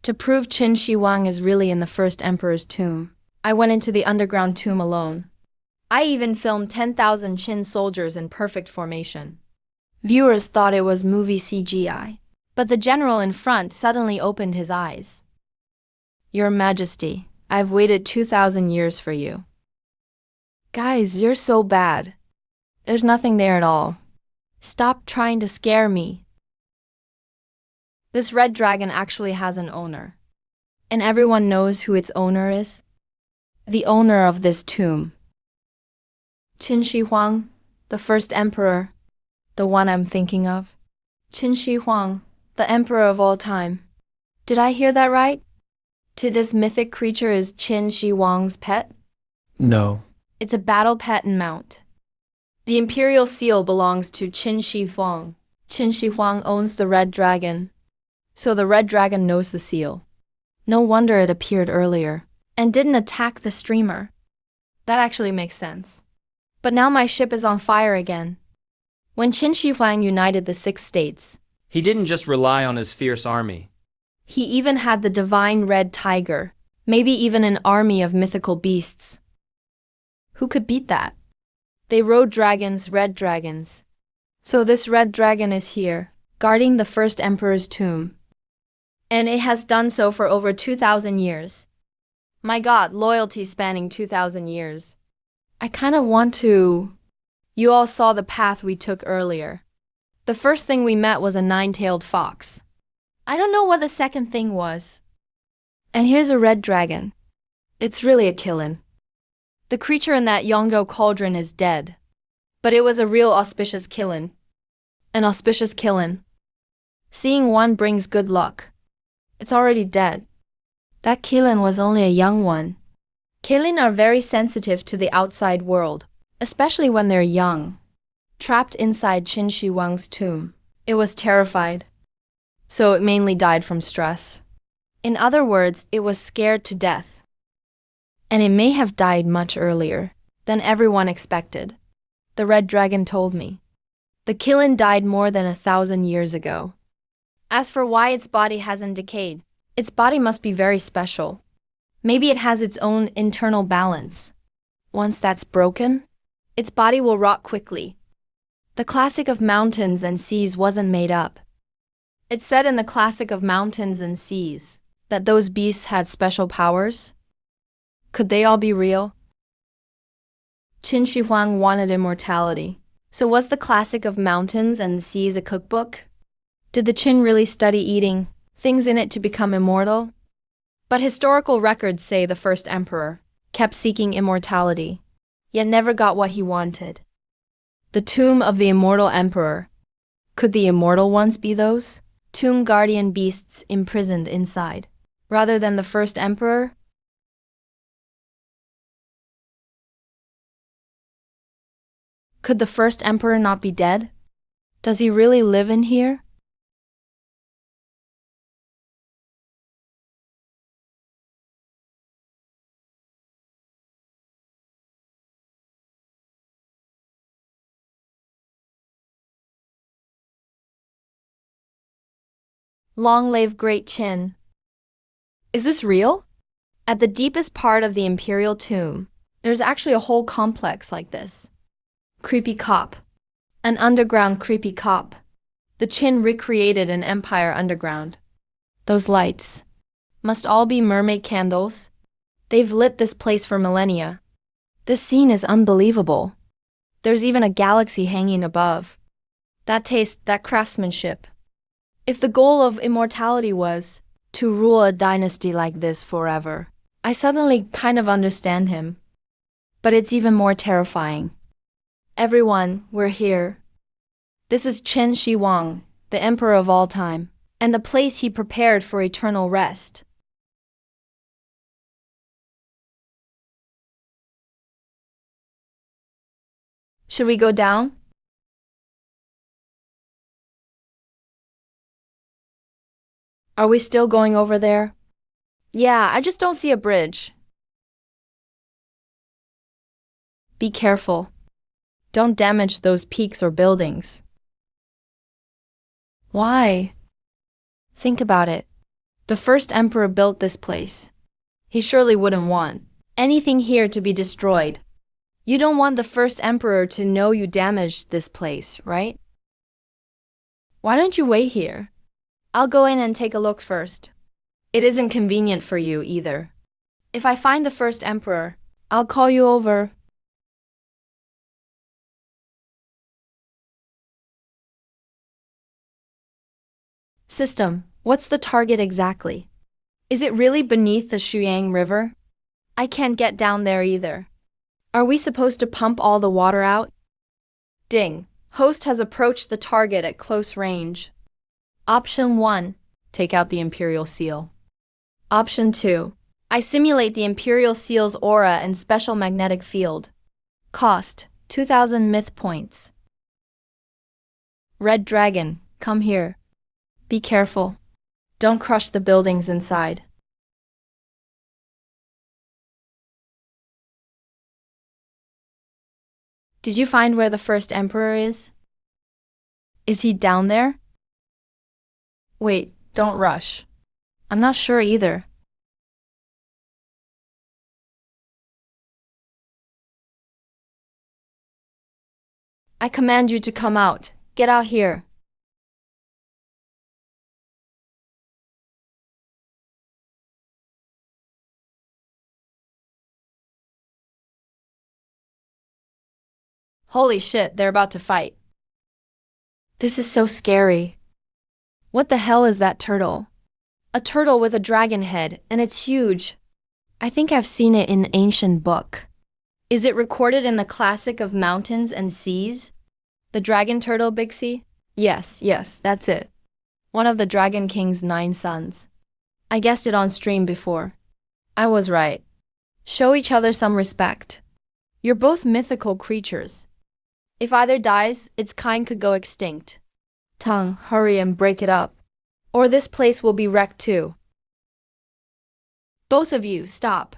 To prove Qin Shi Huang is really in the first emperor's tomb, I went into the underground tomb alone. I even filmed 10,000 Qin soldiers in perfect formation. Viewers thought it was movie CGI, but the general in front suddenly opened his eyes. Your Majesty, I've waited 2,000 years for you. Guys, you're so bad. There's nothing there at all. Stop trying to scare me. This red dragon actually has an owner. And everyone knows who its owner is? The owner of this tomb. Qin Shi Huang, the first emperor, the one I'm thinking of. Qin Shi Huang, the emperor of all time. Did I hear that right? This mythic creature is Qin Shi Huang's pet? No. It's a battle pet and mount. The imperial seal belongs to Qin Shi Huang. Qin Shi Huang owns the red dragon. So the red dragon knows the seal. No wonder it appeared earlier and didn't attack the streamer. That actually makes sense. But now my ship is on fire again. When Qin Shi Huang united the 6 states, He didn't just rely on his fierce army. he even had the divine red tiger, maybe even an army of mythical beasts. Who could beat that? They rode dragons, red dragons. So this red dragon is here, guarding the first emperor's tomb. And it has done so for over 2,000 years. My God, loyalty spanning 2,000 years. I kind of want to... You all saw the path we took earlier. The first thing we met was a 9-tailed fox. I don't know what the second thing was. And here's a red dragon. It's really a killin. The creature in that Yongdo cauldron is dead. But it was a real auspicious killin. An auspicious killin. Seeing one brings good luck. It's already dead. That killin was only a young one. Killin are very sensitive to the outside world, especially when they're young. Trapped inside Qin Shi Huang's tomb, it was terrified. So it mainly died from stress. In other words, it was scared to death. And it may have died much earlier than everyone expected. The red dragon told me. The killin died more than 1,000 years ago. As for why its body hasn't decayed, its body must be very special. Maybe it has its own internal balance. Once that's broken, its body will rot quickly. The classic of mountains and seas wasn't made up. It's said in the classic of mountains and seas that those beasts had special powers. Could they all be real? Qin Shi Huang wanted immortality. So was the classic of mountains and seas a cookbook? Did the Qin really study eating things in it to become immortal? But historical records say the first emperor kept seeking immortality, yet never got what he wanted. The tomb of the immortal emperor. Could the immortal ones be those tomb guardian beasts imprisoned inside, rather than the first emperor? Could the first emperor not be dead? Does he really live in here? Long live great Qin. Is this real? At the deepest part of the imperial tomb, there's actually a whole complex like this. Creepy cop. An underground creepy cop. The Qin recreated an empire underground. Those lights must all be mermaid candles. They've lit this place for millennia. This scene is unbelievable. There's even a galaxy hanging above. That taste, that craftsmanship. If the goal of immortality was to rule a dynasty like this forever, I suddenly kind of understand him. But it's even more terrifying. Everyone, we're here. This is Qin Shi Huang, the emperor of all time, and the place he prepared for eternal rest. Should we go down? Are we still going over there? Yeah, I just don't see a bridge. Be careful. Don't damage those peaks or buildings. Why? Think about it. The first emperor built this place. He surely wouldn't want anything here to be destroyed. You don't want the first emperor to know you damaged this place, right? Why don't you wait here? I'll go in and take a look first. It isn't convenient for you either. If I find the first emperor, I'll call you over. System, what's the target exactly? Is it really beneath the Shuyang River? I can't get down there either. Are we supposed to pump all the water out? Ding. Host has approached the target at close range. Option 1. Take out the Imperial Seal. Option 2. I simulate the Imperial Seal's aura and special magnetic field. Cost, 2,000 myth points. Red Dragon, come here. Be careful. Don't crush the buildings inside. Did you find where the first emperor is? Is he down there? Wait, don't rush. I'm not sure either. I command you to come out. Get out here. Holy shit, they're about to fight. This is so scary. What the hell is that turtle? A turtle with a dragon head, and it's huge. I think I've seen it in an ancient book. Is it recorded in the classic of mountains and seas? The dragon turtle, Bixie? Yes, that's it. One of the Dragon King's 9 sons. I guessed it on stream before. I was right. Show each other some respect. You're both mythical creatures. If either dies, its kind could go extinct. Tongue, hurry and break it up. Or this place will be wrecked too. Both of you, stop.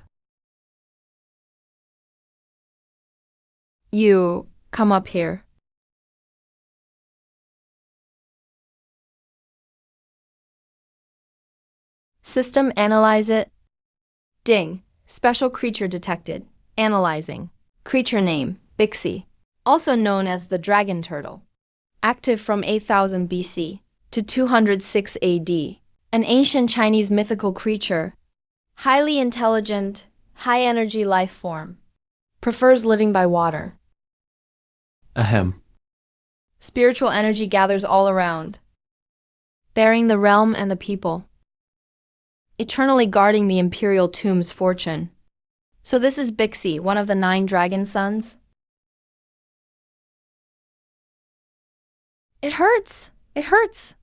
You, come up here. System, analyze it. Ding, special creature detected. Analyzing. Creature name, Bixie. Also known as the dragon turtle. Active from 8000 BC to 206 AD. An ancient Chinese mythical creature. Highly intelligent, high-energy life form. Prefers living by water. Ahem. Spiritual energy gathers all around, bearing the realm and the people. Eternally guarding the imperial tomb's fortune. So this is Bixie, one of the 9 dragon sons? It hurts! It hurts!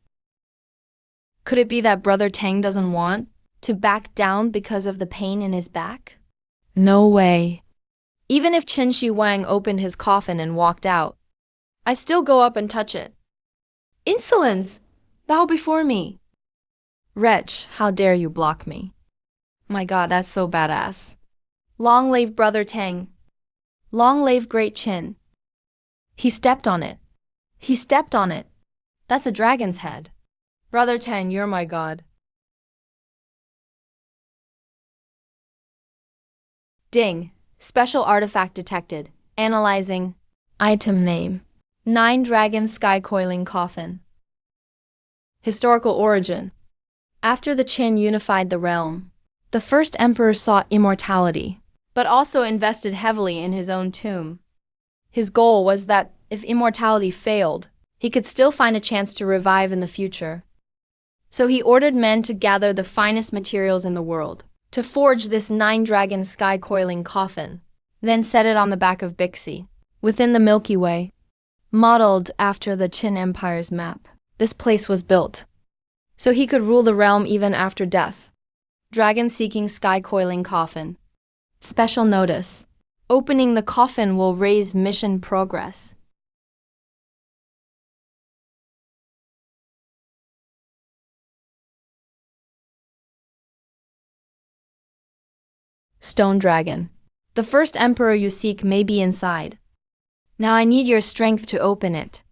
Could it be that Brother Tang doesn't want to back down because of the pain in his back? No way. Even if Qin Shi Huang opened his coffin and walked out, I still go up and touch it. Insolence! Bow before me! Wretch, how dare you block me? My god, that's so badass. Long live Brother Tang. Long live Great Qin. He stepped on it. He stepped on it. That's a dragon's head. Brother Tang, you're my god. Ding. Special artifact detected. Analyzing. Item name. 9 dragon sky coiling coffin. Historical origin. After the Qin unified the realm, the first emperor sought immortality, but also invested heavily in his own tomb. His goal was that if immortality failed, he could still find a chance to revive in the future. So he ordered men to gather the finest materials in the world, to forge this 9-dragon sky-coiling coffin, then set it on the back of Bixie, within the Milky Way. Modeled after the Qin Empire's map, this place was built, so he could rule the realm even after death. Dragon-seeking sky-coiling coffin. Special notice. Opening the coffin will raise mission progress. Stone Dragon. The first emperor you seek may be inside. Now I need your strength to open it.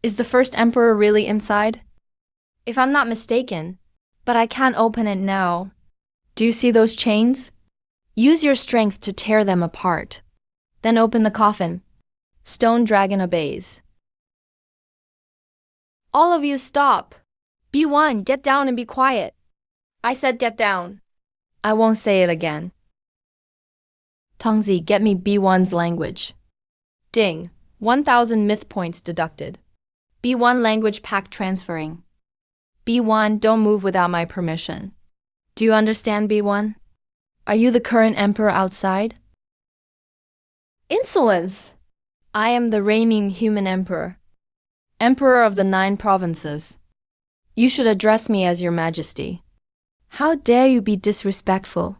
Is the first emperor really inside? If I'm not mistaken, But I can't open it now. Do you see those chains? Use your strength to tear them apart. Then open the coffin. Stone dragon obeys. All of you stop. B1, get down and be quiet. I said get down. I won't say it again. Tongzi, get me B1's language. Ding. 1,000 myth points deducted. B1 language pack transferring. B1, don't move without my permission. Do you understand, B1? Are you the current emperor outside? Insolence! I am the reigning human emperor. Emperor of the 9 provinces. You should address me as your majesty. How dare you be disrespectful?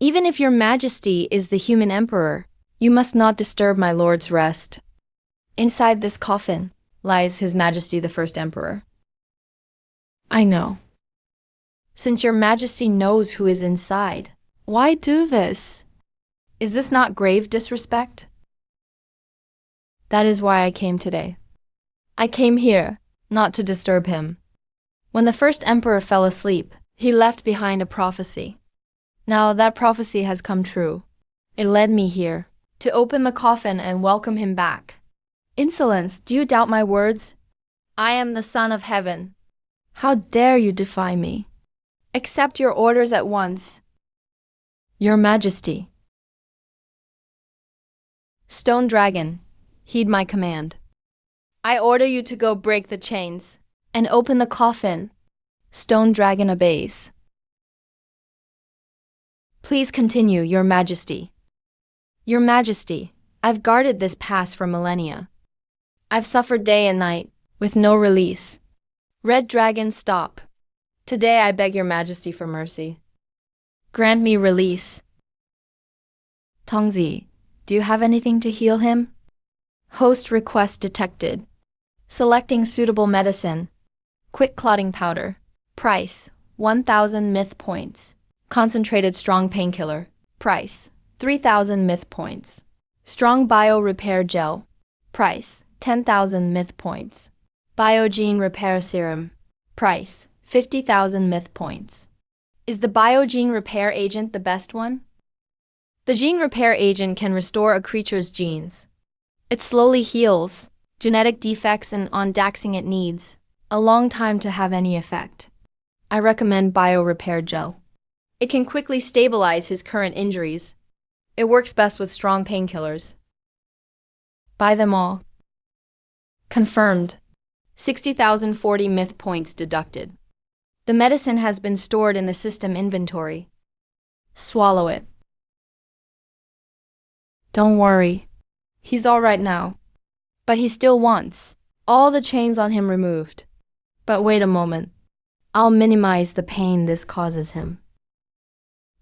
Even if your majesty is the human emperor, you must not disturb my lord's rest. Inside this coffin lies His Majesty the First Emperor. I know. Since your majesty knows who is inside, why do this? Is this not grave disrespect? That is why I came today. I came here, not to disturb him. When the first emperor fell asleep, he left behind a prophecy. Now that prophecy has come true. It led me here, to open the coffin and welcome him back. Insolence, do you doubt my words? I am the Son of Heaven. How dare you defy me? Accept your orders at once. Your Majesty. Stone Dragon, heed my command. I order you to go break the chains and open the coffin. Stone Dragon obeys. Please continue, Your Majesty. Your Majesty, I've guarded this pass for millennia. I've suffered day and night, with no release. Red Dragon, stop. Today I beg Your Majesty for mercy. Grant me release. Tongzi, do you have anything to heal him? Host request detected. Selecting suitable medicine. Quick clotting powder. Price, 1,000 myth points. Concentrated strong painkiller. Price, 3,000 myth points. Strong bio repair gel. Price, 10,000 myth points. Biogene repair serum. Price, 50,000 myth points. Is the biogene repair agent the best one? The gene repair agent can restore a creature's genes. It slowly heals genetic defects and undaxing it needs a long time to have any effect. I recommend bio repair gel. It can quickly stabilize his current injuries. It works best with strong painkillers. Buy them all. Confirmed. 60,040 myth points deducted. The medicine has been stored in the system inventory. Swallow it. Don't worry. He's all right now. But he still wants all the chains on him removed. But wait a moment. I'll minimize the pain this causes him.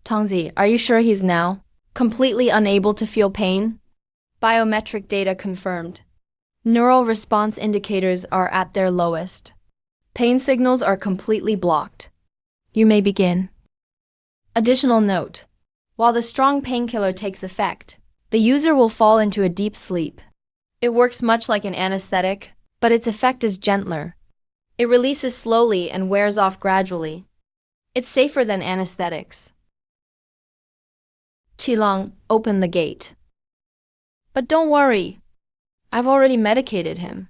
Tongzi, are you sure he's now completely unable to feel pain? Biometric data confirmed. Neural response indicators are at their lowest. Pain signals are completely blocked. You may begin. Additional note. While the strong painkiller takes effect, the user will fall into a deep sleep. It works much like an anesthetic, but its effect is gentler. It releases slowly and wears off gradually. It's safer than anesthetics. Qilong, open the gate. But don't worry. I've already medicated him.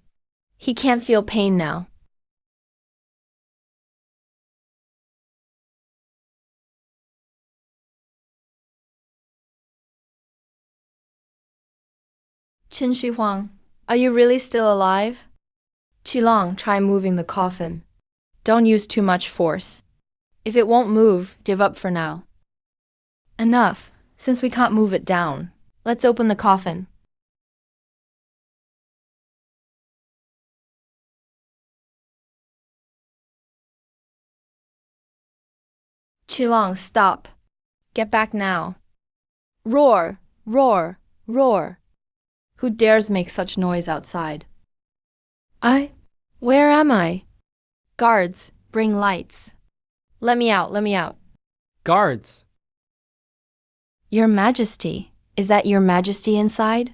He can't feel pain now. Qin Shi Huang, are you really still alive? Qilong, try moving the coffin. Don't use too much force. If it won't move, give up for now. Enough. Since we can't move it down, let's open the coffin. Qilong, stop. Get back now. Roar, roar, roar. Who dares make such noise outside? Where am I? Guards, bring lights. Let me out, let me out. Guards! Your Majesty, is that Your Majesty inside?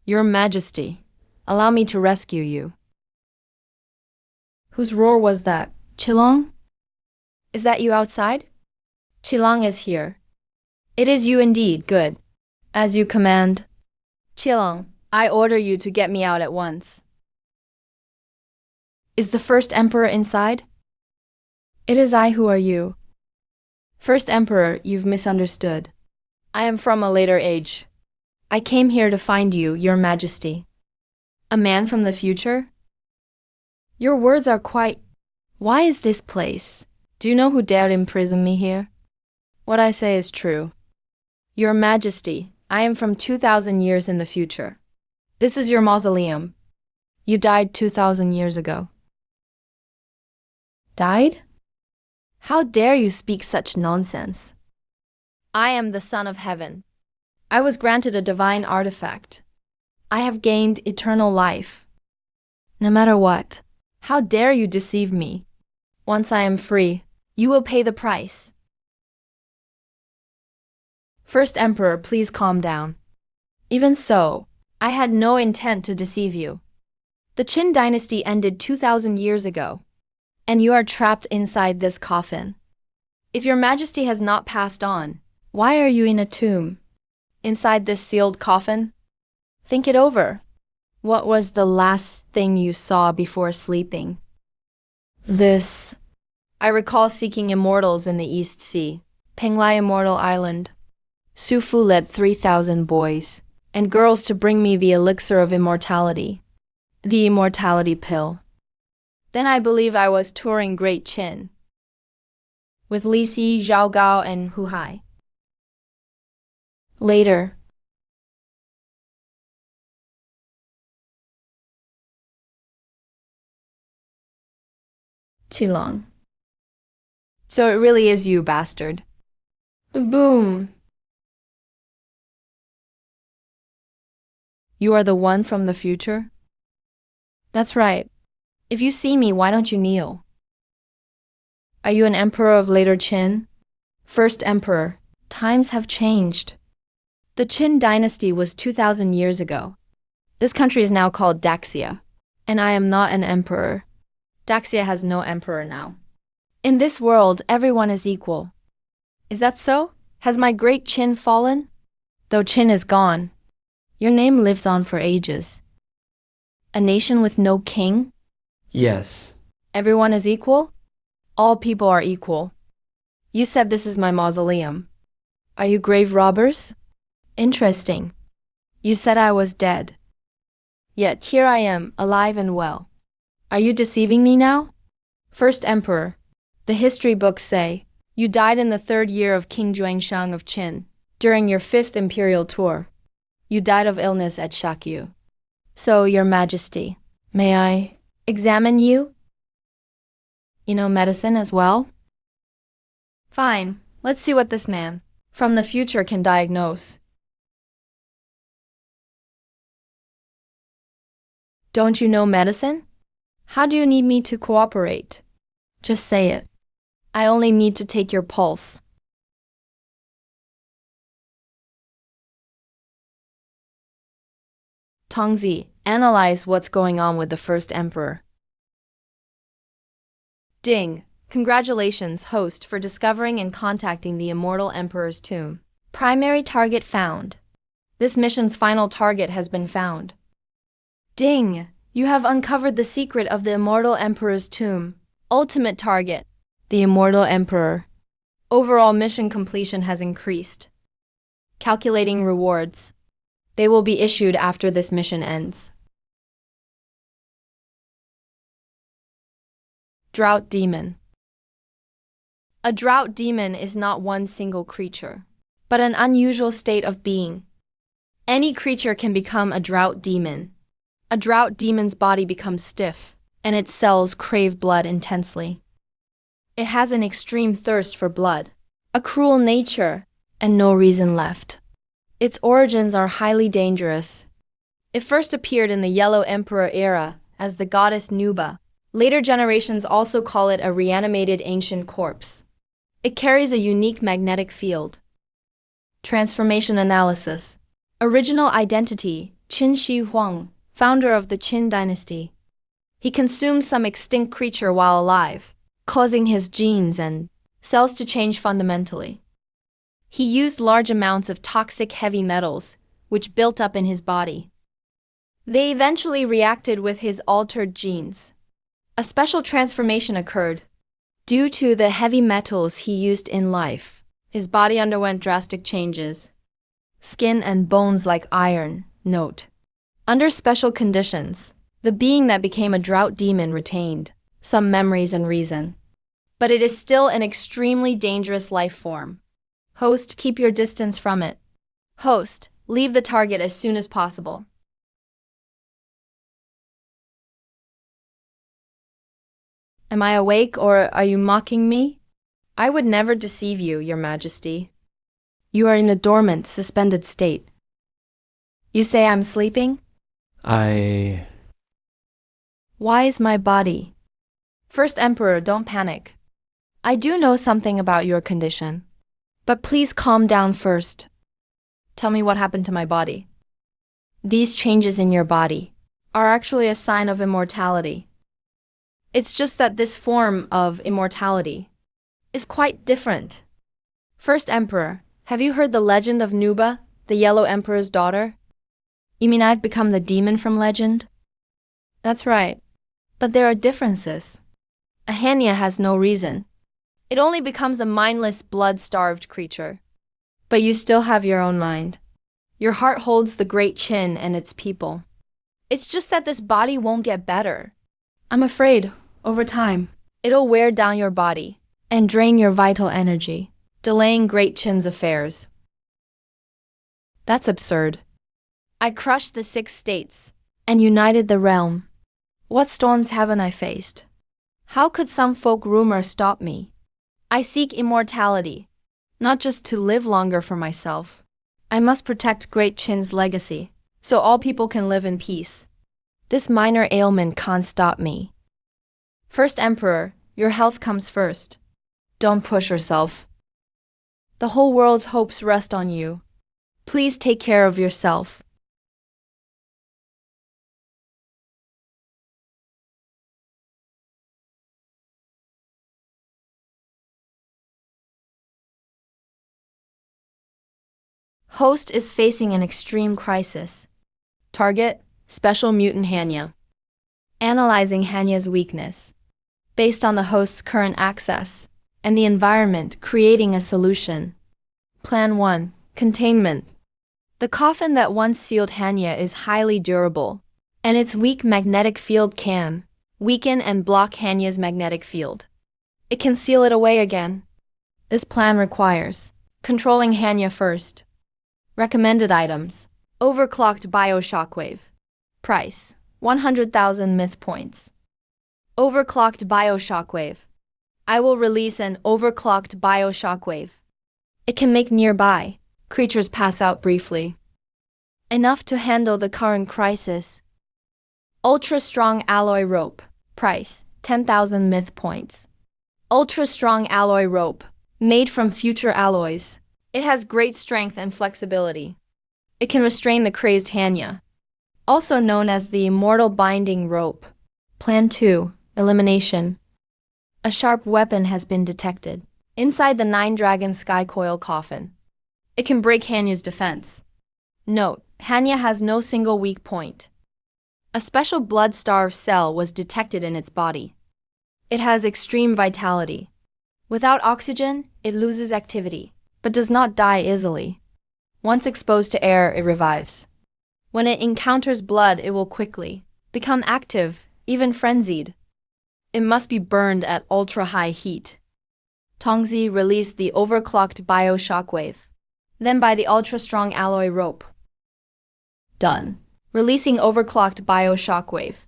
Your Majesty, allow me to rescue you. Whose roar was that? Qilong? Is that you outside? Qilong is here. It is you indeed, good. As you command. Qilong, I order you to get me out at once. Is the first emperor inside? It is I. Who are you? First emperor, you've misunderstood. I am from a later age. I came here to find you, your majesty. A man from the future? Your words are quite... Why is this place? Do you know who dared imprison me here? What I say is true. Your majesty, I am from 2,000 years in the future. This is your mausoleum. You died 2,000 years ago. Died? How dare you speak such nonsense? I am the Son of Heaven. I was granted a divine artifact. I have gained eternal life. No matter what, how dare you deceive me? Once I am free, you will pay the price. First Emperor, please calm down. Even so, I had no intent to deceive you. The Qin dynasty ended 2,000 years ago, and you are trapped inside this coffin. If your majesty has not passed on, why are you in a tomb? Inside this sealed coffin? Think it over. What was the last thing you saw before sleeping? This. I recall seeking immortals in the East Sea, Penglai Immortal Island. Su Fu led 3,000 boys and girls to bring me the elixir of immortality, the immortality pill. Then I believe I was touring Great Qin with Li Si, Zhao Gao, and Hu Hai. Later, Qilong. So it really is you, bastard. Boom. You are the one from the future? That's right. If you see me, why don't you kneel? Are you an emperor of later Qin? First emperor. Times have changed. The Qin dynasty was 2,000 years ago. This country is now called Daxia, and I am not an emperor. Daxia has no emperor now. In this world, everyone is equal. Is that so? Has my great Qin fallen? Though Qin is gone, your name lives on for ages. A nation with no king? Yes. Everyone is equal? All people are equal. You said this is my mausoleum. Are you grave robbers? Interesting. You said I was dead. Yet here I am, alive and well. Are you deceiving me now? First Emperor, the history books say, you died in the 3rd year of King Juanshang of Qin, during your 5th imperial tour. You died of illness at Shakyu. So, Your Majesty, may I examine you? You know medicine as well? Fine, let's see what this man from the future can diagnose. Don't you know medicine? How do you need me to cooperate? Just say it. I only need to take your pulse. Tongzi, analyze what's going on with the first emperor. Ding. Congratulations, host, for discovering and contacting the immortal emperor's tomb. Primary target found. This mission's final target has been found. Ding. You have uncovered the secret of the immortal emperor's tomb. Ultimate target. The immortal emperor. Overall mission completion has increased. Calculating rewards. They will be issued after this mission ends. Drought Demon. A drought demon is not one single creature, but an unusual state of being. Any creature can become a drought demon. A drought demon's body becomes stiff, and its cells crave blood intensely. It has an extreme thirst for blood, a cruel nature, and no reason left. Its origins are highly dangerous. It first appeared in the Yellow Emperor era as the goddess Nuba. Later generations also call it a reanimated ancient corpse. It carries a unique magnetic field. Transformation analysis. Original identity, Qin Shi Huang, founder of the Qin dynasty. He consumed some extinct creature while alive, causing his genes and cells to change fundamentally. He used large amounts of toxic heavy metals, which built up in his body. They eventually reacted with his altered genes. A special transformation occurred. Due to the heavy metals he used in life, his body underwent drastic changes. Skin and bones like iron. Note: under special conditions, the being that became a drought demon retained some memories and reason. But it is still an extremely dangerous life form. Host, keep your distance from it. Host, leave the target as soon as possible. Am I awake or are you mocking me? I would never deceive you, Your Majesty. You are in a dormant, suspended state. You say I'm sleeping? I... Why is my body? First Emperor, don't panic. I do know something about your condition. But please calm down first. Tell me what happened to my body. These changes in your body are actually a sign of immortality. It's just that this form of immortality is quite different. First Emperor, have you heard the legend of Nuba, the Yellow Emperor's daughter? You mean I've become the demon from legend? That's right. But there are differences. A Hanya has no reason. It only becomes a mindless, blood-starved creature. But you still have your own mind. Your heart holds the great Qin and its people. It's just that this body won't get better. I'm afraid, over time, it'll wear down your body and drain your vital energy, delaying great Qin's affairs. That's absurd. I crushed the 6 states and united the realm. What storms haven't I faced? How could some folk rumor stop me? I seek immortality, not just to live longer for myself. I must protect Great Qin's legacy, so all people can live in peace. This minor ailment can't stop me. First Emperor, your health comes first. Don't push yourself. The whole world's hopes rest on you. Please take care of yourself. Host is facing an extreme crisis. Target, Special Mutant Hanya. Analyzing Hanya's weakness. Based on the host's current access and the environment, creating a solution. Plan 1. Containment. The coffin that once sealed Hanya is highly durable, and its weak magnetic field can weaken and block Hanya's magnetic field. It can seal it away again. This plan requires controlling Hanya first. Recommended items: overclocked bioshockwave. Price: 100,000 myth points. Overclocked bioshockwave. I will release an overclocked bioshockwave. It can make nearby creatures pass out briefly. Enough to handle the current crisis. Ultra strong alloy rope. Price: 10,000 myth points. Ultra strong alloy rope, made from future alloys. It has great strength and flexibility. It can restrain the crazed Hanya, also known as the immortal binding rope. Plan 2. Elimination. A sharp weapon has been detected inside the 9-dragon sky coil coffin. It can break Hanya's defense. Note: Hanya has no single weak point. A special blood-starved cell was detected in its body. It has extreme vitality. Without oxygen, it loses activity, but does not die easily. Once exposed to air, it revives. When it encounters blood, it will quickly become active, even frenzied. It must be burned at ultra-high heat. Tongzi released the overclocked bioshockwave, then by the ultra-strong alloy rope. Done. Releasing overclocked bioshockwave.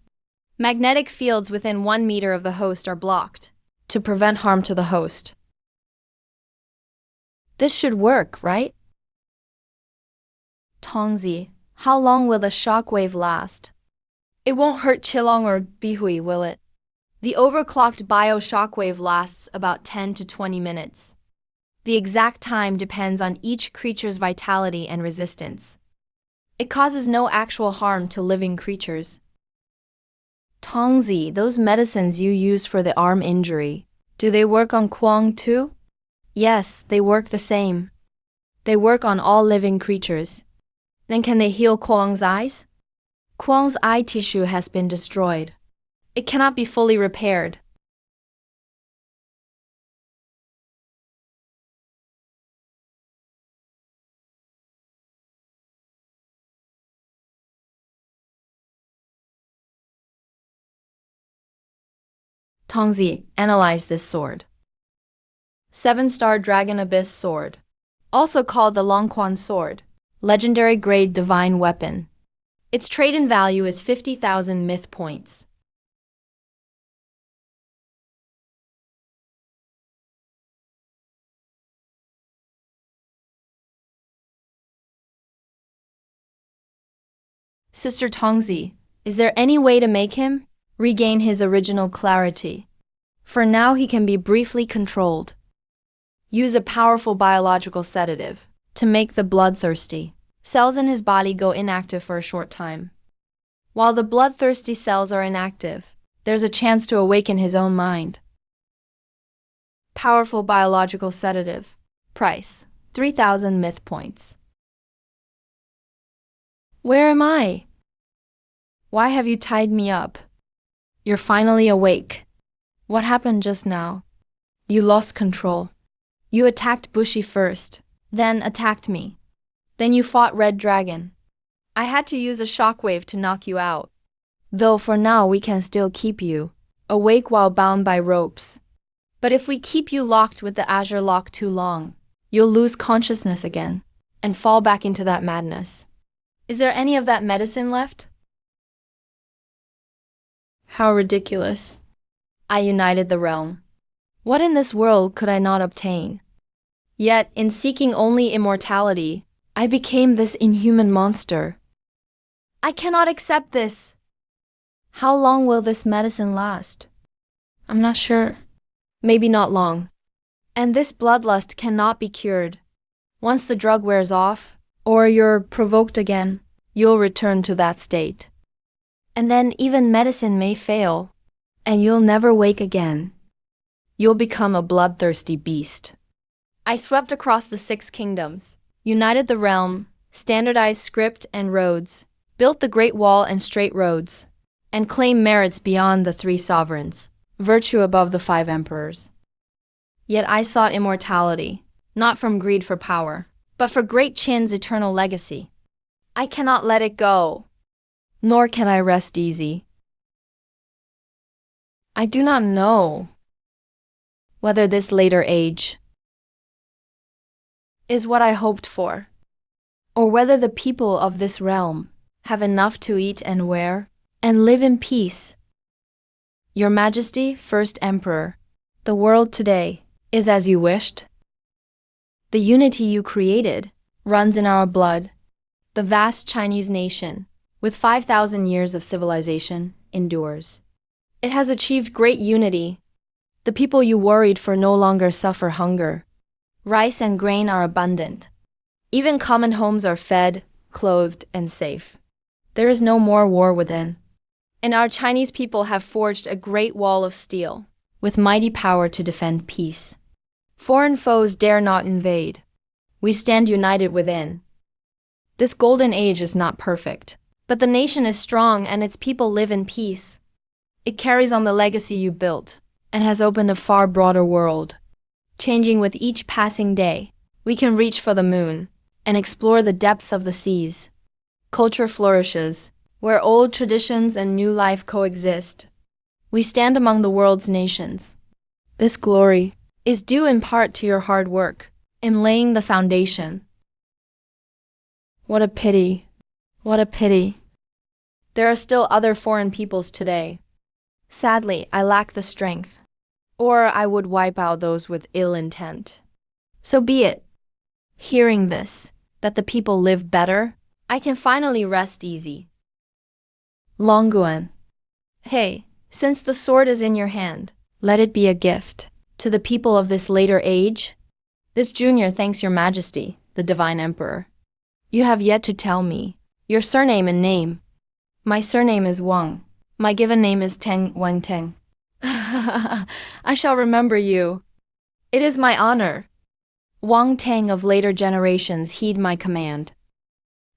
Magnetic fields within 1 meter of the host are blocked to prevent harm to the host. This should work, right? Tongzi, how long will the shockwave last? It won't hurt Qilong or Bihui, will it? The overclocked bioshockwave lasts about 10 to 20 minutes. The exact time depends on each creature's vitality and resistance. It causes no actual harm to living creatures. Tongzi, those medicines you used for the arm injury, Do they work on Kwang too? Yes, they work the same. They work on all living creatures. Then can they heal Kwang's eyes? Kwang's eye tissue has been destroyed. It cannot be fully repaired. Tongzi, analyze this sword. 7-star Dragon Abyss Sword. Also called the Longquan Sword. Legendary grade divine weapon. Its trade-in value is 50,000 myth points. Sister Tongzi, is there any way to make him regain his original clarity? For now he can be briefly controlled. Use a powerful biological sedative to make the bloodthirsty cells in his body go inactive for a short time. While the bloodthirsty cells are inactive, there's a chance to awaken his own mind. Powerful biological sedative. Price, 3,000 myth points. Where am I? Why have you tied me up? You're finally awake. What happened just now? You lost control. You attacked Bushi first, then attacked me. Then you fought Red Dragon. I had to use a shockwave to knock you out. Though for now we can still keep you awake while bound by ropes. But if we keep you locked with the Azure Lock too long, you'll lose consciousness again and fall back into that madness. Is there any of that medicine left? How ridiculous. I united the realm. What in this world could I not obtain? Yet, in seeking only immortality, I became this inhuman monster. I cannot accept this. How long will this medicine last? I'm not sure. Maybe not long. And this bloodlust cannot be cured. Once the drug wears off, or you're provoked again, you'll return to that state. And then even medicine may fail, and you'll never wake again. You'll become a bloodthirsty beast. I swept across the 6 kingdoms, united the realm, standardized script and roads, built the Great Wall and straight roads, and claimed merits beyond the 3 sovereigns, virtue above the 5 emperors. Yet I sought immortality, not from greed for power, but for Great Qin's eternal legacy. I cannot let it go, nor can I rest easy. I do not know whether this later age is what I hoped for, or whether the people of this realm have enough to eat and wear and live in peace. Your Majesty, First Emperor, the world today is as you wished. The unity you created runs in our blood. The vast Chinese nation, with 5,000 years of civilization, endures. It has achieved great unity. The people you worried for no longer suffer hunger. Rice and grain are abundant. Even common homes are fed, clothed, and safe. There is no more war within. And our Chinese people have forged a great wall of steel, with mighty power to defend peace. Foreign foes dare not invade. We stand united within. This golden age is not perfect, but the nation is strong and its people live in peace. It carries on the legacy you built and has opened a far broader world. Changing with each passing day, we can reach for the moon and explore the depths of the seas. Culture flourishes, where old traditions and new life coexist. We stand among the world's nations. This glory is due in part to your hard work in laying the foundation. What a pity. What a pity. There are still other foreign peoples today. Sadly, I lack the strength, or I would wipe out those with ill intent. So be it. Hearing this, that the people live better, I can finally rest easy. Longuan. Hey, since the sword is in your hand, let it be a gift to the people of this later age. This junior thanks your Majesty, the Divine Emperor. You have yet to tell me your surname and name. My surname is Wang. My given name is Teng Wang Teng. I shall remember you. It is my honor. Wang Tang of later generations heed my command.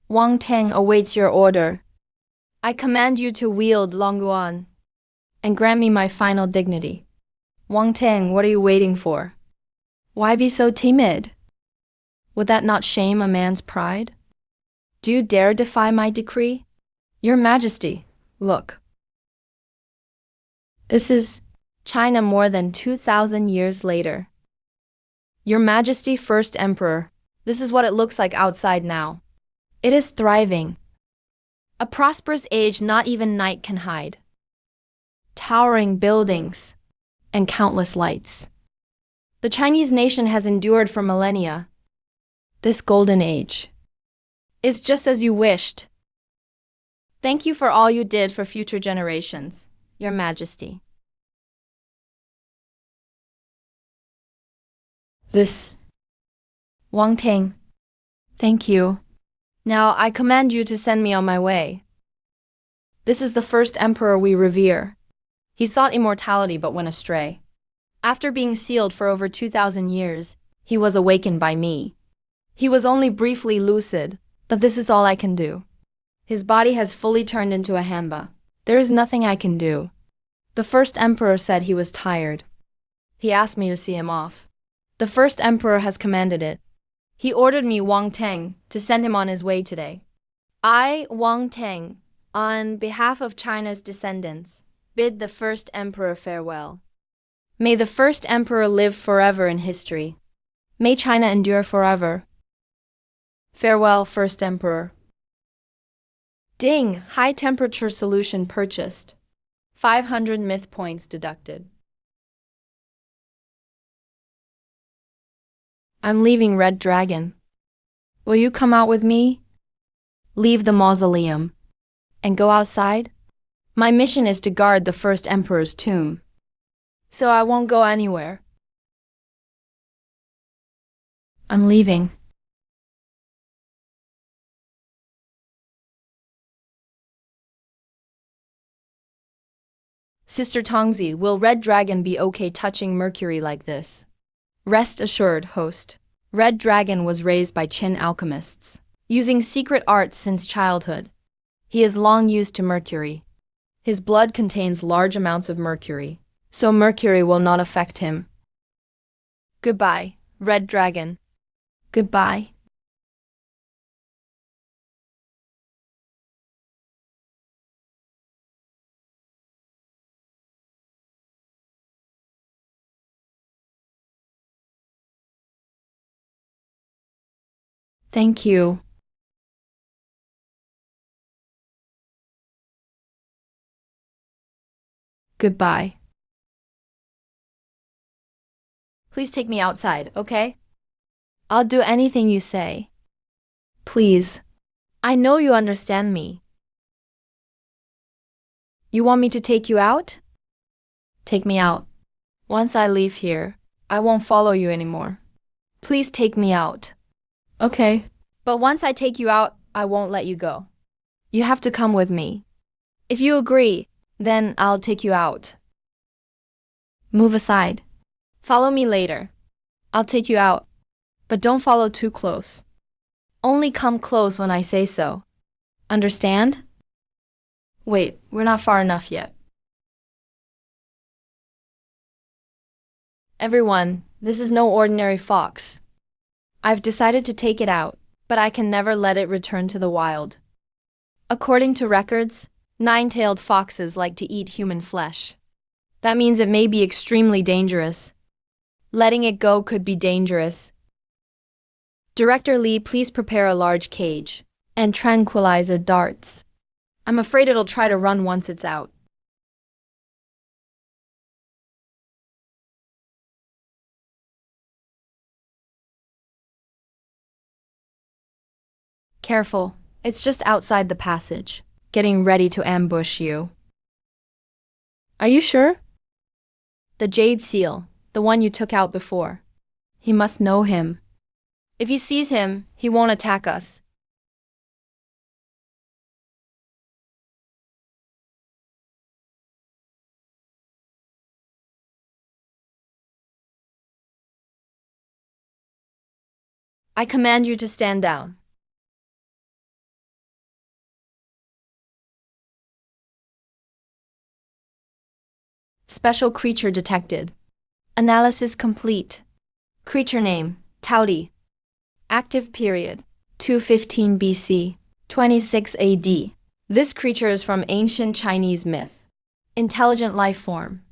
Wang Tang awaits your order. I command you to wield Longuan and grant me my final dignity. Wang Tang, what are you waiting for? Why be so timid? Would that not shame a man's pride? Do you dare defy my decree? Your Majesty, look. This is China more than 2,000 years later. Your Majesty, First Emperor, this is what it looks like outside now. It is thriving. A prosperous age not even night can hide. Towering buildings and countless lights. The Chinese nation has endured for millennia. This golden age is just as you wished. Thank you for all you did for future generations, Your Majesty. This Wang Tang, thank you. Now I command you to send me on my way. This is the first emperor we revere. He sought immortality but went astray. After being sealed for over 2,000 years, he was awakened by me. He was only briefly lucid, but this is all I can do. His body has fully turned into a hamba. There is nothing I can do. The first emperor said he was tired. He asked me to see him off. The first emperor has commanded it. He ordered me, Wang Tang, to send him on his way today. I, Wang Tang, on behalf of China's descendants, bid the first emperor farewell. May the first emperor live forever in history. May China endure forever. Farewell, first emperor. Ding! High temperature solution purchased. 500 myth points deducted. I'm leaving Red Dragon. Will you come out with me? Leave the mausoleum and go outside? My mission is to guard the first emperor's tomb, so I won't go anywhere. I'm leaving. Sister Tongzi, will Red Dragon be okay touching Mercury like this? Rest assured, host. Red Dragon was raised by Qin alchemists, using secret arts since childhood. He is long used to mercury. His blood contains large amounts of mercury, so mercury will not affect him. Goodbye, Red Dragon. Goodbye. Thank you. Goodbye. Please take me outside, okay? I'll do anything you say. Please. I know you understand me. You want me to take you out? Take me out. Once I leave here, I won't follow you anymore. Please take me out. Okay. But once I take you out, I won't let you go. You have to come with me. If you agree, then I'll take you out. Move aside. Follow me later. I'll take you out, but don't follow too close. Only come close when I say so. Understand? Wait, we're not far enough yet. Everyone, this is no ordinary fox. I've decided to take it out, but I can never let it return to the wild. According to records, nine-tailed foxes like to eat human flesh. That means it may be extremely dangerous. Letting it go could be dangerous. Director Lee, please prepare a large cage and tranquilizer darts. I'm afraid it'll try to run once it's out. Careful, it's just outside the passage, getting ready to ambush you. Are you sure? The Jade Seal, the one you took out before. He must know him. If he sees him, he won't attack us. I command you to stand down. Special creature detected. Analysis complete. Creature name, Taudi. Active period, 215 BC, 26 AD. This creature is from ancient Chinese myth. Intelligent life form.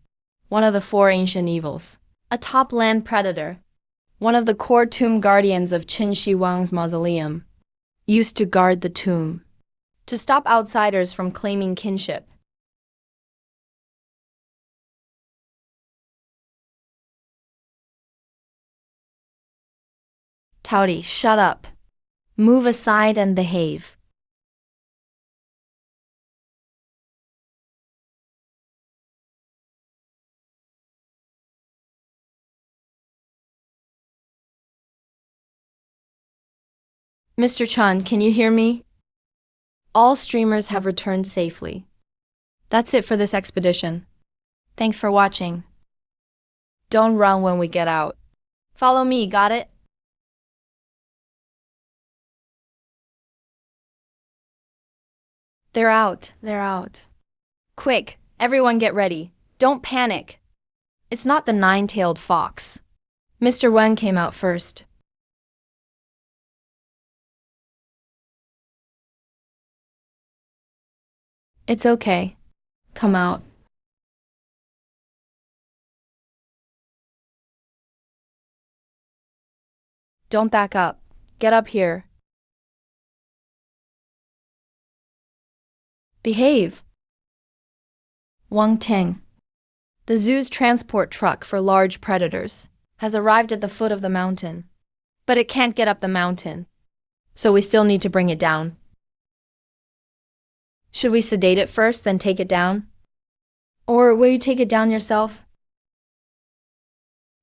One of the four ancient evils. A top land predator. One of the core tomb guardians of Qin Shi Huang's mausoleum. Used to guard the tomb. To stop outsiders from claiming kinship. Taudi, shut up. Move aside and behave. Mr. Chun, can you hear me? All streamers have returned safely. That's it for this expedition. Thanks for watching. Don't run when we get out. Follow me, got it? They're out. They're out. Quick, everyone get ready. Don't panic. It's not the nine-tailed fox. Mr. Wen came out first. It's okay. Come out. Don't back up. Get up here. Behave. Wang Ting. The zoo's transport truck for large predators has arrived at the foot of the mountain. But it can't get up the mountain. So we still need to bring it down. Should we sedate it first, then take it down? Or will you take it down yourself?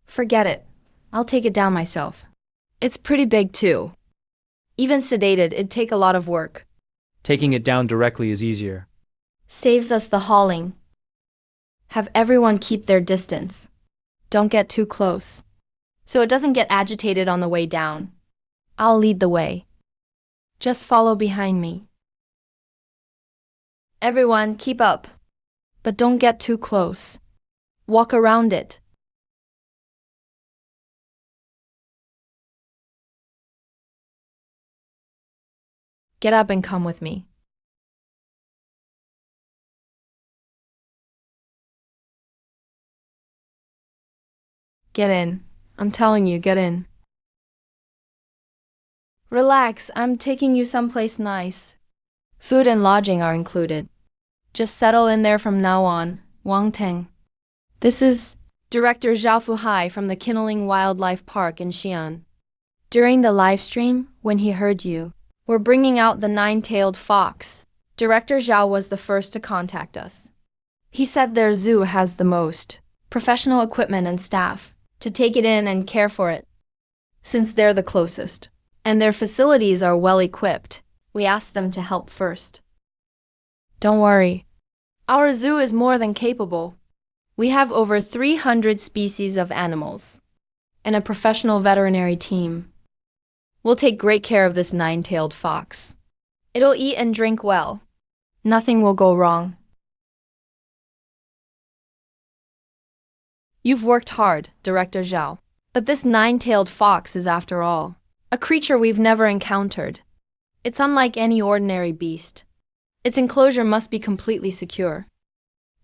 Forget it. I'll take it down myself. It's pretty big too. Even sedated, it'd take a lot of work. Taking it down directly is easier. Saves us the hauling. Have everyone keep their distance. Don't get too close. So it doesn't get agitated on the way down. I'll lead the way. Just follow behind me. Everyone, keep up. But don't get too close. Walk around it. Get up and come with me. Get in. I'm telling you, get in. Relax, I'm taking you someplace nice. Food and lodging are included. Just settle in there from now on, Wang Teng. This is Director Zhao Fuhai from the Kinling Wildlife Park in Xi'an. During the live stream, when he heard you, we're bringing out the nine-tailed fox. Director Zhao was the first to contact us. He said their zoo has the most professional equipment and staff to take it in and care for it. Since they're the closest, and their facilities are well equipped, we asked them to help first. Don't worry. Our zoo is more than capable. We have over 300 species of animals and a professional veterinary team. We'll take great care of this nine-tailed fox. It'll eat and drink well. Nothing will go wrong. You've worked hard, Director Zhao. But this nine-tailed fox is, after all, a creature we've never encountered. It's unlike any ordinary beast. Its enclosure must be completely secure.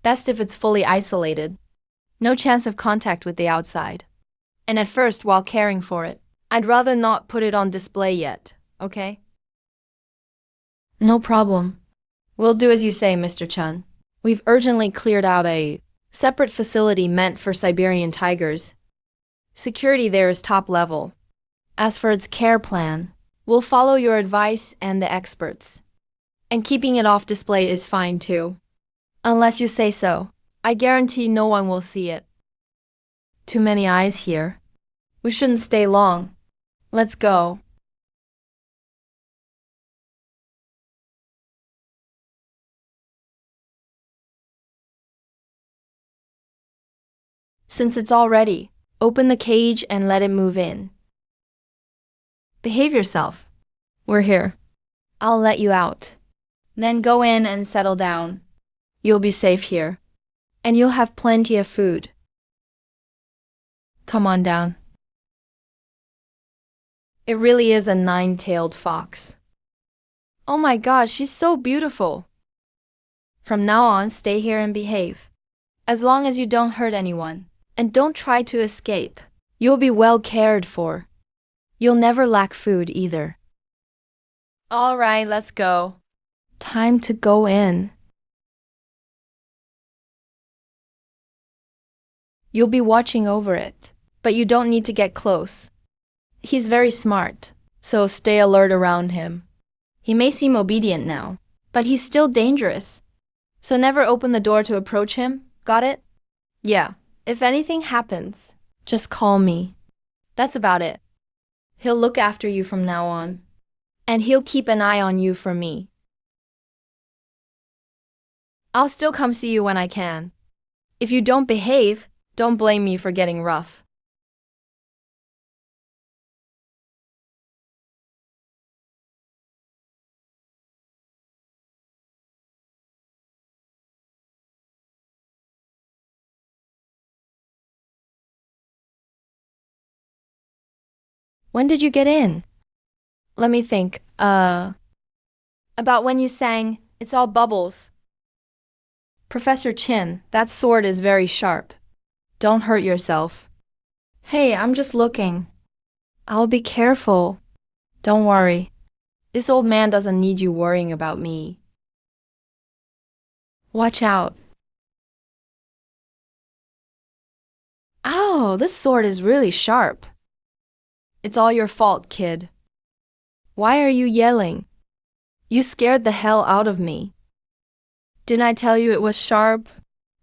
Best if it's fully isolated. No chance of contact with the outside. And at first, while caring for it, I'd rather not put it on display yet, okay? No problem. We'll do as you say, Mr. Chun. We've urgently cleared out a separate facility meant for Siberian tigers. Security there is top level. As for its care plan, we'll follow your advice and the experts. And keeping it off display is fine too. Unless you say so, I guarantee no one will see it. Too many eyes here. We shouldn't stay long. Let's go. Since it's all ready, open the cage and let it move in. Behave yourself. We're here. I'll let you out. Then go in and settle down. You'll be safe here. And you'll have plenty of food. Come on down. It really is a nine-tailed fox. Oh my God, she's so beautiful. From now on, stay here and behave. As long as you don't hurt anyone. And don't try to escape. You'll be well cared for. You'll never lack food either. All right, let's go. Time to go in. You'll be watching over it, but you don't need to get close. He's very smart, so stay alert around him. He may seem obedient now, but he's still dangerous. So never open the door to approach him, got it? Yeah, if anything happens, just call me. That's about it. He'll look after you from now on. And he'll keep an eye on you for me. I'll still come see you when I can. If you don't behave, don't blame me for getting rough. When did you get in? Let me think. About when you sang, "It's all bubbles." Professor Chin, that sword is very sharp. Don't hurt yourself. Hey, I'm just looking. I'll be careful. Don't worry. This old man doesn't need you worrying about me. Watch out. Ow, this sword is really sharp. It's all your fault, kid. Why are you yelling? You scared the hell out of me. Didn't I tell you it was sharp?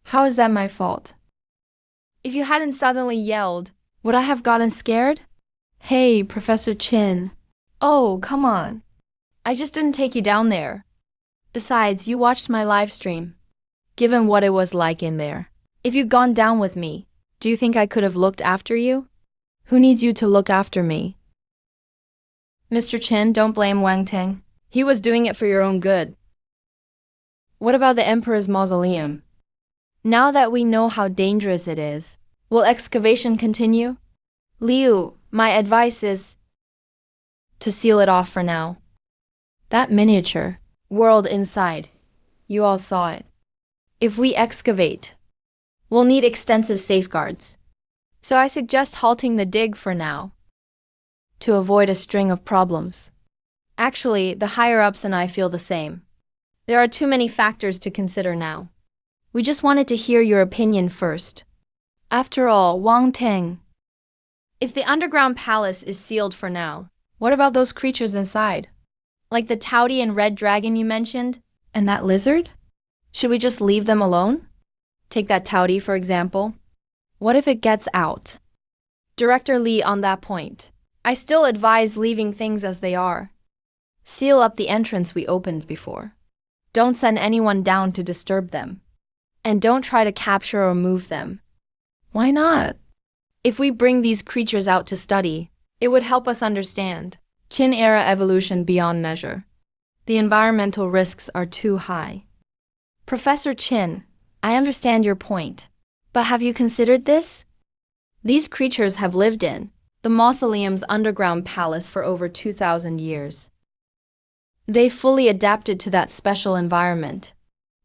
How is that my fault? If you hadn't suddenly yelled, would I have gotten scared? Hey, Professor Chin. Oh, come on. I just didn't take you down there. Besides, you watched my live stream. Given what it was like in there. If you'd gone down with me, do you think I could have looked after you? Who needs you to look after me? Mr. Chin, don't blame Wang Ting. He was doing it for your own good. What about the Emperor's mausoleum? Now that we know how dangerous it is, will excavation continue? Liu, my advice is to seal it off for now. That miniature world inside, you all saw it. If we excavate, we'll need extensive safeguards. So I suggest halting the dig for now, to avoid a string of problems. Actually, the higher-ups and I feel the same. There are too many factors to consider now. We just wanted to hear your opinion first. After all, Wang Teng, if the underground palace is sealed for now, what about those creatures inside? Like the Towdy and Red Dragon you mentioned, and that lizard? Should we just leave them alone? Take that Towdy, for example. What if it gets out? Director Lee, on that point, I still advise leaving things as they are. Seal up the entrance we opened before. Don't send anyone down to disturb them. And don't try to capture or move them. Why not? If we bring these creatures out to study, it would help us understand Qin era evolution beyond measure. The environmental risks are too high. Professor Qin, I understand your point. But have you considered this? These creatures have lived in the mausoleum's underground palace for over 2,000 years. They fully adapted to that special environment.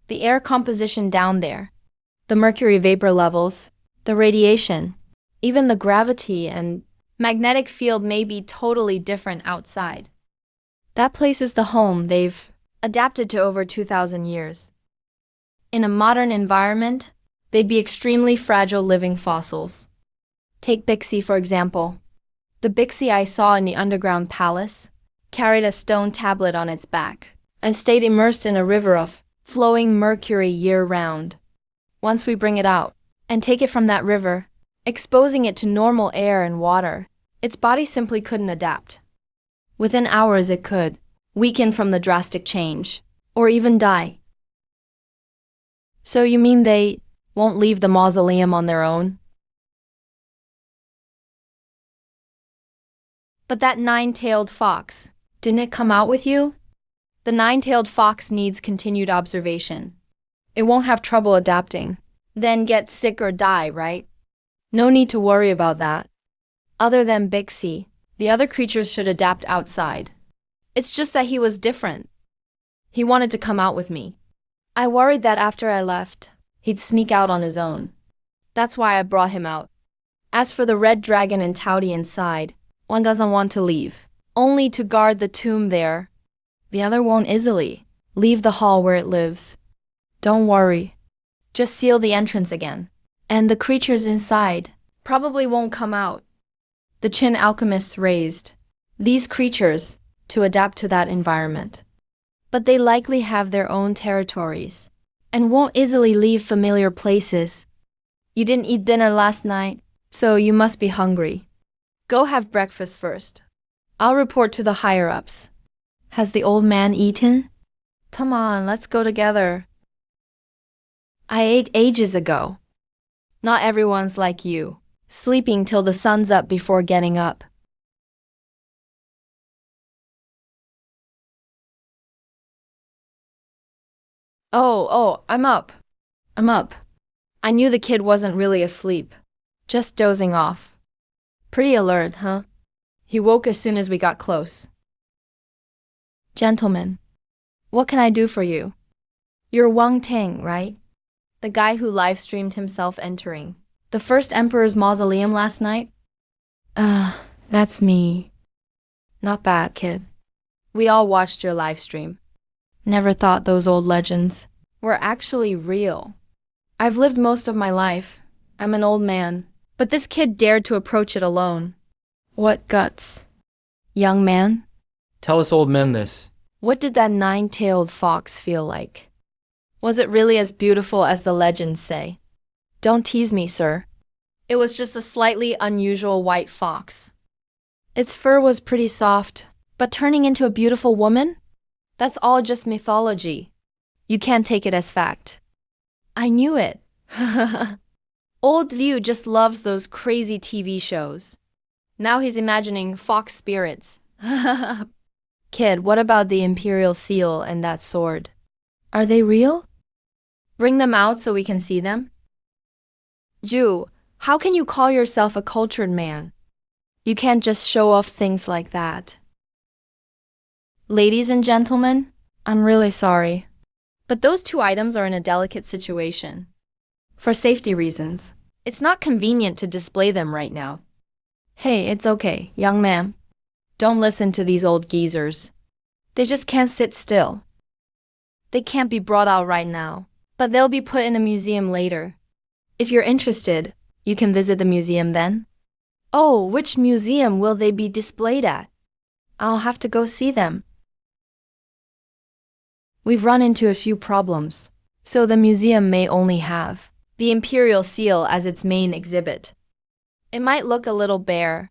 The air composition down there, the mercury vapor levels, the radiation, even the gravity and magnetic field may be totally different outside. That place is the home they've adapted to over 2,000 years. In a modern environment, they'd be extremely fragile living fossils. Take Bixie, for example. The Bixie I saw in the underground palace carried a stone tablet on its back and stayed immersed in a river of flowing mercury year-round. Once we bring it out and take it from that river, exposing it to normal air and water, its body simply couldn't adapt. Within hours it could weaken from the drastic change, or even die. So you mean they won't leave the mausoleum on their own? But that nine-tailed fox, didn't it come out with you? The nine-tailed fox needs continued observation. It won't have trouble adapting. Then get sick or die, right? No need to worry about that. Other than Bixie, the other creatures should adapt outside. It's just that he was different. He wanted to come out with me. I worried that after I left, he'd sneak out on his own. That's why I brought him out. As for the red dragon and Towdy inside, one doesn't want to leave, only to guard the tomb there. The other won't easily leave the hall where it lives. Don't worry. Just seal the entrance again. And the creatures inside probably won't come out. The chin alchemists raised these creatures to adapt to that environment. But they likely have their own territories and won't easily leave familiar places. You didn't eat dinner last night, so you must be hungry. Go have breakfast first. I'll report to the higher-ups. Has the old man eaten? Come on, let's go together. I ate ages ago. Not everyone's like you, sleeping till the sun's up before getting up. Oh, I'm up. I knew the kid wasn't really asleep, just dozing off. Pretty alert, huh? He woke as soon as we got close. Gentlemen, what can I do for you? You're Wang Ting, right? The guy who live-streamed himself entering the first emperor's mausoleum last night? That's me. Not bad, kid. We all watched your live stream. Never thought those old legends were actually real. I've lived most of my life. I'm an old man. But this kid dared to approach it alone. What guts? Young man? Tell us old men this. What did that nine-tailed fox feel like? Was it really as beautiful as the legends say? Don't tease me, sir. It was just a slightly unusual white fox. Its fur was pretty soft, but turning into a beautiful woman? That's all just mythology. You can't take it as fact. I knew it. Old Liu just loves those crazy TV shows. Now he's imagining fox spirits. Kid, what about the imperial seal and that sword? Are they real? Bring them out so we can see them. Ju, how can you call yourself a cultured man? You can't just show off things like that. Ladies and gentlemen, I'm really sorry, but those two items are in a delicate situation. For safety reasons, it's not convenient to display them right now. Hey, it's okay, young man. Don't listen to these old geezers. They just can't sit still. They can't be brought out right now, but they'll be put in a museum later. If you're interested, you can visit the museum then. Oh, which museum will they be displayed at? I'll have to go see them. We've run into a few problems, so the museum may only have the imperial seal as its main exhibit. It might look a little bare.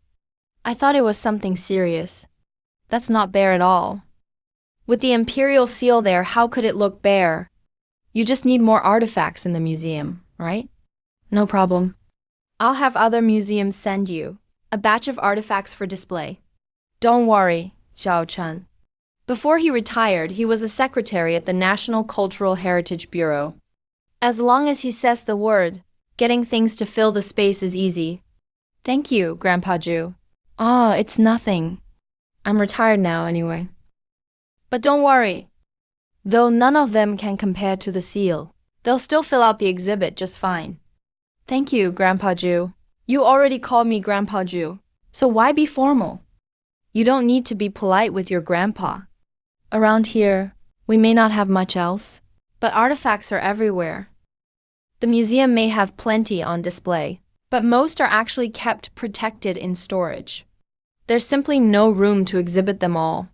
I thought it was something serious. That's not bare at all. With the imperial seal there, how could it look bare? You just need more artifacts in the museum, right? No problem. I'll have other museums send you a batch of artifacts for display. Don't worry, Zhao Chen. Before he retired, he was a secretary at the National Cultural Heritage Bureau. As long as he says the word, getting things to fill the space is easy. Thank you, Grandpa Ju. It's nothing. I'm retired now anyway. But don't worry. Though none of them can compare to the seal, they'll still fill out the exhibit just fine. Thank you, Grandpa Ju. You already called me Grandpa Ju, so why be formal? You don't need to be polite with your grandpa. Around here, we may not have much else, but artifacts are everywhere. The museum may have plenty on display, but most are actually kept protected in storage. There's simply no room to exhibit them all,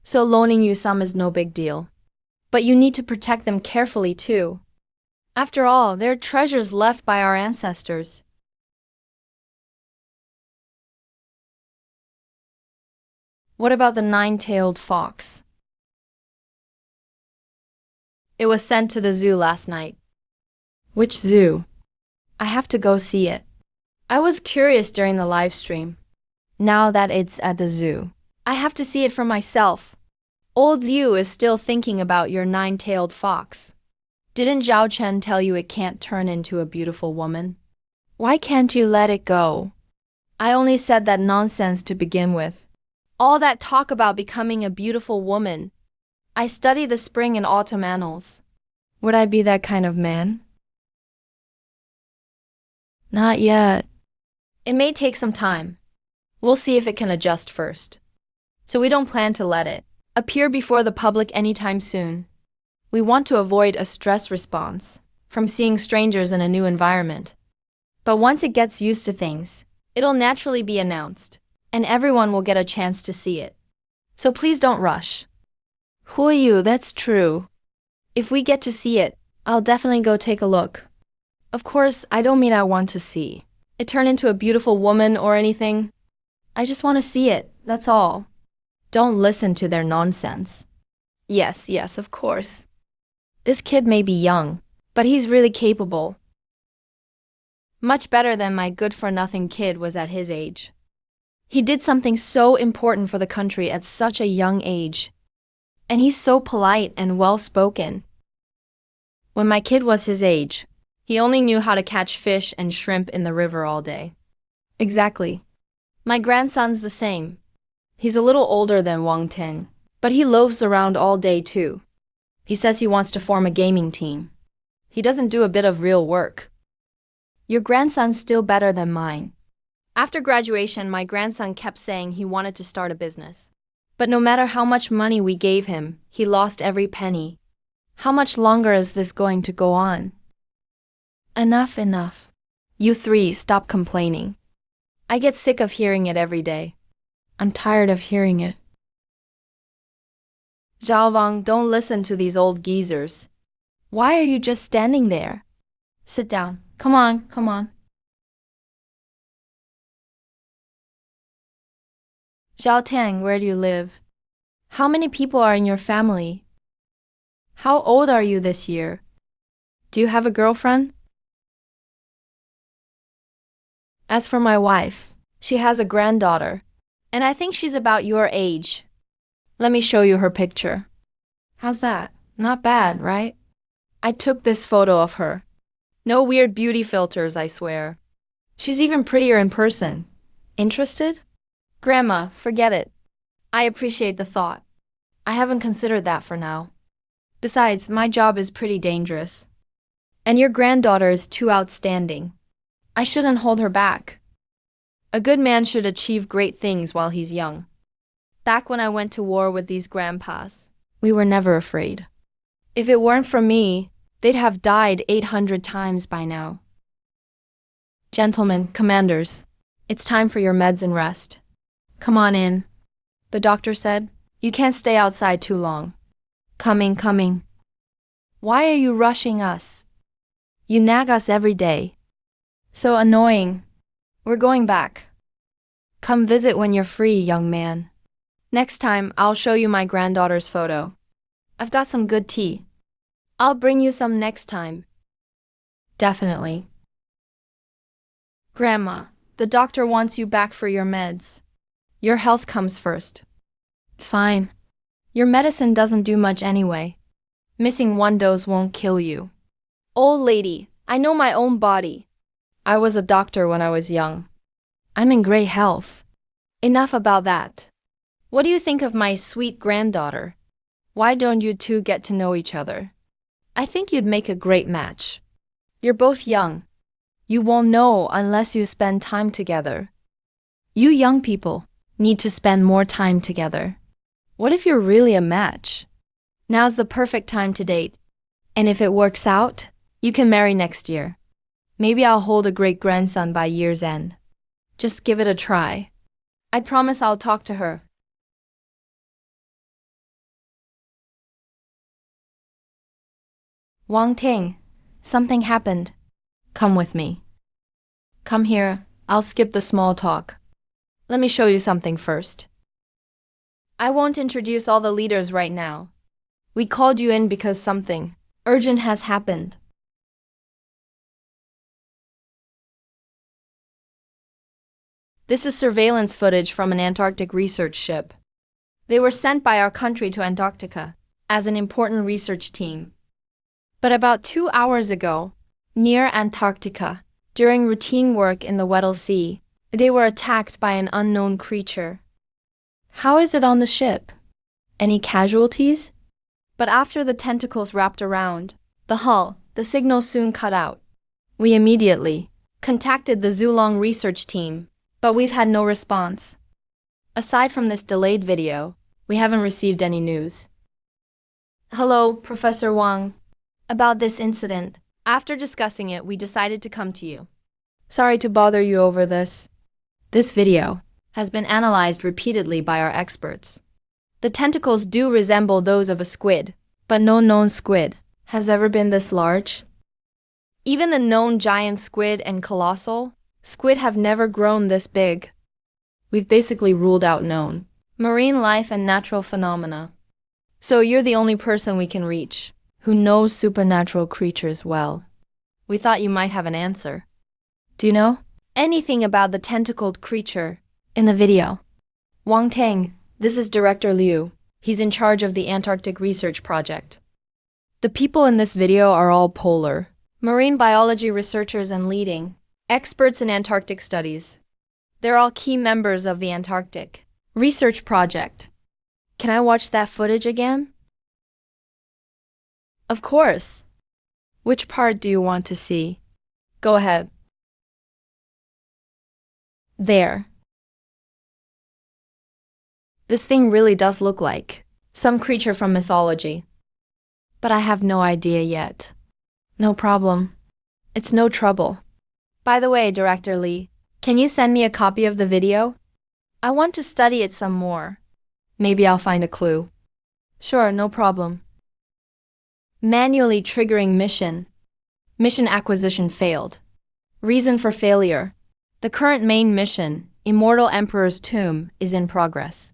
so loaning you some is no big deal. But you need to protect them carefully too. After all, they're treasures left by our ancestors. What about the nine-tailed fox? It was sent to the zoo last night. Which zoo? I have to go see it. I was curious during the live stream. now that it's at the zoo. I have to see it for myself. Old Liu is still thinking about your nine-tailed fox. Didn't Zhao Chen tell you it can't turn into a beautiful woman? Why can't you let it go? I only said that nonsense to begin with. All that talk about becoming a beautiful woman. I study the spring and autumn annals. Would I be that kind of man? Not yet. It may take some time. We'll see if it can adjust first. So we don't plan to let it appear before the public anytime soon. We want to avoid a stress response from seeing strangers in a new environment. But once it gets used to things, it'll naturally be announced, and everyone will get a chance to see it. So please don't rush. Huiyu, that's true. If we get to see it, I'll definitely go take a look. Of course, I don't mean I want to see it turn into a beautiful woman or anything. I just want to see it, that's all. Don't listen to their nonsense. Yes, of course. This kid may be young, but he's really capable. Much better than my good-for-nothing kid was at his age. He did something so important for the country at such a young age. And he's so polite and well-spoken. When my kid was his age, he only knew how to catch fish and shrimp in the river all day. Exactly. My grandson's the same. He's a little older than Wang Ting, but he loafs around all day too. He says he wants to form a gaming team. He doesn't do a bit of real work. Your grandson's still better than mine. After graduation, my grandson kept saying he wanted to start a business. But no matter how much money we gave him, he lost every penny. How much longer is this going to go on? Enough. You three, stop complaining. I get sick of hearing it every day. I'm tired of hearing it. Zhao Wang, don't listen to these old geezers. Why are you just standing there? Sit down. Come on. Zhao Tang, where do you live? How many people are in your family? How old are you this year? Do you have a girlfriend? As for my wife, she has a granddaughter, and I think she's about your age. Let me show you her picture. How's that? Not bad, right? I took this photo of her. No weird beauty filters, I swear. She's even prettier in person. Interested? Grandma, forget it. I appreciate the thought. I haven't considered that for now. Besides, my job is pretty dangerous. And your granddaughter is too outstanding. I shouldn't hold her back. A good man should achieve great things while he's young. Back when I went to war with these grandpas, we were never afraid. If it weren't for me, they'd have died 800 times by now. Gentlemen, commanders, it's time for your meds and rest. Come on in. The doctor said, you can't stay outside too long. Coming. Why are you rushing us? You nag us every day. So annoying. We're going back. Come visit when you're free, young man. Next time, I'll show you my granddaughter's photo. I've got some good tea. I'll bring you some next time. Definitely. Grandma, the doctor wants you back for your meds. Your health comes first. It's fine. Your medicine doesn't do much anyway. Missing one dose won't kill you. Old lady, I know my own body. I was a doctor when I was young. I'm in great health. Enough about that. What do you think of my sweet granddaughter? Why don't you two get to know each other? I think you'd make a great match. You're both young. You won't know unless you spend time together. You young people need to spend more time together. What if you're really a match? Now's the perfect time to date. And if it works out, you can marry next year. Maybe I'll hold a great-grandson by year's end. Just give it a try. I promise I'll talk to her. Wang Ting, something happened. Come with me. Come here, I'll skip the small talk. Let me show you something first. I won't introduce all the leaders right now. We called you in because something urgent has happened. This is surveillance footage from an Antarctic research ship. They were sent by our country to Antarctica as an important research team. But about 2 hours ago, near Antarctica, during routine work in the Weddell Sea, they were attacked by an unknown creature. How is it on the ship? Any casualties? But after the tentacles wrapped around the hull, the signal soon cut out. We immediately contacted the Zulong research team, but we've had no response. Aside from this delayed video, we haven't received any news. Hello, Professor Wang. About this incident, after discussing it, we decided to come to you. Sorry to bother you over this. This video has been analyzed repeatedly by our experts. The tentacles do resemble those of a squid, but no known squid has ever been this large. Even the known giant squid and colossal squid have never grown this big. We've basically ruled out known marine life and natural phenomena. So you're the only person we can reach who knows supernatural creatures well. We thought you might have an answer. Do you know anything about the tentacled creature in the video? Wang Tang, this is Director Liu. He's in charge of the Antarctic Research Project. The people in this video are all polar marine biology researchers and leading experts in Antarctic studies. They're all key members of the Antarctic Research Project. Can I watch that footage again? Of course. Which part do you want to see? Go ahead. There. This thing really does look like some creature from mythology. But I have no idea yet. No problem. It's no trouble. By the way, Director Lee, can you send me a copy of the video? I want to study it some more. Maybe I'll find a clue. Sure, no problem. Manually triggering mission. Mission acquisition failed. Reason for failure. The current main mission, Immortal Emperor's Tomb, is in progress.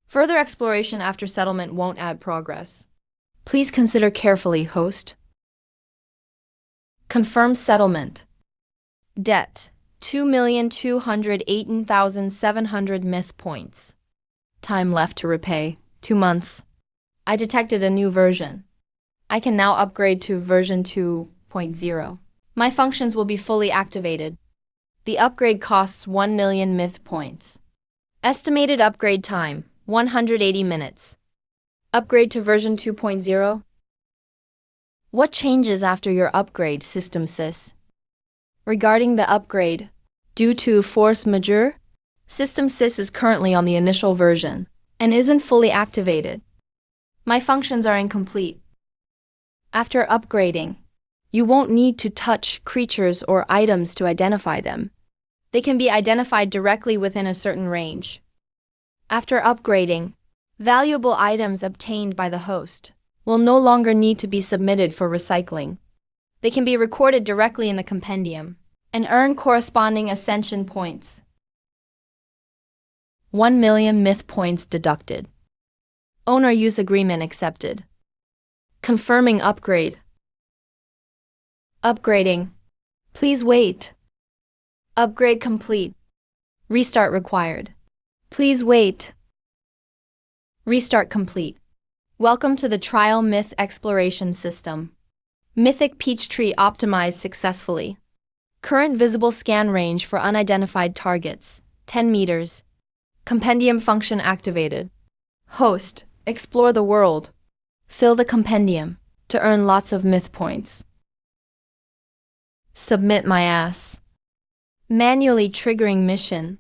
Further exploration after settlement won't add progress. Please consider carefully, host. Confirm settlement. Debt, 2,218,700 myth points. Time left to repay, 2 months. I detected a new version. I can now upgrade to version 2.0. My functions will be fully activated. The upgrade costs 1 million myth points. Estimated upgrade time, 180 minutes. Upgrade to version 2.0. What changes after your upgrade, System Sys? Regarding the upgrade, due to force majeure, System Sys is currently on the initial version and isn't fully activated. My functions are incomplete. After upgrading, you won't need to touch creatures or items to identify them. They can be identified directly within a certain range. After upgrading, valuable items obtained by the host will no longer need to be submitted for recycling. They can be recorded directly in the compendium and earn corresponding ascension points. 1 million myth points deducted. Owner use agreement accepted. Confirming upgrade. Upgrading. Please wait. Upgrade complete. Restart required. Please wait. Restart complete. Welcome to the Trial Myth Exploration System. Mythic Peachtree optimized successfully. Current visible scan range for unidentified targets, 10 meters. Compendium function activated. Host, explore the world. Fill the compendium to earn lots of myth points. Submit my ass. Manually triggering mission.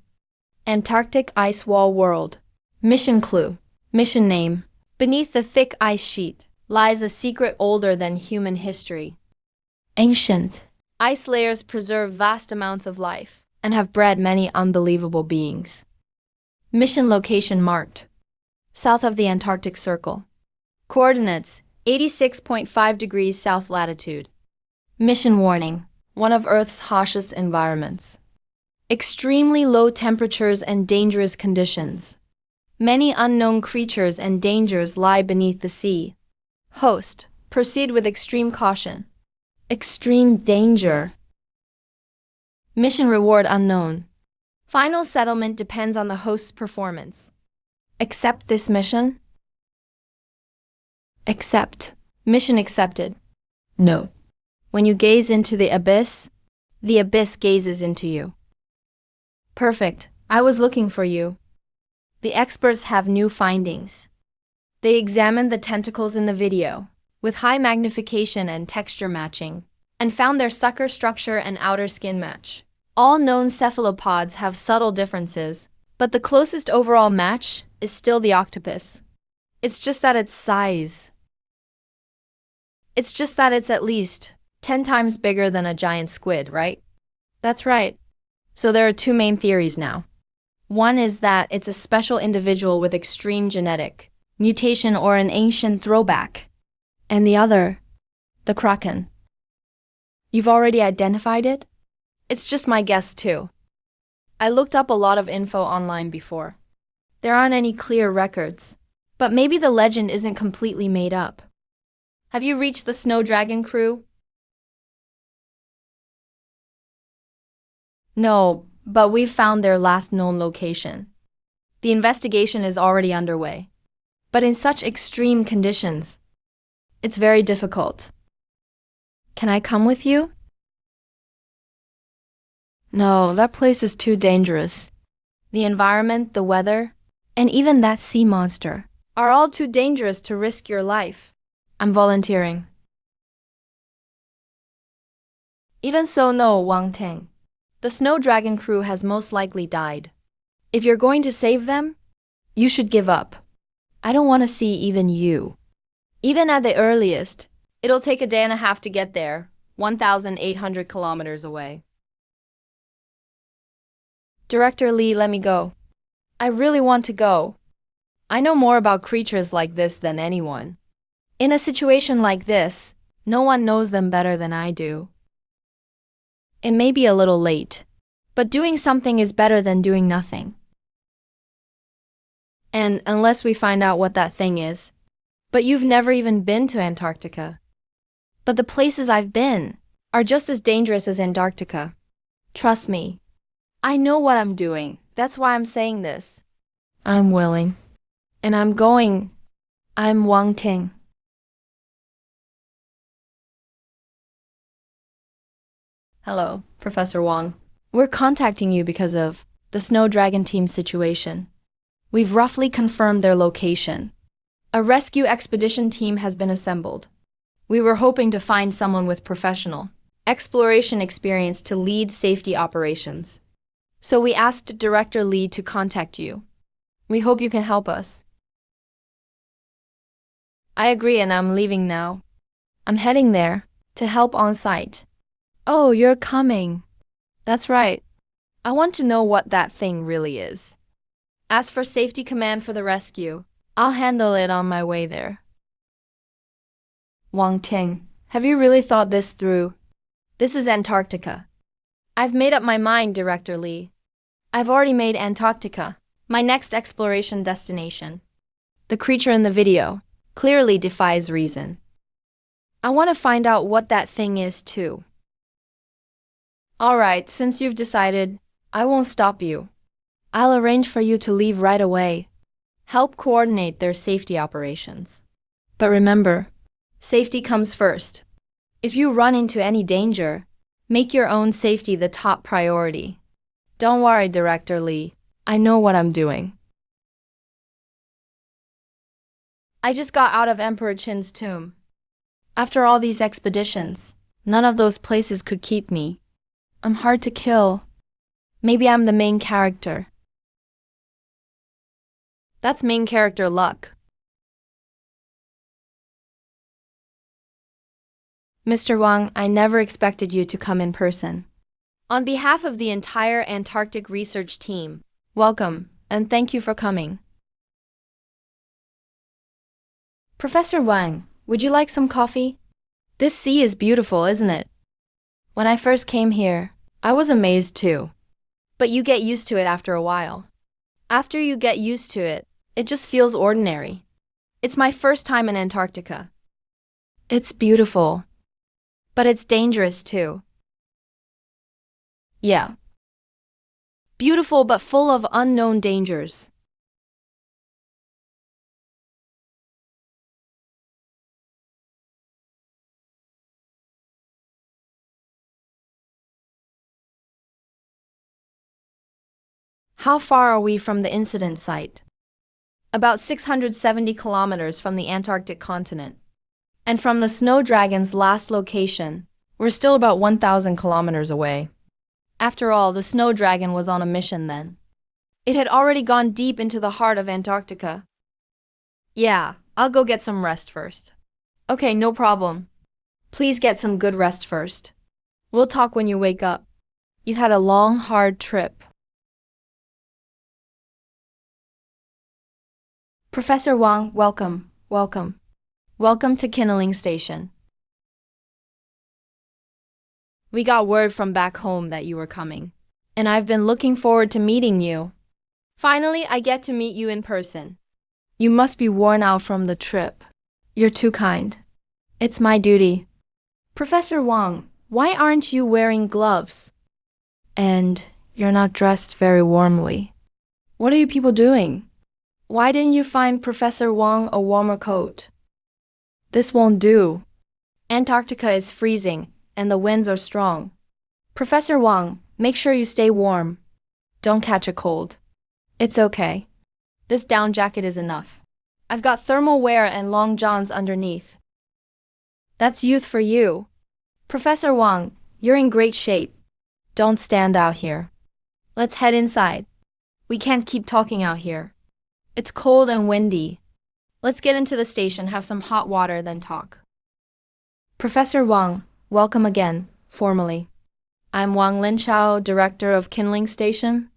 Antarctic Ice Wall World. Mission clue. Mission name. Beneath the thick ice sheet lies a secret older than human history. Ancient. Ice layers preserve vast amounts of life and have bred many unbelievable beings. Mission location marked. South of the Antarctic Circle. Coordinates 86.5 degrees south latitude. Mission warning. One of Earth's harshest environments. Extremely low temperatures and dangerous conditions. Many unknown creatures and dangers lie beneath the sea. Host, proceed with extreme caution. Extreme danger. Mission reward unknown. Final settlement depends on the host's performance. Accept this mission? Accept. Mission accepted. No. When you gaze into the abyss gazes into you. Perfect. I was looking for you. The experts have new findings. They examined the tentacles in the video, with high magnification and texture matching, and found their sucker structure and outer skin match. All known cephalopods have subtle differences, but the closest overall match is still the octopus. It's just that its size. It's just that it's at least 10 times bigger than a giant squid, right? That's right. So there are two main theories now. One is that it's a special individual with extreme genetic mutation or an ancient throwback. And the other, the kraken. You've already identified it? It's just my guess too. I looked up a lot of info online before. There aren't any clear records, but maybe the legend isn't completely made up. Have you reached the Snow Dragon crew? No, but we've found their last known location. The investigation is already underway. But in such extreme conditions, it's very difficult. Can I come with you? No, that place is too dangerous. The environment, the weather, and even that sea monster are all too dangerous to risk your life. I'm volunteering. Even so, no, Wang Ting. The Snow Dragon crew has most likely died. If you're going to save them, you should give up. I don't want to see even you. Even at the earliest, it'll take a day and a half to get there, 1,800 kilometers away. Director Lee, let me go. I really want to go. I know more about creatures like this than anyone. In a situation like this, no one knows them better than I do. It may be a little late, but doing something is better than doing nothing. And unless we find out what that thing is. But you've never even been to Antarctica. But the places I've been are just as dangerous as Antarctica. Trust me. I know what I'm doing. That's why I'm saying this. I'm willing. And I'm going. I'm Wang Ting. Hello, Professor Wang. We're contacting you because of the Snow Dragon team situation. We've roughly confirmed their location. A rescue expedition team has been assembled. We were hoping to find someone with professional exploration experience to lead safety operations. So we asked Director Lee to contact you. We hope you can help us. I agree, and I'm leaving now. I'm heading there to help on site. Oh, you're coming. That's right. I want to know what that thing really is. As for safety command for the rescue, I'll handle it on my way there. Wang Ting, have you really thought this through? This is Antarctica. I've made up my mind, Director Lee. I've already made Antarctica my next exploration destination. The creature in the video clearly defies reason. I want to find out what that thing is, too. All right, since you've decided, I won't stop you. I'll arrange for you to leave right away. Help coordinate their safety operations. But remember, safety comes first. If you run into any danger, make your own safety the top priority. Don't worry, Director Lee. I know what I'm doing. I just got out of Emperor Qin's tomb. After all these expeditions, none of those places could keep me. I'm hard to kill. Maybe I'm the main character. That's main character luck. Mr. Wang, I never expected you to come in person. On behalf of the entire Antarctic research team, welcome, and thank you for coming. Professor Wang, would you like some coffee? This sea is beautiful, isn't it? When I first came here, I was amazed too. But you get used to it after a while. After you get used to it, it just feels ordinary. It's my first time in Antarctica. It's beautiful, but it's dangerous too. Yeah. Beautiful but full of unknown dangers. How far are we from the incident site? About 670 kilometers from the Antarctic continent. And from the snow dragon's last location, we're still about 1,000 kilometers away. After all, the snow dragon was on a mission then. It had already gone deep into the heart of Antarctica. Yeah, I'll go get some rest first. Okay, no problem. Please get some good rest first. We'll talk when you wake up. You've had a long, hard trip. Professor Wang, welcome, welcome. Welcome to Kindling Station. We got word from back home that you were coming, and I've been looking forward to meeting you. Finally, I get to meet you in person. You must be worn out from the trip. You're too kind. It's my duty. Professor Wang, why aren't you wearing gloves? And you're not dressed very warmly. What are you people doing? Why didn't you find Professor Wang a warmer coat? This won't do. Antarctica is freezing, and the winds are strong. Professor Wang, make sure you stay warm. Don't catch a cold. It's okay. This down jacket is enough. I've got thermal wear and long johns underneath. That's youth for you. Professor Wang, you're in great shape. Don't stand out here. Let's head inside. We can't keep talking out here. It's cold and windy. Let's get into the station, have some hot water, then talk. Professor Wang, welcome again, formally. I'm Wang Linchao, director of Kindling Station.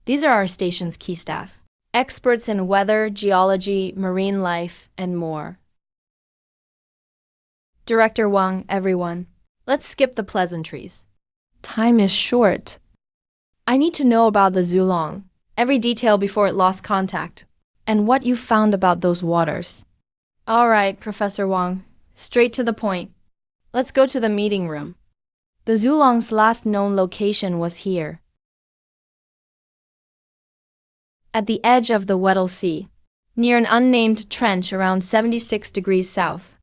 These are our station's key staff, experts in weather, geology, marine life, and more. Director Wang, everyone, let's skip the pleasantries. Time is short. I need to know about the Zulong, every detail before it lost contact, and what you found about those waters. All right, Professor Wang, straight to the point. Let's go to the meeting room. The Zulong's last known location was here, at the edge of the Weddell Sea, near an unnamed trench around 76 degrees south.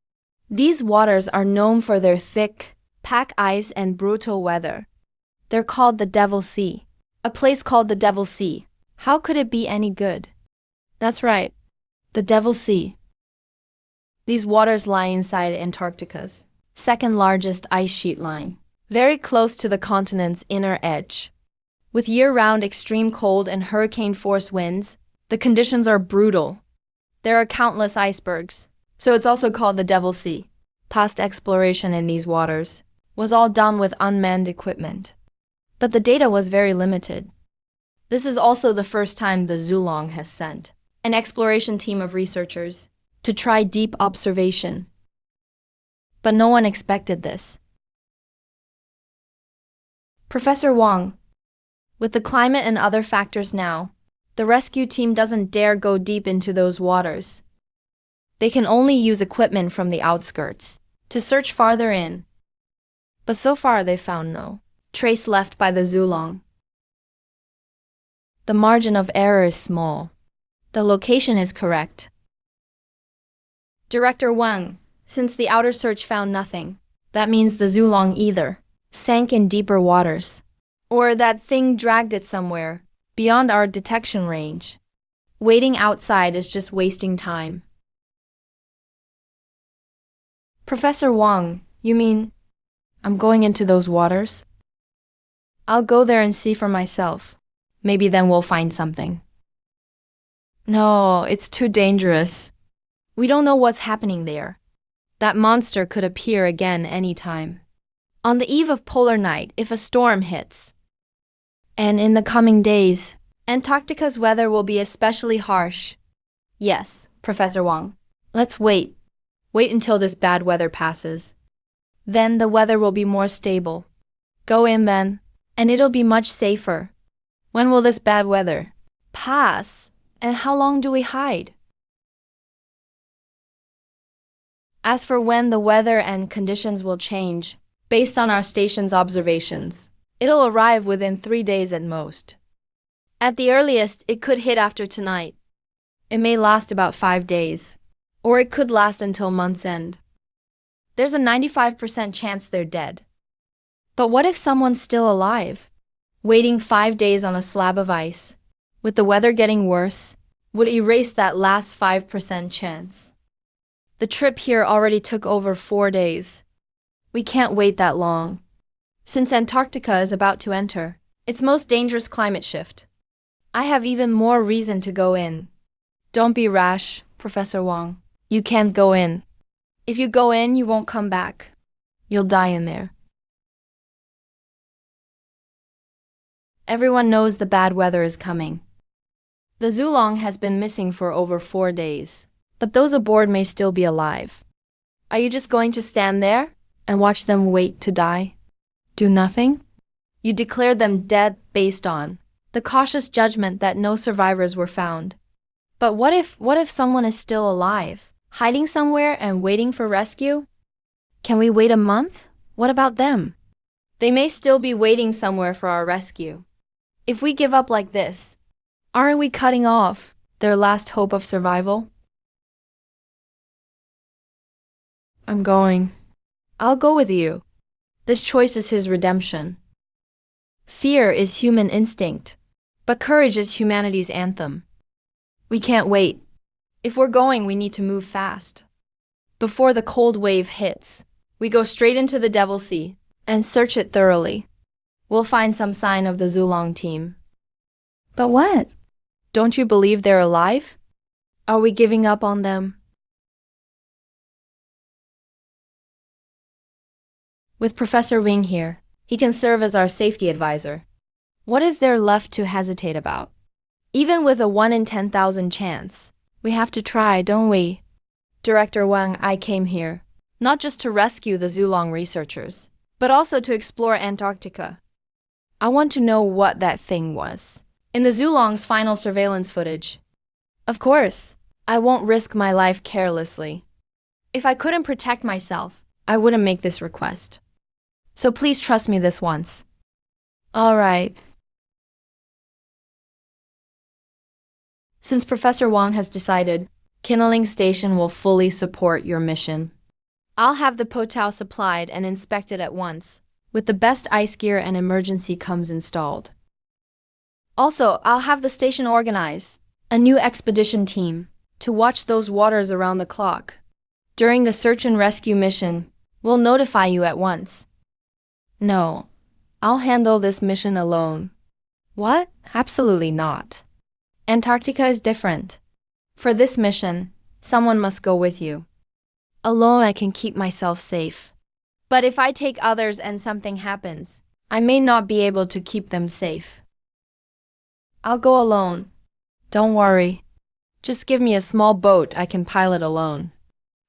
These waters are known for their thick, pack ice and brutal weather. They're called the Devil Sea. A place called the Devil Sea. How could it be any good? That's right, the Devil Sea. These waters lie inside Antarctica's second largest ice sheet line, very close to the continent's inner edge. With year-round extreme cold and hurricane-force winds, the conditions are brutal. There are countless icebergs, so it's also called the Devil Sea. Past exploration in these waters was all done with unmanned equipment, but the data was very limited. This is also the first time the Zulong has sent an exploration team of researchers to try deep observation. But no one expected this. Professor Wang, with the climate and other factors now, the rescue team doesn't dare go deep into those waters. They can only use equipment from the outskirts to search farther in. But so far they found no trace left by the Zulong. The margin of error is small. The location is correct. Director Wang, since the outer search found nothing, that means the Zulong either sank in deeper waters, or that thing dragged it somewhere beyond our detection range. Waiting outside is just wasting time. Professor Wang, you mean I'm going into those waters? I'll go there and see for myself. Maybe then we'll find something. No, it's too dangerous. We don't know what's happening there. That monster could appear again any time. On the eve of polar night, if a storm hits. And in the coming days, Antarctica's weather will be especially harsh. Yes, Professor Wang. Let's wait. Wait until this bad weather passes. Then the weather will be more stable. Go in then, and it'll be much safer. When will this bad weather pass? And how long do we hide? As for when the weather and conditions will change, based on our station's observations, it'll arrive within 3 days at most. At the earliest, it could hit after tonight. It may last about 5 days. Or it could last until month's end. There's a 95% chance they're dead. But what if someone's still alive? Waiting 5 days on a slab of ice, with the weather getting worse, would erase that last 5% chance. The trip here already took over 4 days. We can't wait that long. Since Antarctica is about to enter its most dangerous climate shift, I have even more reason to go in. Don't be rash, Professor Wang. You can't go in. If you go in, you won't come back. You'll die in there. Everyone knows the bad weather is coming. The Zulong has been missing for over 4 days, but those aboard may still be alive. Are you just going to stand there and watch them wait to die? Do nothing? You declared them dead based on the cautious judgment that no survivors were found. But what if someone is still alive, hiding somewhere and waiting for rescue? Can we wait a month? What about them? They may still be waiting somewhere for our rescue. If we give up like this, aren't we cutting off their last hope of survival? I'm going. I'll go with you. This choice is his redemption. Fear is human instinct, but courage is humanity's anthem. We can't wait. If we're going, we need to move fast. Before the cold wave hits, we go straight into the Devil's Sea and search it thoroughly. We'll find some sign of the Zulong team. But what? Don't you believe they're alive? Are we giving up on them? With Professor Wing here, he can serve as our safety advisor. What is there left to hesitate about? Even with a 1 in 10,000 chance, we have to try, don't we? Director Wang, I came here, not just to rescue the Zulong researchers, but also to explore Antarctica. I want to know what that thing was. In the Zulong's final surveillance footage. Of course, I won't risk my life carelessly. If I couldn't protect myself, I wouldn't make this request. So please trust me this once. All right. Since Professor Wang has decided, Kinnaling Station will fully support your mission. I'll have the Potao supplied and inspected at once, with the best ice gear and emergency comes installed. Also, I'll have the station organize a new expedition team to watch those waters around the clock. During the search and rescue mission, we'll notify you at once. No, I'll handle this mission alone. What? Absolutely not. Antarctica is different. For this mission, someone must go with you. Alone, I can keep myself safe. But if I take others and something happens, I may not be able to keep them safe. I'll go alone. Don't worry. Just give me a small boat I can pilot alone.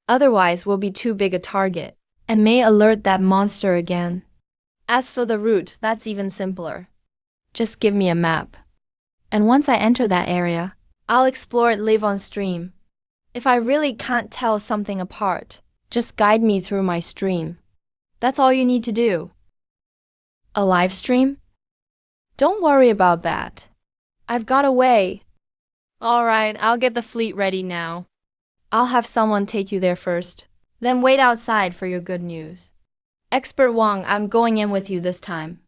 Otherwise, we'll be too big a target and may alert that monster again. As for the route, that's even simpler. Just give me a map. And once I enter that area, I'll explore it live on stream. If I really can't tell something apart, just guide me through my stream. That's all you need to do. A live stream? Don't worry about that. I've got a way. All right, I'll get the fleet ready now. I'll have someone take you there first, then wait outside for your good news. Expert Wang, I'm going in with you this time.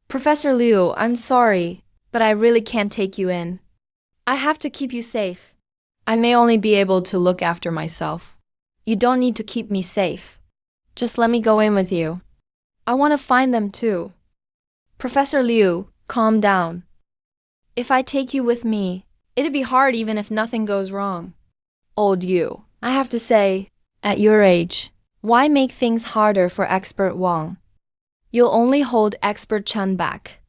Professor Liu, I'm sorry, but I really can't take you in. I have to keep you safe. I may only be able to look after myself. You don't need to keep me safe. Just let me go in with you. I want to find them too. Professor Liu, calm down. If I take you with me, it'd be hard even if nothing goes wrong. Old you, I have to say, at your age, why make things harder for Expert Wang? You'll only hold Expert Chen back.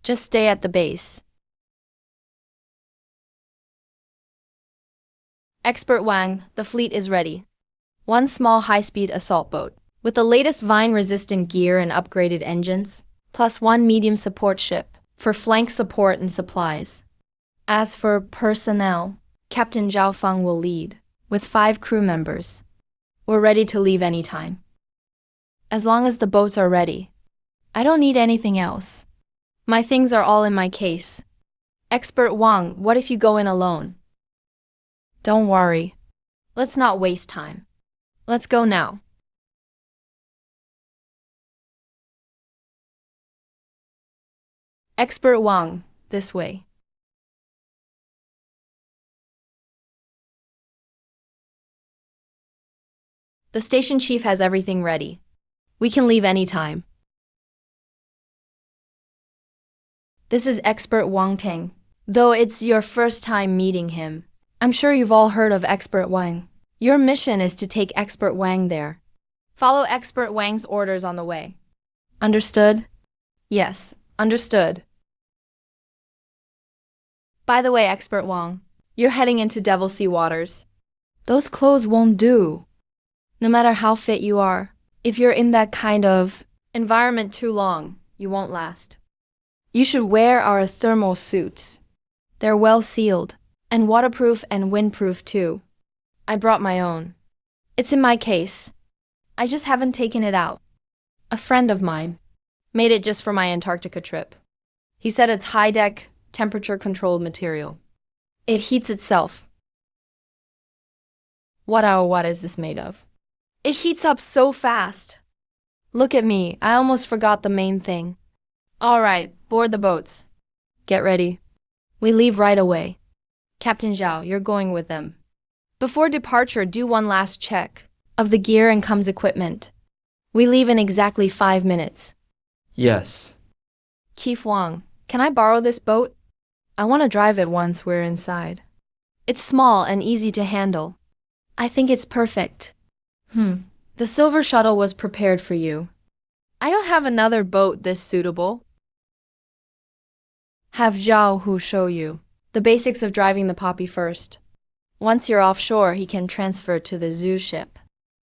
Just stay at the base. Expert Wang, the fleet is ready. One small high-speed assault boat, with the latest vine-resistant gear and upgraded engines, plus one medium support ship, for flank support and supplies. As for personnel, Captain Zhao Feng will lead, with 5 crew members. We're ready to leave anytime. As long as the boats are ready. I don't need anything else. My things are all in my case. Expert Wang, what if you go in alone? Don't worry. Let's not waste time. Let's go now. Expert Wang, this way. The station chief has everything ready. We can leave anytime. This is Expert Wang Tang. Though it's your first time meeting him, I'm sure you've all heard of Expert Wang. Your mission is to take Expert Wang there. Follow Expert Wang's orders on the way. Understood? Yes, understood. By the way, Expert Wang, you're heading into Devil Sea waters. Those clothes won't do. No matter how fit you are, if you're in that kind of environment too long, you won't last. You should wear our thermal suits. They're well sealed, and waterproof and windproof too. I brought my own. It's in my case. I just haven't taken it out. A friend of mine made it just for my Antarctica trip. He said it's high-tech, temperature-controlled material. It heats itself. What is this made of? It heats up so fast. Look at me, I almost forgot the main thing. All right, board the boats. Get ready. We leave right away. Captain Zhao, you're going with them. Before departure, do one last check of the gear and comes equipment. We leave in exactly 5 minutes. Yes. Chief Wang, can I borrow this boat? I want to drive it once we're inside. It's small and easy to handle. I think it's perfect. The silver shuttle was prepared for you. I don't have another boat this suitable. Have Zhao Hu show you the basics of driving the Poppy first. Once you're offshore, he can transfer to the zoo ship.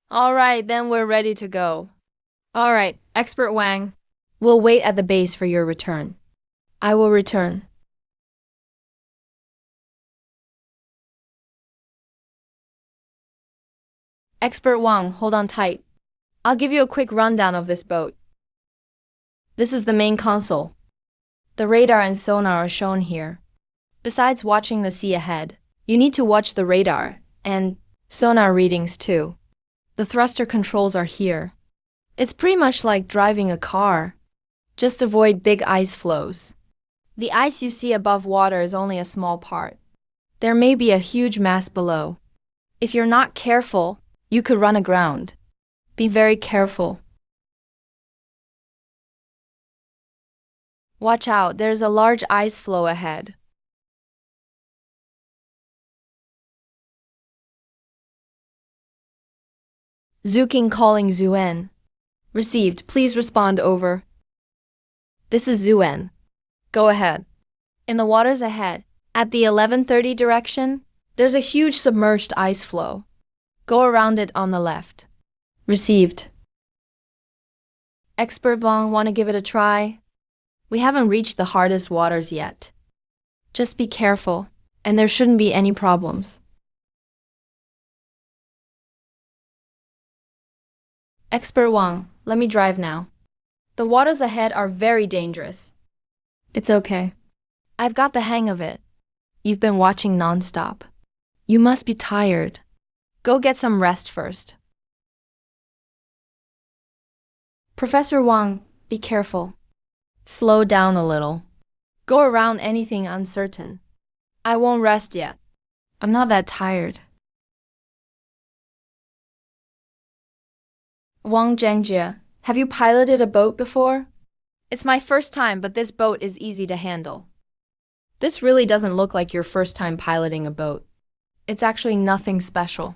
All right, then we're ready to go. All right, Expert Wang, we'll wait at the base for your return. I will return. Expert Wang, hold on tight. I'll give you a quick rundown of this boat. This is the main console. The radar and sonar are shown here. Besides watching the sea ahead, you need to watch the radar and sonar readings too. The thruster controls are here. It's pretty much like driving a car. Just avoid big ice flows. The ice you see above water is only a small part. There may be a huge mass below. If you're not careful, you could run aground. Be very careful. Watch out, there's a large ice flow ahead. Zuking calling Zuen. Received, please respond over. This is Zuen. Go ahead. In the waters ahead, at the 11:30 direction, there's a huge submerged ice flow. Go around it on the left. Received. Expert Vong, want to give it a try? We haven't reached the hardest waters yet. Just be careful, and there shouldn't be any problems. Expert Wang, let me drive now. The waters ahead are very dangerous. It's okay. I've got the hang of it. You've been watching non-stop. You must be tired. Go get some rest first. Professor Wang, be careful. Slow down a little. Go around anything uncertain. I won't rest yet. I'm not that tired. Wang Zhengjie, have you piloted a boat before? It's my first time, but this boat is easy to handle. This really doesn't look like your first time piloting a boat. It's actually nothing special.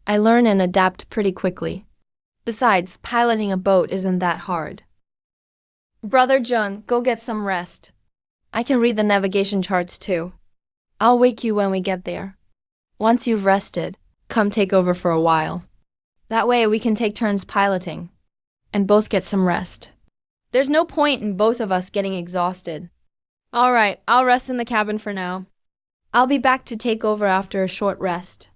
I learn and adapt pretty quickly. Besides, piloting a boat isn't that hard. Brother Jun, go get some rest. I can read the navigation charts too. I'll wake you when we get there. Once you've rested, come take over for a while. That way we can take turns piloting and both get some rest. There's no point in both of us getting exhausted. All right, I'll rest in the cabin for now. I'll be back to take over after a short rest.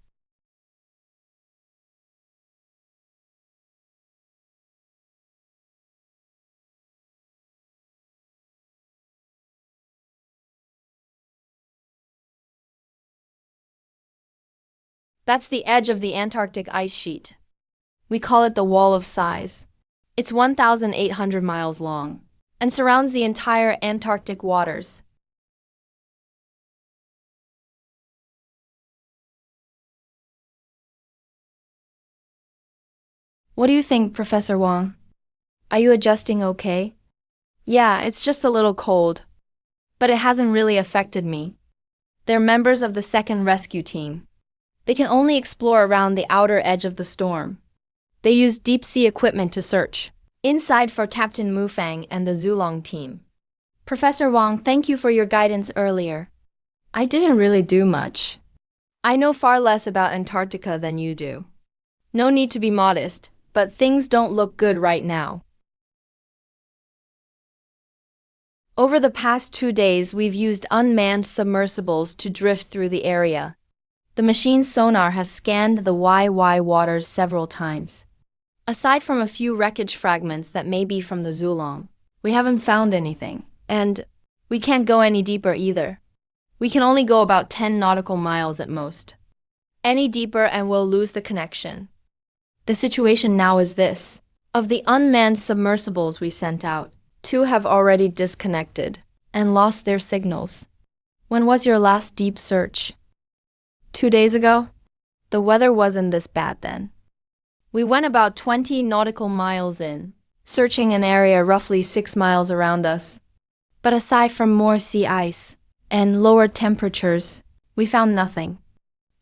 That's the edge of the Antarctic ice sheet. We call it the Wall of Size. It's 1,800 miles long and surrounds the entire Antarctic waters. What do you think, Professor Wang? Are you adjusting okay? Yeah, it's just a little cold. But it hasn't really affected me. They're members of the second rescue team. They can only explore around the outer edge of the storm. They use deep-sea equipment to search. Inside for Captain Mufang and the Zulong team. Professor Wang, thank you for your guidance earlier. I didn't really do much. I know far less about Antarctica than you do. No need to be modest, but things don't look good right now. Over the past 2 days, we've used unmanned submersibles to drift through the area. The machine's sonar has scanned the YY waters several times. Aside from a few wreckage fragments that may be from the Zulong, we haven't found anything, and we can't go any deeper either. We can only go about 10 nautical miles at most. Any deeper and we'll lose the connection. The situation now is this. Of the unmanned submersibles we sent out, 2 have already disconnected and lost their signals. When was your last deep search? 2 days ago? The weather wasn't this bad then. We went about 20 nautical miles in, searching an area roughly 6 miles around us. But aside from more sea ice and lower temperatures, we found nothing.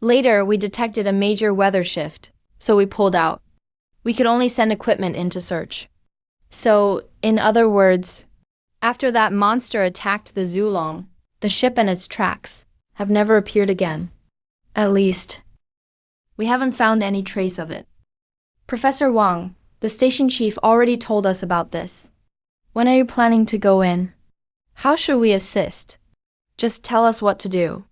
Later, we detected a major weather shift, so we pulled out. We could only send equipment in to search. So, in other words, after that monster attacked the Zulong, the ship and its tracks have never appeared again. At least, we haven't found any trace of it. Professor Wang, the station chief already told us about this. When are you planning to go in? How should we assist? Just tell us what to do.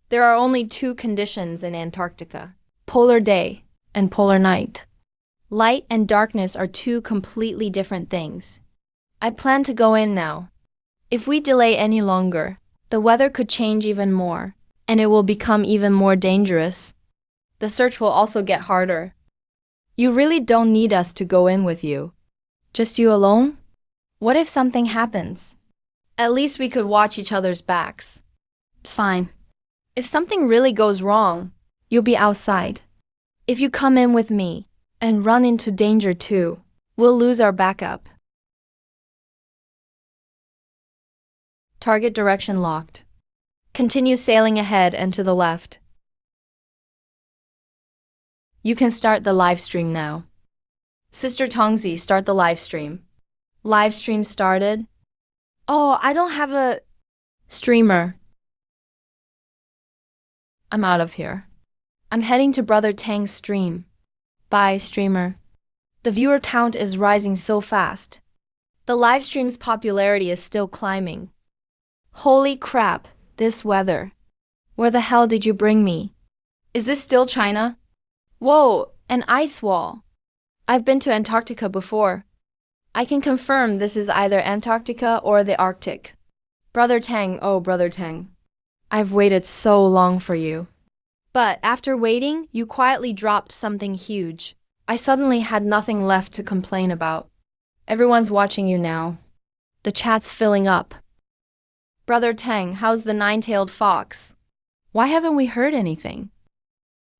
There are only 2 conditions in Antarctica: polar day and polar night. Light and darkness are 2 completely different things. I plan to go in now. If we delay any longer, the weather could change even more, and it will become even more dangerous. The search will also get harder. You really don't need us to go in with you. Just you alone? What if something happens? At least we could watch each other's backs. It's fine. If something really goes wrong, you'll be outside. If you come in with me and run into danger too, we'll lose our backup. Target direction locked. Continue sailing ahead and to the left. You can start the live stream now. Sister Tongzi, start the live stream. Live stream started. Oh, I don't have a streamer. I'm out of here. I'm heading to Brother Tang's stream. Bye, streamer. The viewer count is rising so fast. The live stream's popularity is still climbing. Holy crap, this weather. Where the hell did you bring me? Is this still China? Whoa, an ice wall. I've been to Antarctica before. I can confirm this is either Antarctica or the Arctic. Brother Tang, oh Brother Tang. I've waited so long for you. But after waiting, you quietly dropped something huge. I suddenly had nothing left to complain about. Everyone's watching you now. The chat's filling up. Brother Tang, how's the 9-tailed fox? Why haven't we heard anything?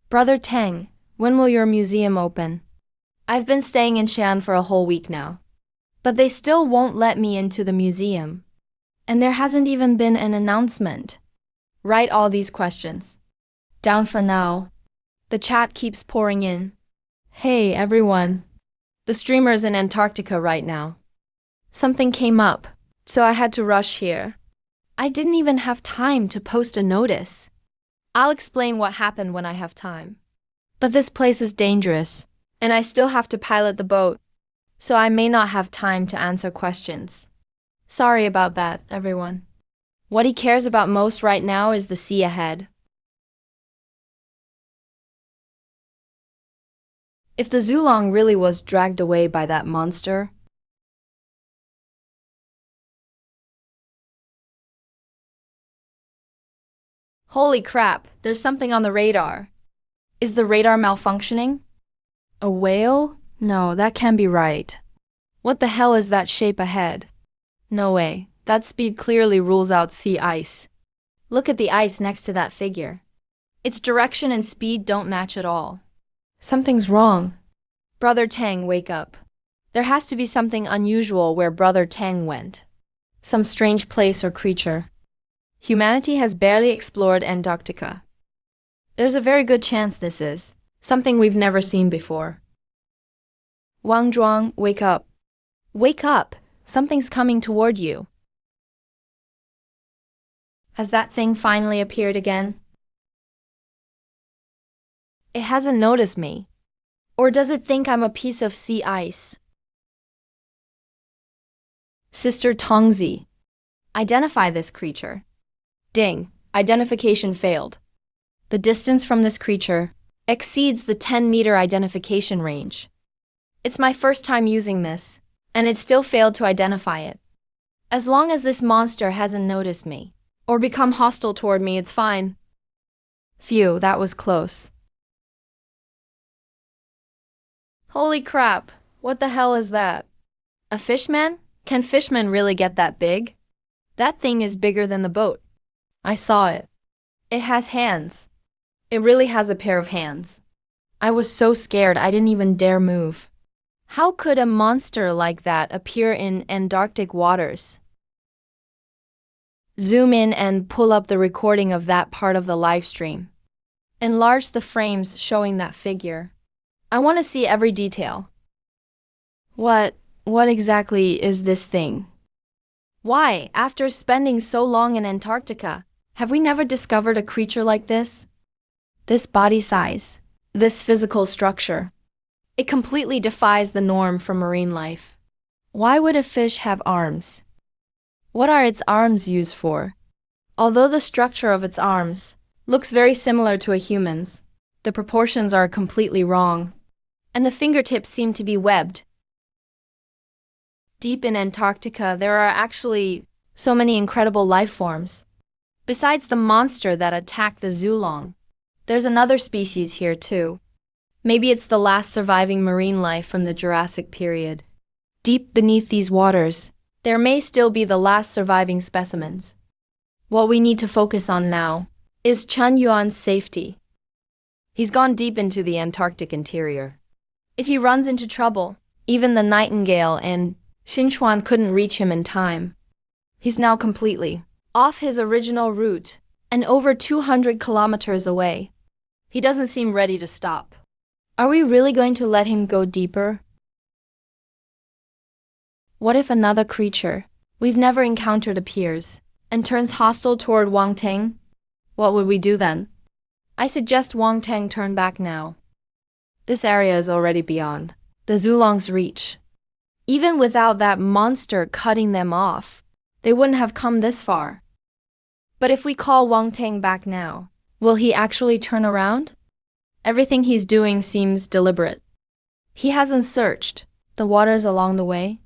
Brother Tang, when will your museum open? I've been staying in Xi'an for a whole week now. But they still won't let me into the museum. And there hasn't even been an announcement. Write all these questions. Down for now. The chat keeps pouring in. Hey, everyone. The streamer's in Antarctica right now. Something came up, so I had to rush here. I didn't even have time to post a notice. I'll explain what happened when I have time. But this place is dangerous, and I still have to pilot the boat, so I may not have time to answer questions. Sorry about that, everyone. What he cares about most right now is the sea ahead. If the Zulong really was dragged away by that monster, Holy crap, there's something on the radar. Is the radar malfunctioning? A whale? No, that can't be right. What the hell is that shape ahead? No way, that speed clearly rules out sea ice. Look at the ice next to that figure. Its direction and speed don't match at all. Something's wrong. Brother Tang, wake up. There has to be something unusual where Brother Tang went. Some strange place or creature. Humanity has barely explored Antarctica. There's a very good chance this is something we've never seen before. Wang Zhuang, wake up. Wake up! Something's coming toward you. Has that thing finally appeared again? It hasn't noticed me. Or does it think I'm a piece of sea ice? Sister Tongzi, identify this creature. Ding, identification failed. The distance from this creature exceeds the 10-meter identification range. It's my first time using this, and it still failed to identify it. As long as this monster hasn't noticed me, or become hostile toward me, it's fine. Phew, that was close. Holy crap, what the hell is that? A fishman? Can fishmen really get that big? That thing is bigger than the boat. I saw it. It has hands. It really has a pair of hands. I was so scared I didn't even dare move. How could a monster like that appear in Antarctic waters? Zoom in and pull up the recording of that part of the live stream. Enlarge the frames showing that figure. I want to see every detail. What exactly is this thing? Why, after spending so long in Antarctica, have we never discovered a creature like this? This body size, this physical structure. It completely defies the norm for marine life. Why would a fish have arms? What are its arms used for? Although the structure of its arms looks very similar to a human's, the proportions are completely wrong, and the fingertips seem to be webbed. Deep in Antarctica, there are actually so many incredible life forms. Besides the monster that attacked the Zulong, there's another species here too. Maybe it's the last surviving marine life from the Jurassic period. Deep beneath these waters, there may still be the last surviving specimens. What we need to focus on now is Chen Yuan's safety. He's gone deep into the Antarctic interior. If he runs into trouble, even the Nightingale and Xinchuan couldn't reach him in time. He's now completely off his original route and over 200 kilometers away. He doesn't seem ready to stop. Are we really going to let him go deeper? What if another creature we've never encountered appears and turns hostile toward Wang Teng? What would we do then? I suggest Wang Teng turn back now. This area is already beyond the Zulong's reach. Even without that monster cutting them off, they wouldn't have come this far. But if we call Wang Teng back now, will he actually turn around? Everything he's doing seems deliberate. He hasn't searched the waters along the way.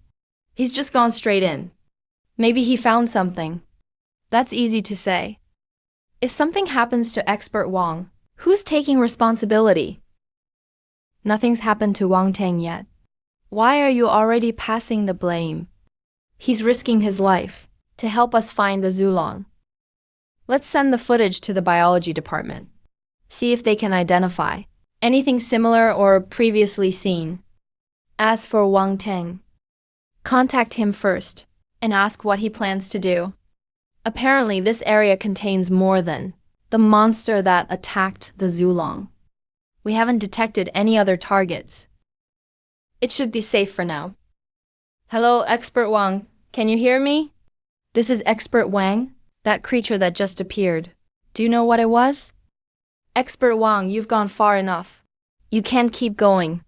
He's just gone straight in. Maybe he found something. That's easy to say. If something happens to expert Wang, who's taking responsibility? Nothing's happened to Wang Teng yet. Why are you already passing the blame? He's risking his life to help us find the Zulong. Let's send the footage to the biology department. See if they can identify anything similar or previously seen. As for Wang Teng, contact him first and ask what he plans to do. Apparently, this area contains more than the monster that attacked the Zulong. We haven't detected any other targets. It should be safe for now. Hello, Expert Wang. Can you hear me? This is Expert Wang, that creature that just appeared. Do you know what it was? Expert Wang, you've gone far enough. You can't keep going.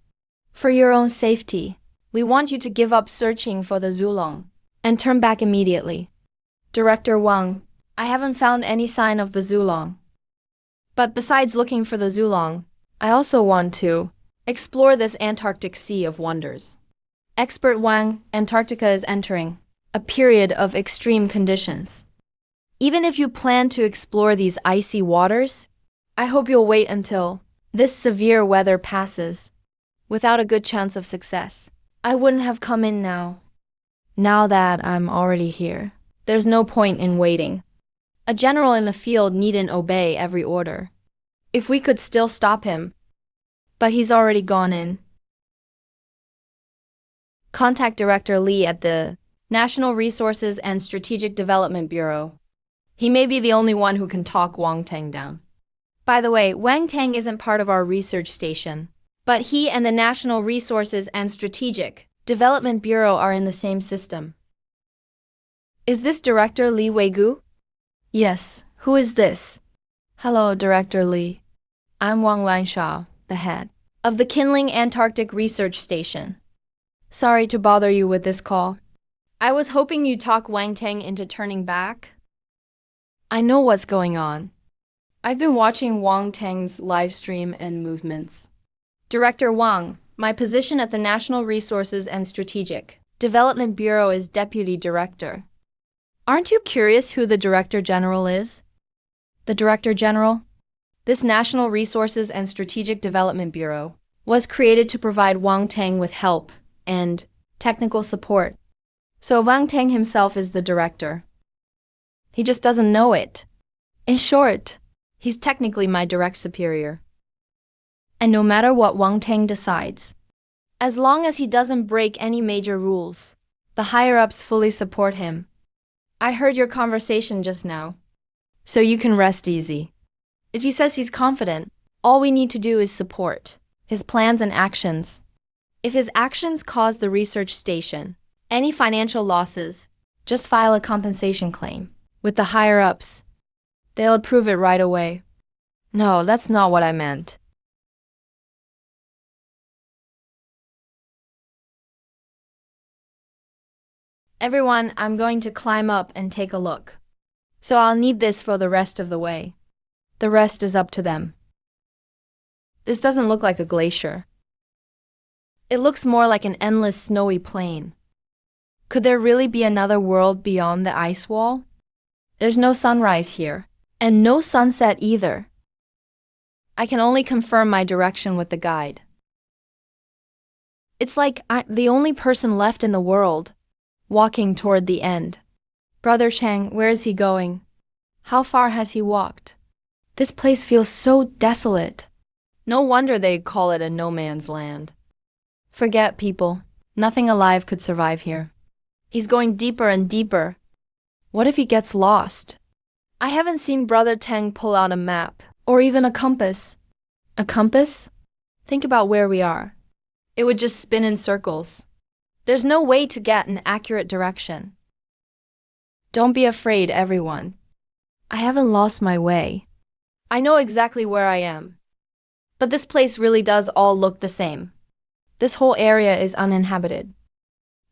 For your own safety, we want you to give up searching for the Zulong and turn back immediately. Director Wang, I haven't found any sign of the Zulong. But besides looking for the Zulong, I also want to explore this Antarctic Sea of Wonders. Expert Wang, Antarctica is entering a period of extreme conditions. Even if you plan to explore these icy waters, I hope you'll wait until this severe weather passes. Without a good chance of success, I wouldn't have come in now. Now that I'm already here, there's no point in waiting. A general in the field needn't obey every order. If we could still stop him. But he's already gone in. Contact Director Lee at the National Resources and Strategic Development Bureau. He may be the only one who can talk Wang Tang down. By the way, Wang Tang isn't part of our research station, but he and the National Resources and Strategic Development Bureau are in the same system. Is this Director Li Weigu? Yes. Who is this? Hello, Director Li. I'm Wang Lansha, the head of the Kinling Antarctic Research Station. Sorry to bother you with this call. I was hoping you'd talk Wang Tang into turning back. I know what's going on. I've been watching Wang Tang's live stream and movements. Director Wang, my position at the National Resources and Strategic Development Bureau is Deputy Director. Aren't you curious who the Director General is? The Director General? This National Resources and Strategic Development Bureau was created to provide Wang Tang with help and technical support. So Wang Tang himself is the director. He just doesn't know it. In short, he's technically my direct superior. And no matter what Wang Tang decides, as long as he doesn't break any major rules, the higher-ups fully support him. I heard your conversation just now, so you can rest easy. If he says he's confident, all we need to do is support his plans and actions. If his actions cause the research station any financial losses, just file a compensation claim with the higher-ups. They'll approve it right away. No, that's not what I meant. Everyone, I'm going to climb up and take a look. So I'll need this for the rest of the way. The rest is up to them. This doesn't look like a glacier. It looks more like an endless snowy plain. Could there really be another world beyond the ice wall? There's no sunrise here, and no sunset either. I can only confirm my direction with the guide. It's like I'm the only person left in the world, walking toward the end. Brother Chang, where is he going? How far has he walked? This place feels so desolate. No wonder they call it a no man's land. Forget people. Nothing alive could survive here. He's going deeper and deeper. What if he gets lost? I haven't seen Brother Tang pull out a map, or even a compass. A compass? Think about where we are. It would just spin in circles. There's no way to get an accurate direction. Don't be afraid, everyone. I haven't lost my way. I know exactly where I am. But this place really does all look the same. This whole area is uninhabited.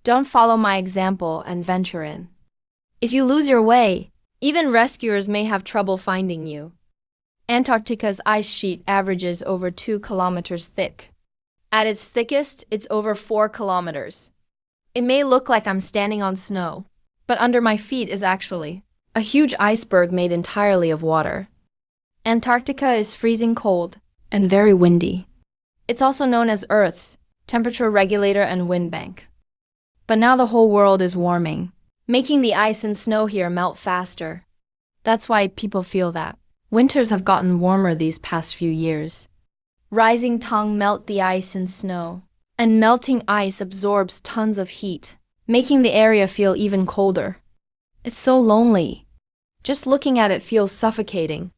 Don't follow my example and venture in. If you lose your way, even rescuers may have trouble finding you. Antarctica's ice sheet averages over 2 kilometers thick. At its thickest, it's over 4 kilometers. It may look like I'm standing on snow, but under my feet is actually a huge iceberg made entirely of water. Antarctica is freezing cold and very windy. It's also known as Earth's temperature regulator and wind bank. But now the whole world is warming, making the ice and snow here melt faster. That's why people feel that winters have gotten warmer these past few years. Rising tongue melt the ice and snow, and melting ice absorbs tons of heat, making the area feel even colder. It's so lonely. Just looking at it feels suffocating.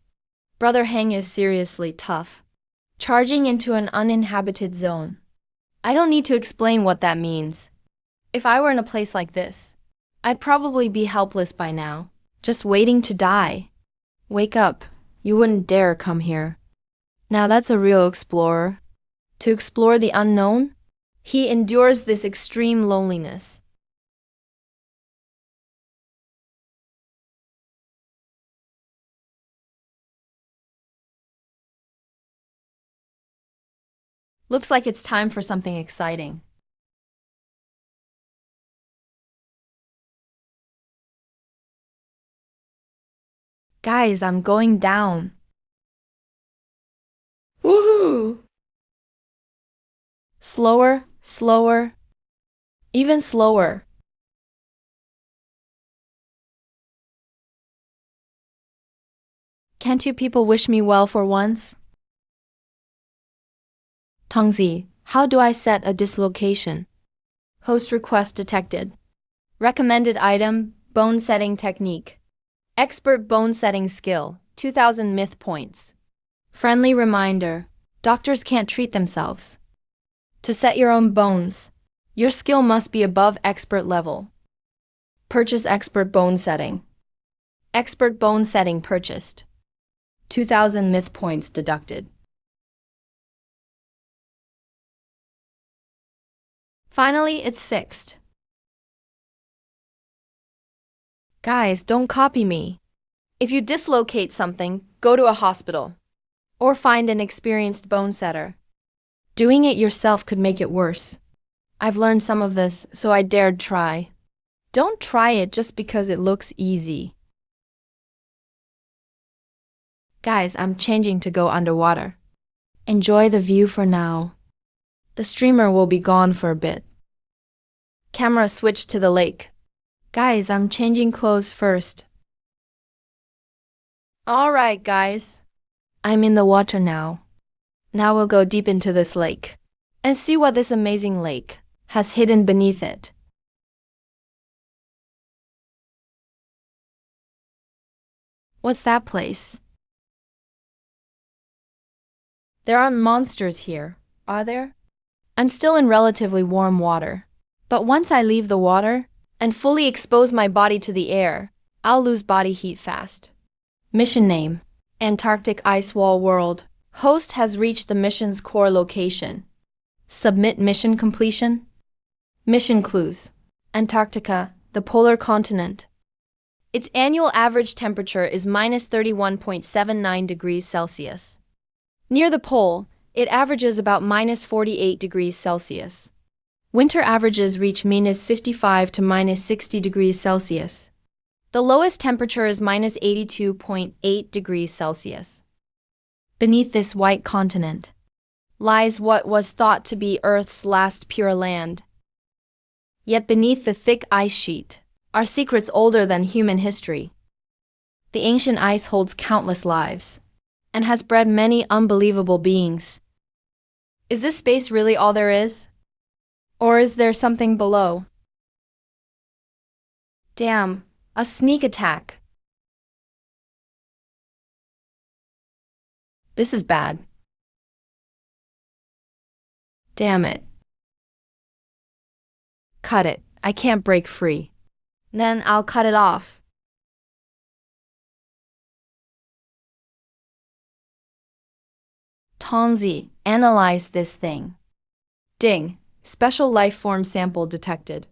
Brother Heng is seriously tough, charging into an uninhabited zone. I don't need to explain what that means. If I were in a place like this, I'd probably be helpless by now, just waiting to die. Wake up. You wouldn't dare come here. Now that's a real explorer. To explore the unknown, he endures this extreme loneliness. Looks like it's time for something exciting. Guys, I'm going down. Woohoo! Slower, slower, even slower. Can't you people wish me well for once? Tongzi, how do I set a dislocation? Host request detected. Recommended item, bone setting technique. Expert bone setting skill, 2000 myth points. Friendly reminder, doctors can't treat themselves. To set your own bones, your skill must be above expert level. Purchase expert bone setting. Expert bone setting purchased. 2000 myth points deducted. Finally, it's fixed. Guys, don't copy me. If you dislocate something, go to a hospital. Or find an experienced bone setter. Doing it yourself could make it worse. I've learned some of this, so I dared try. Don't try it just because it looks easy. Guys, I'm changing to go underwater. Enjoy the view for now. The streamer will be gone for a bit. Camera switch to the lake. Guys, I'm changing clothes first. Alright, guys. I'm in the water now. Now we'll go deep into this lake and see what this amazing lake has hidden beneath it. What's that place? There aren't monsters here, are there? I'm still in relatively warm water. But once I leave the water and fully expose my body to the air, I'll lose body heat fast. Mission name: Antarctic Ice Wall World. Host has reached the mission's core location. Submit mission completion. Mission clues: Antarctica, the polar continent. Its annual average temperature is minus 31.79 degrees Celsius. Near the pole, it averages about minus 48 degrees Celsius. Winter averages reach minus 55 to minus 60 degrees Celsius. The lowest temperature is minus 82.8 degrees Celsius. Beneath this white continent lies what was thought to be Earth's last pure land. Yet beneath the thick ice sheet are secrets older than human history. The ancient ice holds countless lives and has bred many unbelievable beings. Is this space really all there is? Or is there something below? Damn, a sneak attack. This is bad. Damn it. Cut it. I can't break free. Then I'll cut it off. Tonzi, analyze this thing. Ding. Special life form sample detected.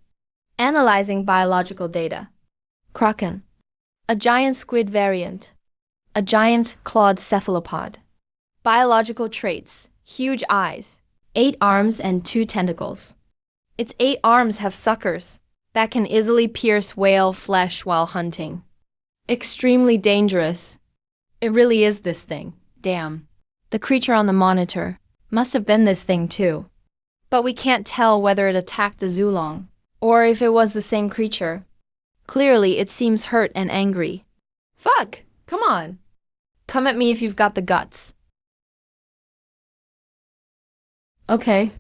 Analyzing biological data. Kraken. A giant squid variant. A giant clawed cephalopod. Biological traits: huge eyes, 8 arms and 2 tentacles. Its 8 arms have suckers that can easily pierce whale flesh while hunting. Extremely dangerous. It really is this thing. Damn. The creature on the monitor must have been this thing too. But we can't tell whether it attacked the Zulong or if it was the same creature. Clearly, it seems hurt and angry. Fuck! Come on. Come at me if you've got the guts. Okay.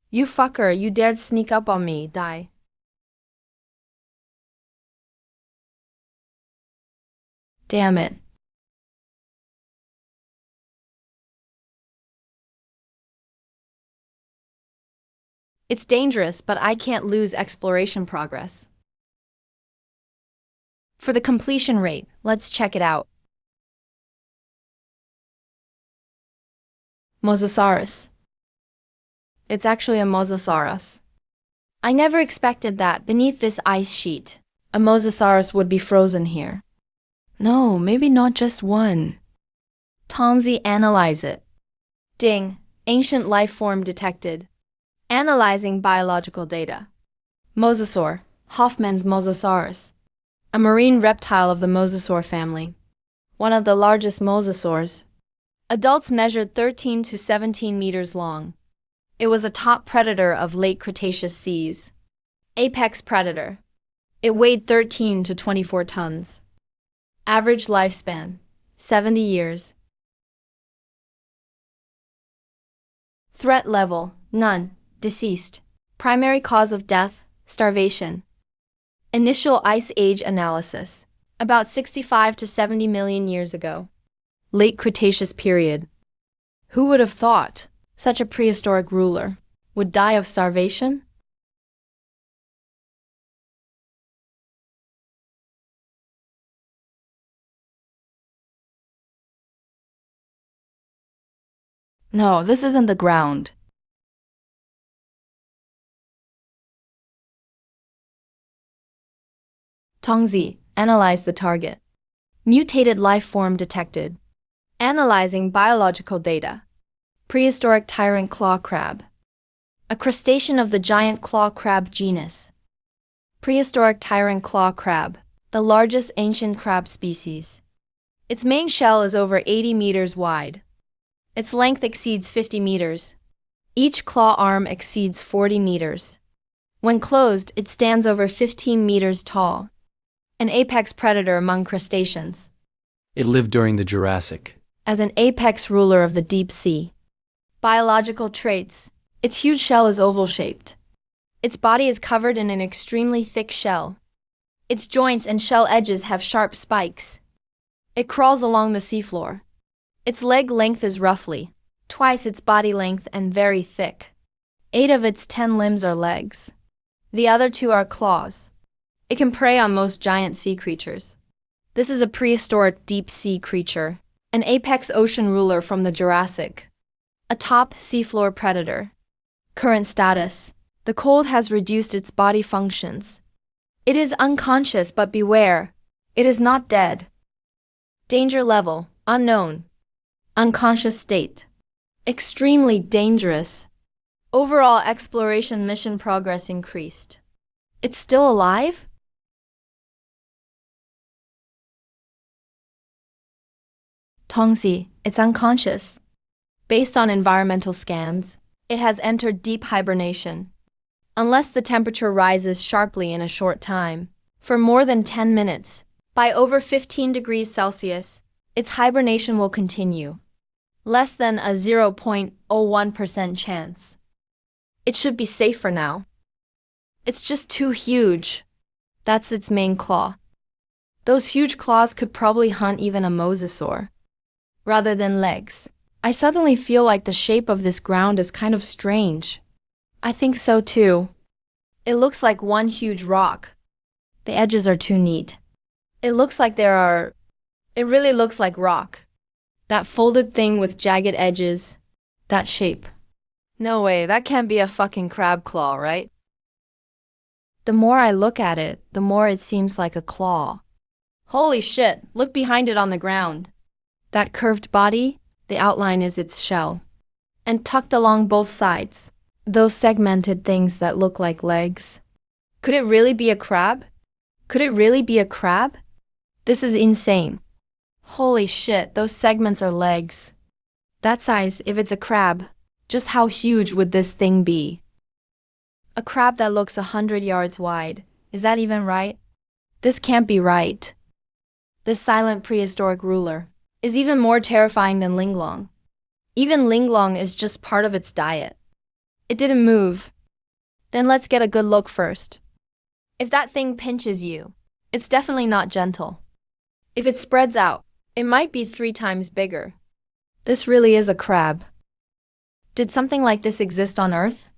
You fucker, you dared sneak up on me, die. Damn it. It's dangerous, but I can't lose exploration progress. For the completion rate, let's check it out. Mosasaurus. It's actually a Mosasaurus. I never expected that beneath this ice sheet, a Mosasaurus would be frozen here. No, maybe not just one. Tonzi, analyze it. Ding, ancient life form detected. Analyzing biological data. Mosasaur, Hoffman's Mosasaurus. a marine reptile of the mosasaur family, one of the largest mosasaurs. Adults measured 13 to 17 meters long. It was a top predator of late Cretaceous seas. Apex predator. It weighed 13 to 24 tons. Average lifespan, 70 years. Threat level, none, deceased. Primary cause of death, starvation. Initial Ice Age analysis, about 65 to 70 million years ago. Late Cretaceous period. Who would have thought such a prehistoric ruler would die of starvation? No, this isn't the ground. Tongzi, analyze the target. Mutated life form detected. Analyzing biological data. Prehistoric tyrant claw crab. A crustacean of the giant claw crab genus. Prehistoric tyrant claw crab, the largest ancient crab species. Its main shell is over 80 meters wide. Its length exceeds 50 meters. Each claw arm exceeds 40 meters. When closed, it stands over 15 meters tall. An apex predator among crustaceans. It lived during the Jurassic. As an apex ruler of the deep sea. Biological traits. Its huge shell is oval-shaped. Its body is covered in an extremely thick shell. Its joints and shell edges have sharp spikes. It crawls along the seafloor. Its leg length is roughly twice its body length and very thick. 8 of its 10 limbs are legs. The other 2 are claws. It can prey on most giant sea creatures. This is a prehistoric deep sea creature, an apex ocean ruler from the Jurassic. A top seafloor predator. Current status. The cold has reduced its body functions. It is unconscious, but beware. It is not dead. Danger level, unknown. Unconscious state. Extremely dangerous. Overall exploration mission progress increased. It's still alive? Tongzi, it's unconscious. Based on environmental scans, it has entered deep hibernation. Unless the temperature rises sharply in a short time, for more than 10 minutes, by over 15 degrees Celsius, its hibernation will continue. Less than a 0.01% chance. It should be safe for now. It's just too huge. That's its main claw. Those huge claws could probably hunt even a mosasaur. Rather than legs. I suddenly feel like the shape of this ground is kind of strange. I think so too. It looks like one huge rock. The edges are too neat. It really looks like rock. That folded thing with jagged edges. That shape. No way, that can't be a fucking crab claw, right? The more I look at it, the more it seems like a claw. Holy shit, look behind it on the ground. That curved body, the outline is its shell. And tucked along both sides, those segmented things that look like legs. Could it really be a crab? Could it really be a crab? This is insane. Holy shit, those segments are legs. That size, if it's a crab, just how huge would this thing be? A crab that looks 100 yards wide. Is that even right? This can't be right. This silent prehistoric ruler is even more terrifying than linglong. Even linglong is just part of its diet. It didn't move. Then let's get a good look first. If that thing pinches you, it's definitely not gentle. If it spreads out, it might be 3 times bigger. This really is a crab. Did something like this exist on Earth?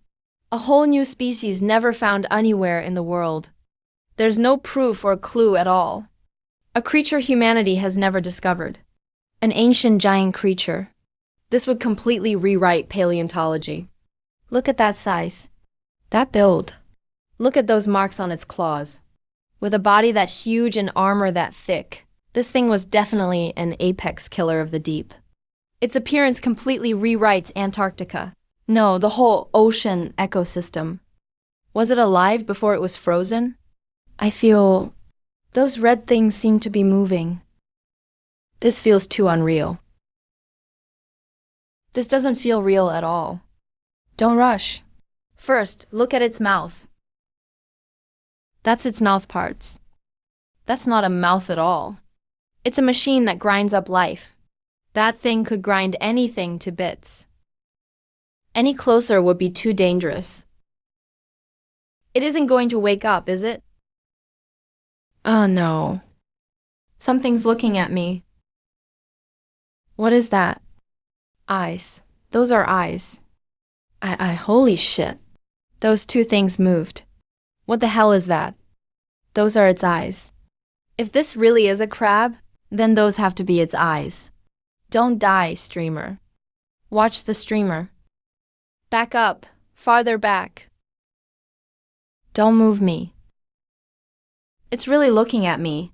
A whole new species never found anywhere in the world. There's no proof or clue at all. A creature humanity has never discovered. An ancient giant creature. This would completely rewrite paleontology. Look at that size. That build. Look at those marks on its claws. With a body that huge and armor that thick, this thing was definitely an apex killer of the deep. Its appearance completely rewrites Antarctica. No, the whole ocean ecosystem. Was it alive before it was frozen? I feel Those red things seem to be moving. This feels too unreal. This doesn't feel real at all. Don't rush. First, look at its mouth. That's its mouth parts. That's not a mouth at all. It's a machine that grinds up life. That thing could grind anything to bits. Any closer would be too dangerous. It isn't going to wake up, is it? Oh no. Something's looking at me. What is that? Eyes. Those are eyes. Holy shit. Those two things moved. What the hell is that? Those are its eyes. If this really is a crab, then those have to be its eyes. Don't die, streamer. Watch the streamer. Back up. Farther back. Don't move me. It's really looking at me.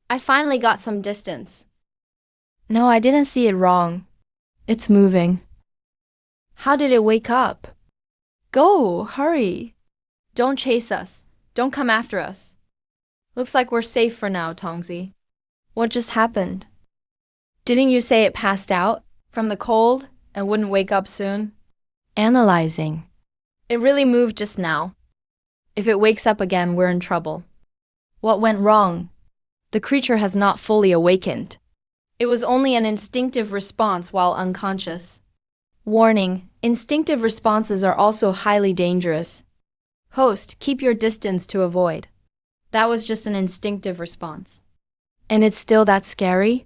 I finally got some distance. No, I didn't see it wrong. It's moving. How did it wake up? Go, hurry. Don't chase us. Don't come after us. Looks like we're safe for now, Tongzi. What just happened? Didn't you say it passed out from the cold and wouldn't wake up soon? Analyzing. It really moved just now. If it wakes up again, we're in trouble. What went wrong? The creature has not fully awakened. It was only an instinctive response while unconscious. Warning, instinctive responses are also highly dangerous. Host, keep your distance to avoid. That was just an instinctive response. And it's still that scary?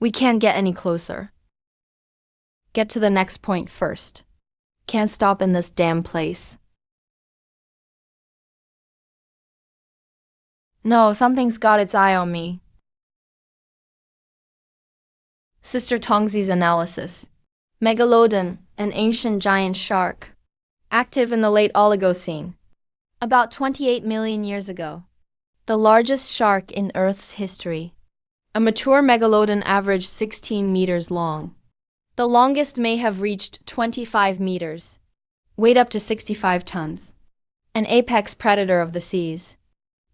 We can't get any closer. Get to the next point first. Can't stop in this damn place. No, something's got its eye on me. Sister Tongzi's analysis. Megalodon, an ancient giant shark. Active in the late Oligocene. About 28 million years ago. The largest shark in Earth's history. A mature megalodon averaged 16 meters long. The longest may have reached 25 meters. Weighed up to 65 tons. An apex predator of the seas.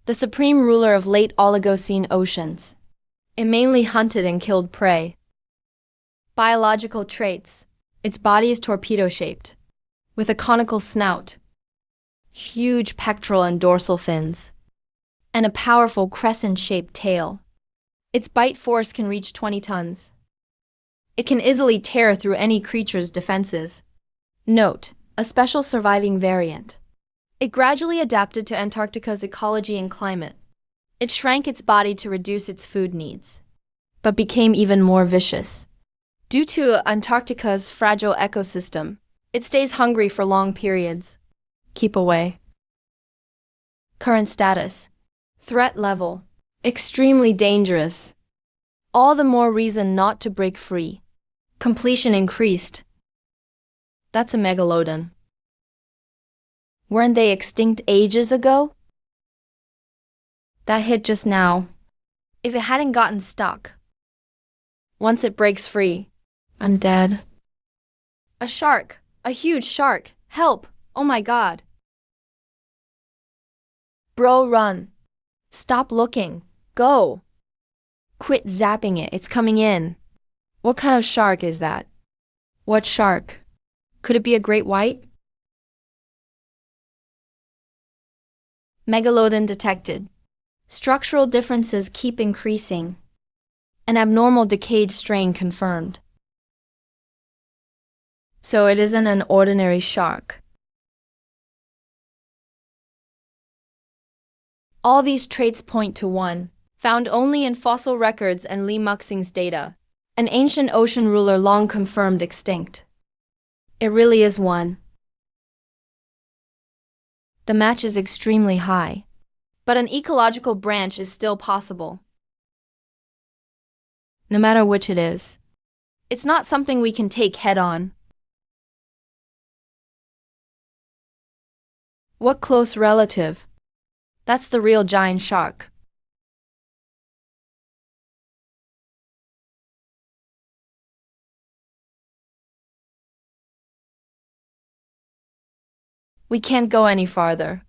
The supreme ruler of late Oligocene oceans. It mainly hunted and killed prey. Biological traits. Its body is torpedo-shaped, with a conical snout, huge pectoral and dorsal fins, and a powerful crescent-shaped tail. Its bite force can reach 20 tons. It can easily tear through any creature's defenses. Note, a special surviving variant. It gradually adapted to Antarctica's ecology and climate. It shrank its body to reduce its food needs, but became even more vicious. Due to Antarctica's fragile ecosystem, it stays hungry for long periods. Keep away. Current status. Threat level. Extremely dangerous. All the more reason not to break free. Completion increased. That's a megalodon. Weren't they extinct ages ago? That hit just now. If it hadn't gotten stuck. Once it breaks free, I'm dead. A shark! A huge shark! Help! Oh my god! Bro, run! Stop looking! Go! Quit zapping it, it's coming in. What kind of shark is that? What shark? Could it be a great white? Megalodon detected. Structural differences keep increasing. An abnormal decayed strain confirmed. So it isn't an ordinary shark. All these traits point to one, found only in fossil records and Lee Muxing's data, an ancient ocean ruler long confirmed extinct. It really is one. The match is extremely high, but an ecological branch is still possible. No matter which it is, it's not something we can take head on. What close relative? That's the real giant shark. We can't go any farther.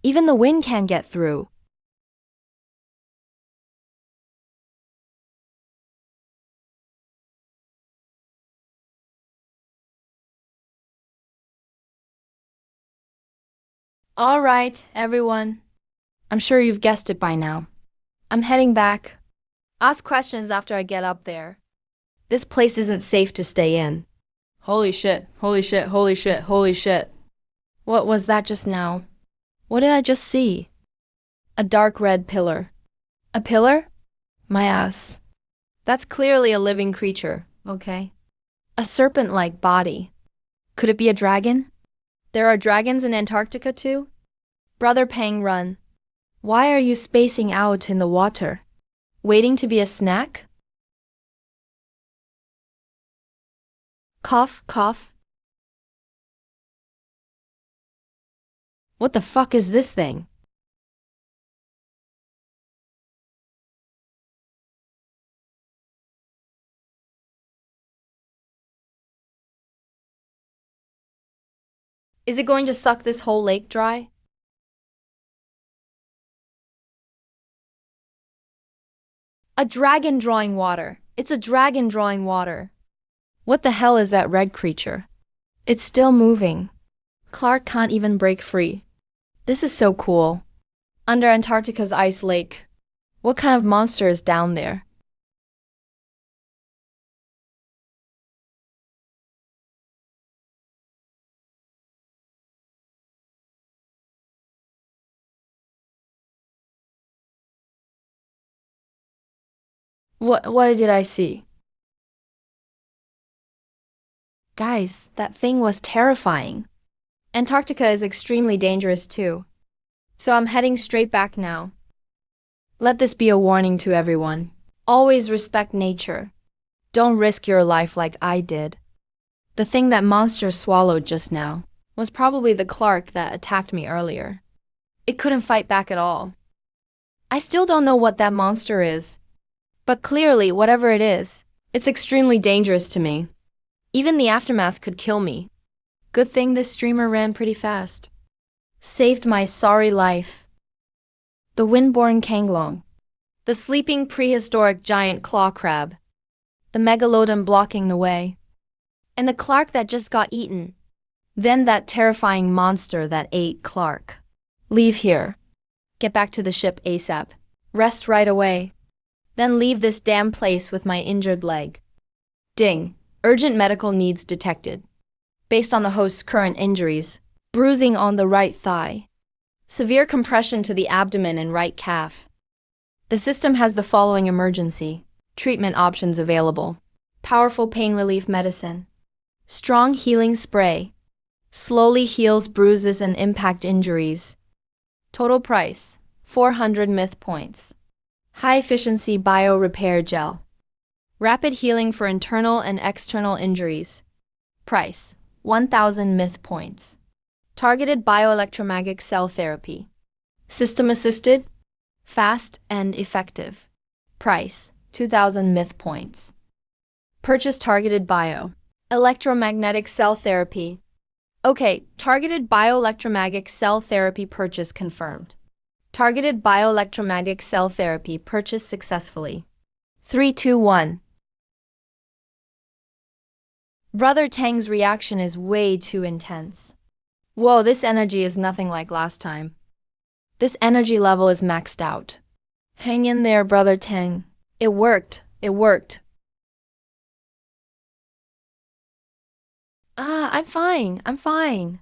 Even the wind can't get through. All right, everyone. I'm sure you've guessed it by now. I'm heading back. Ask questions after I get up there. This place isn't safe to stay in. Holy shit, holy shit, holy shit, holy shit. What was that just now? What did I just see? A dark red pillar. A pillar? My ass. That's clearly a living creature, okay? A serpent-like body. Could it be a dragon? There are dragons in Antarctica too? Brother Pang, run. Why are you spacing out in the water? Waiting to be a snack? Cough, cough. What the fuck is this thing? Is it going to suck this whole lake dry? A dragon drawing water. It's a dragon drawing water. What the hell is that red creature? It's still moving. Clark can't even break free. This is so cool. Under Antarctica's ice lake. What kind of monster is down there? What did I see? Guys, that thing was terrifying. Antarctica is extremely dangerous too. So I'm heading straight back now. Let this be a warning to everyone. Always respect nature. Don't risk your life like I did. The thing that monster swallowed just now was probably the Clark that attacked me earlier. It couldn't fight back at all. I still don't know what that monster is. But clearly, whatever it is, it's extremely dangerous to me. Even the aftermath could kill me. Good thing this streamer ran pretty fast. Saved my sorry life. The windborne kanglong. The sleeping prehistoric giant claw crab. The megalodon blocking the way. And the Clark that just got eaten. Then that terrifying monster that ate Clark. Leave here. Get back to the ship ASAP. Rest right away. Then leave this damn place with my injured leg. Ding. Urgent medical needs detected. Based on the host's current injuries, bruising on the right thigh, severe compression to the abdomen and right calf. The system has the following emergency treatment options available. Powerful pain relief medicine. Strong healing spray. Slowly heals bruises and impact injuries. Total price, 400 myth points. High efficiency bio repair gel. Rapid healing for internal and external injuries. Price, 1,000 myth points. Targeted bioelectromagnetic cell therapy. System assisted. Fast and effective. Price, 2,000 myth points. Purchase targeted bio. Electromagnetic cell therapy. Okay, targeted bioelectromagnetic cell therapy purchase confirmed. Targeted bioelectromagnetic cell therapy purchased successfully. 3, 2, 1. Brother Tang's reaction is way too intense. Whoa, this energy is nothing like last time. This energy level is maxed out. Hang in there, Brother Tang. It worked. It worked. I'm fine. I'm fine.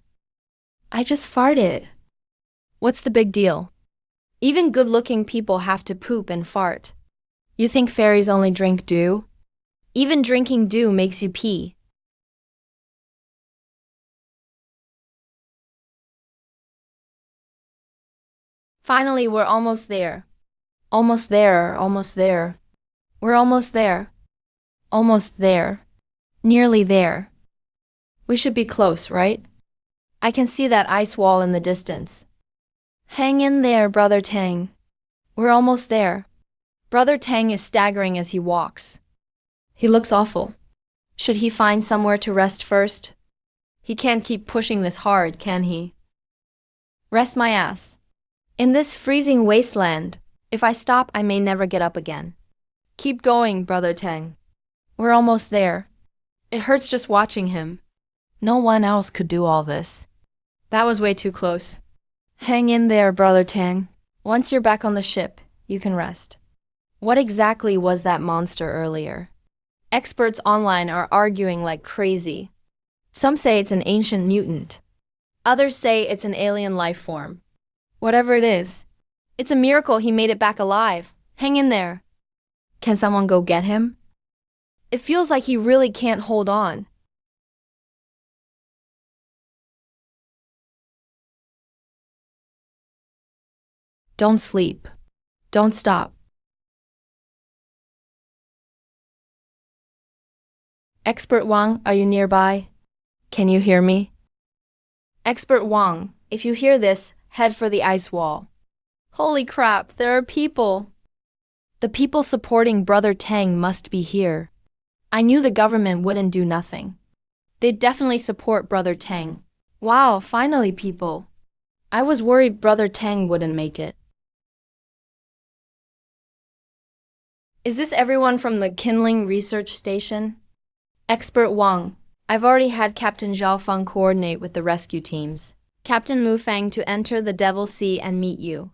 I just farted. What's the big deal? Even good-looking people have to poop and fart. You think fairies only drink dew? Even drinking dew makes you pee. Finally, we're almost there. Almost there, almost there. We're almost there. Almost there. Nearly there. We should be close, right? I can see that ice wall in the distance. Hang in there, Brother Tang. We're almost there. Brother Tang is staggering as he walks. He looks awful. Should he find somewhere to rest first? He can't keep pushing this hard, can he? Rest my ass. In this freezing wasteland, if I stop, I may never get up again. Keep going, Brother Tang. We're almost there. It hurts just watching him. No one else could do all this. That was way too close. Hang in there, Brother Tang. Once you're back on the ship, you can rest. What exactly was that monster earlier? Experts online are arguing like crazy. Some say it's an ancient mutant. Others say it's an alien life form. Whatever it is, it's a miracle he made it back alive. Hang in there. Can someone go get him? It feels like he really can't hold on. Don't sleep. Don't stop. Expert Wang, are you nearby? Can you hear me? Expert Wang, if you hear this, head for the ice wall. Holy crap, there are people. The people supporting Brother Tang must be here. I knew the government wouldn't do nothing. They'd definitely support Brother Tang. Wow, finally people. I was worried Brother Tang wouldn't make it. Is this everyone from the Kindling Research Station? Expert Wang, I've already had Captain Zhao Feng coordinate with the rescue teams. Captain Mu Fang to enter the Devil Sea and meet you.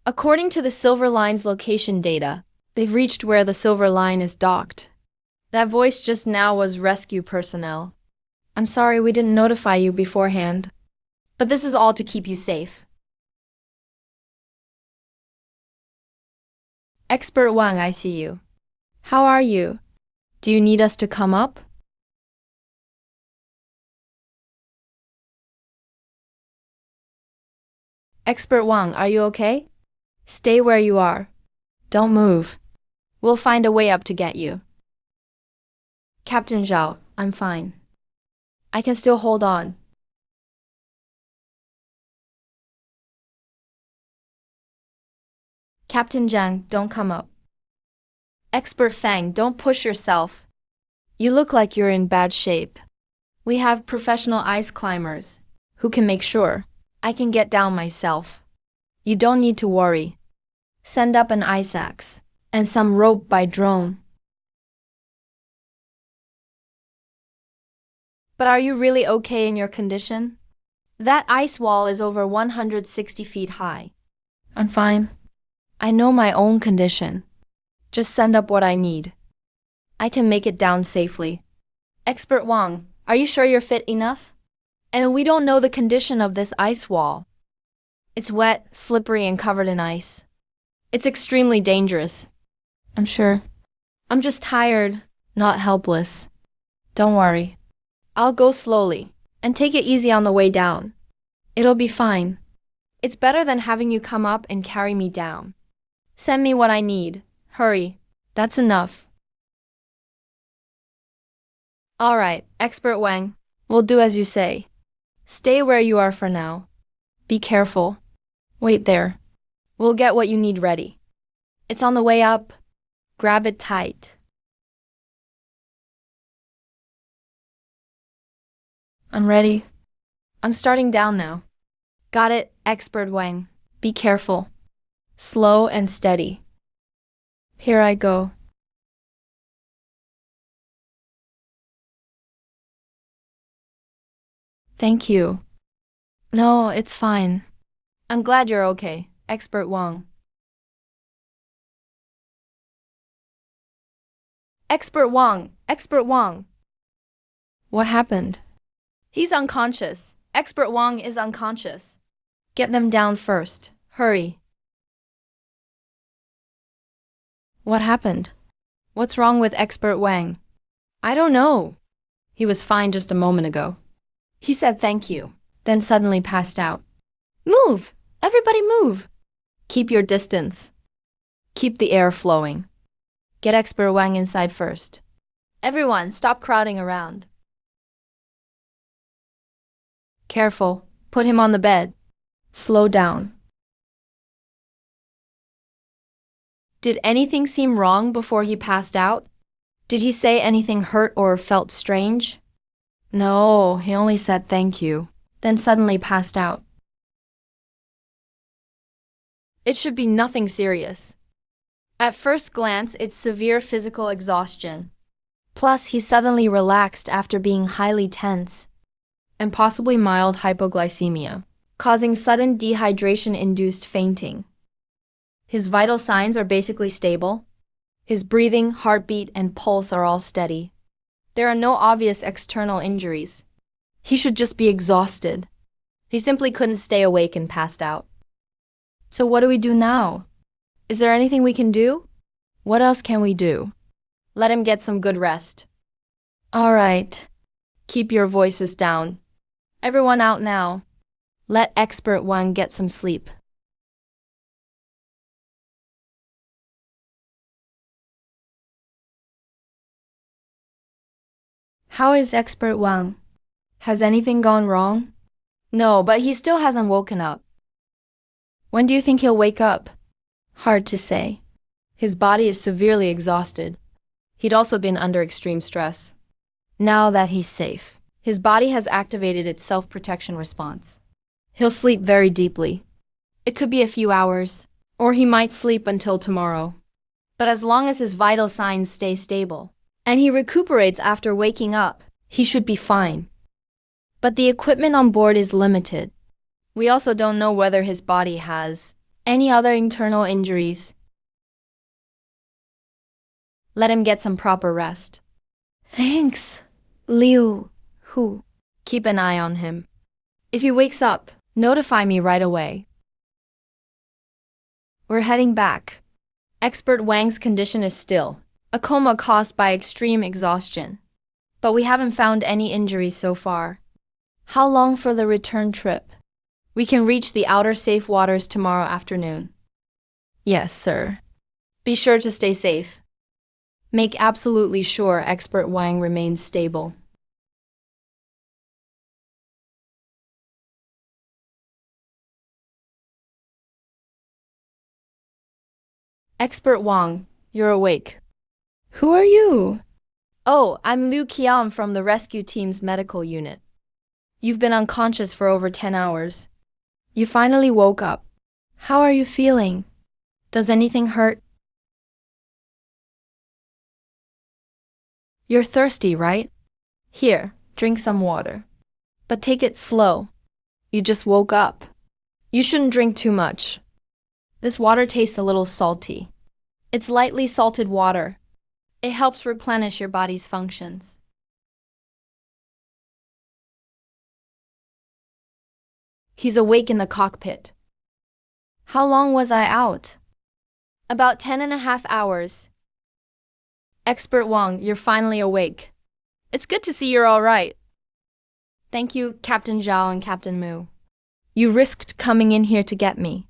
According to the Silver Line's location data, they've reached where the Silver Line is docked. That voice just now was rescue personnel. I'm sorry we didn't notify you beforehand. But this is all to keep you safe. Expert Wang, I see you. How are you? Do you need us to come up? Expert Wang, are you okay? Stay where you are. Don't move. We'll find a way up to get you. Captain Zhao, I'm fine. I can still hold on. Captain Zhang, don't come up. Expert Fang, don't push yourself. You look like you're in bad shape. We have professional ice climbers who can make sure I can get down myself. You don't need to worry. Send up an ice axe and some rope by drone. But are you really okay in your condition? That ice wall is over 160 feet high. I'm fine. I know my own condition. Just send up what I need. I can make it down safely. Expert Wang, are you sure you're fit enough? And we don't know the condition of this ice wall. It's wet, slippery, and covered in ice. It's extremely dangerous. I'm sure. I'm just tired, not helpless. Don't worry. I'll go slowly and take it easy on the way down. It'll be fine. It's better than having you come up and carry me down. Send me what I need. Hurry. That's enough. All right, Expert Wang. We'll do as you say. Stay where you are for now. Be careful. Wait there. We'll get what you need ready. It's on the way up. Grab it tight. I'm ready. I'm starting down now. Got it, Expert Wang. Be careful. Slow and steady. Here I go. Thank you. No, it's fine. I'm glad you're okay, Expert Wang. Expert Wang! Expert Wang! What happened? He's unconscious. Expert Wang is unconscious. Get them down first. Hurry. What happened? What's wrong with Expert Wang? I don't know. He was fine just a moment ago. He said thank you, then suddenly passed out. Move! Everybody move! Keep your distance. Keep the air flowing. Get Expert Wang inside first. Everyone, stop crowding around. Careful. Put him on the bed. Slow down. Did anything seem wrong before he passed out? Did he say anything hurt or felt strange? No, he only said thank you, then suddenly passed out. It should be nothing serious. At first glance, it's severe physical exhaustion. Plus, he suddenly relaxed after being highly tense, and possibly mild hypoglycemia, causing sudden dehydration-induced fainting. His vital signs are basically stable. His breathing, heartbeat, and pulse are all steady. There are no obvious external injuries. He should just be exhausted. He simply couldn't stay awake and passed out. So what do we do now? Is there anything we can do? What else can we do? Let him get some good rest. All right. Keep your voices down. Everyone out now. Let Expert Wang get some sleep. How is Expert Wang? Has anything gone wrong? No, but he still hasn't woken up. When do you think he'll wake up? Hard to say. His body is severely exhausted. He'd also been under extreme stress. Now that he's safe, his body has activated its self-protection response. He'll sleep very deeply. It could be a few hours, or he might sleep until tomorrow. But as long as his vital signs stay stable, and he recuperates after waking up, he should be fine. But the equipment on board is limited. We also don't know whether his body has any other internal injuries. Let him get some proper rest. Thanks, Liu Hu. Keep an eye on him. If he wakes up, notify me right away. We're heading back. Expert Wang's condition is still a coma caused by extreme exhaustion. But we haven't found any injuries so far. How long for the return trip? We can reach the outer safe waters tomorrow afternoon. Yes, sir. Be sure to stay safe. Make absolutely sure Expert Wang remains stable. Expert Wang, you're awake. Who are you? Oh, I'm Liu Qian from the rescue team's medical unit. You've been unconscious for over 10 hours. You finally woke up. How are you feeling? Does anything hurt? You're thirsty, right? Here, drink some water. But take it slow. You just woke up. You shouldn't drink too much. This water tastes a little salty. It's lightly salted water. It helps replenish your body's functions. He's awake in the cockpit. How long was I out? About 10.5 hours. Expert Wang, you're finally awake. It's good to see you're all right. Thank you, Captain Zhao and Captain Mu. You risked coming in here to get me.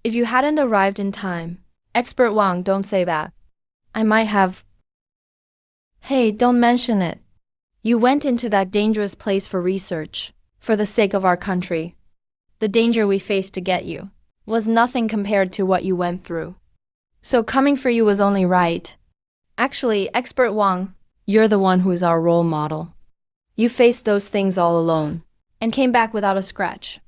If you hadn't arrived in time, Expert Wang, don't say that. I might have... Hey, don't mention it. You went into that dangerous place for research, for the sake of our country. The danger we faced to get you was nothing compared to what you went through. So coming for you was only right. Actually, Expert Wang, you're the one who's our role model. You faced those things all alone and came back without a scratch.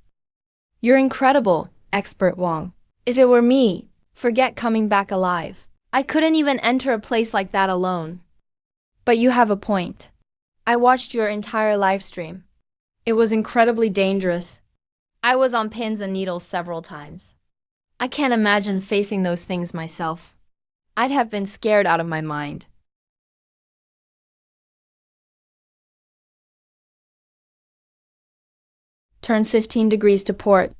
You're incredible, Expert Wang. If it were me, forget coming back alive. I couldn't even enter a place like that alone. But you have a point. I watched your entire live stream. It was incredibly dangerous. I was on pins and needles several times. I can't imagine facing those things myself. I'd have been scared out of my mind. Turn 15 degrees to port.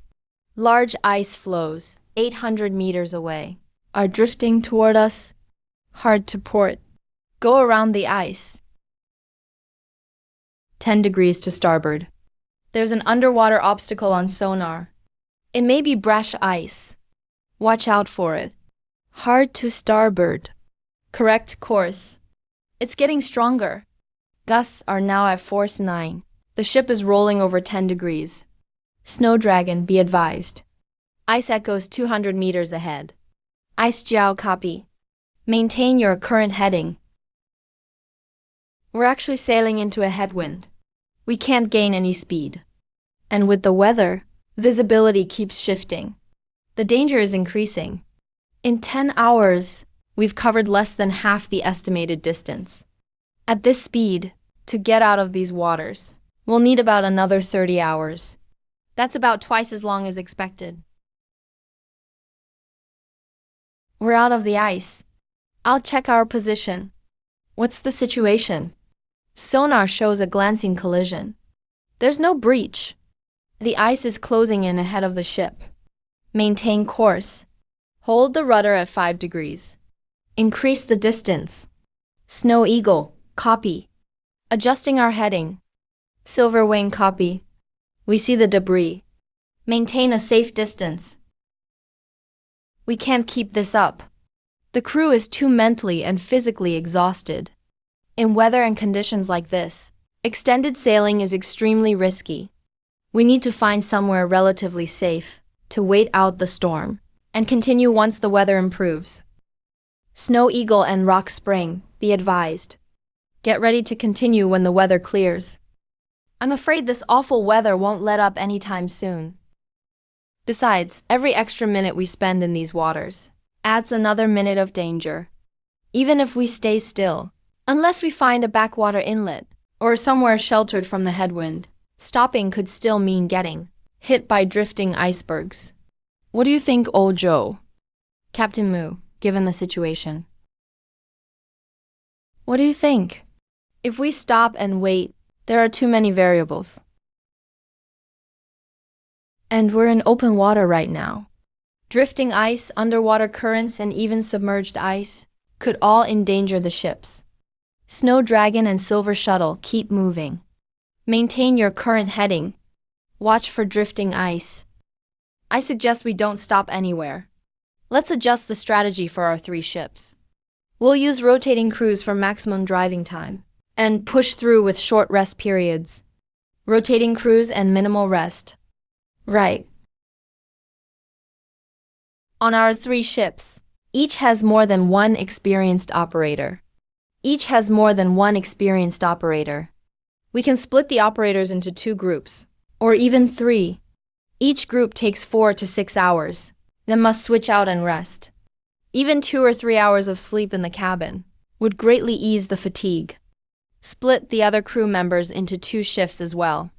Large ice floes, 800 meters away, are drifting toward us. Hard to port. Go around the ice. 10 degrees to starboard. There's an underwater obstacle on sonar. It may be brash ice. Watch out for it. Hard to starboard. Correct course. It's getting stronger. Gusts are now at force 9. The ship is rolling over 10 degrees. Snow Dragon, be advised. Ice echoes 200 meters ahead. Ice Jiao, copy. Maintain your current heading. We're actually sailing into a headwind. We can't gain any speed. And with the weather, visibility keeps shifting. The danger is increasing. In 10 hours, we've covered less than half the estimated distance. At this speed, to get out of these waters, we'll need about another 30 hours. That's about twice as long as expected. We're out of the ice. I'll check our position. What's the situation? Sonar shows a glancing collision. There's no breach. The ice is closing in ahead of the ship. Maintain course. Hold the rudder at 5 degrees. Increase the distance. Snow Eagle, copy. Adjusting our heading. Silver Wing, copy. We see the debris. Maintain a safe distance. We can't keep this up. The crew is too mentally and physically exhausted. In weather and conditions like this, extended sailing is extremely risky. We need to find somewhere relatively safe to wait out the storm and continue once the weather improves. Snow Eagle and Rock Spring, be advised. Get ready to continue when the weather clears. I'm afraid this awful weather won't let up anytime soon. Besides, every extra minute we spend in these waters adds another minute of danger. Even if we stay still, unless we find a backwater inlet or somewhere sheltered from the headwind, stopping could still mean getting hit by drifting icebergs. What do you think, old Joe? Captain Moo, given the situation. What do you think? If we stop and wait, there are too many variables. And we're in open water right now. Drifting ice, underwater currents, and even submerged ice could all endanger the ships. Snow Dragon and Silver Shuttle, keep moving. Maintain your current heading. Watch for drifting ice. I suggest we don't stop anywhere. Let's adjust the strategy for our 3 ships. We'll use rotating crews for maximum driving time and push through with short rest periods. Rotating crews and minimal rest. Right. On our 3 ships, each has more than one experienced operator. We can split the operators into 2 groups, or even 3. Each group takes 4 to 6 hours, then must switch out and rest. Even 2 or 3 hours of sleep in the cabin would greatly ease the fatigue. Split the other crew members into 2 shifts as well.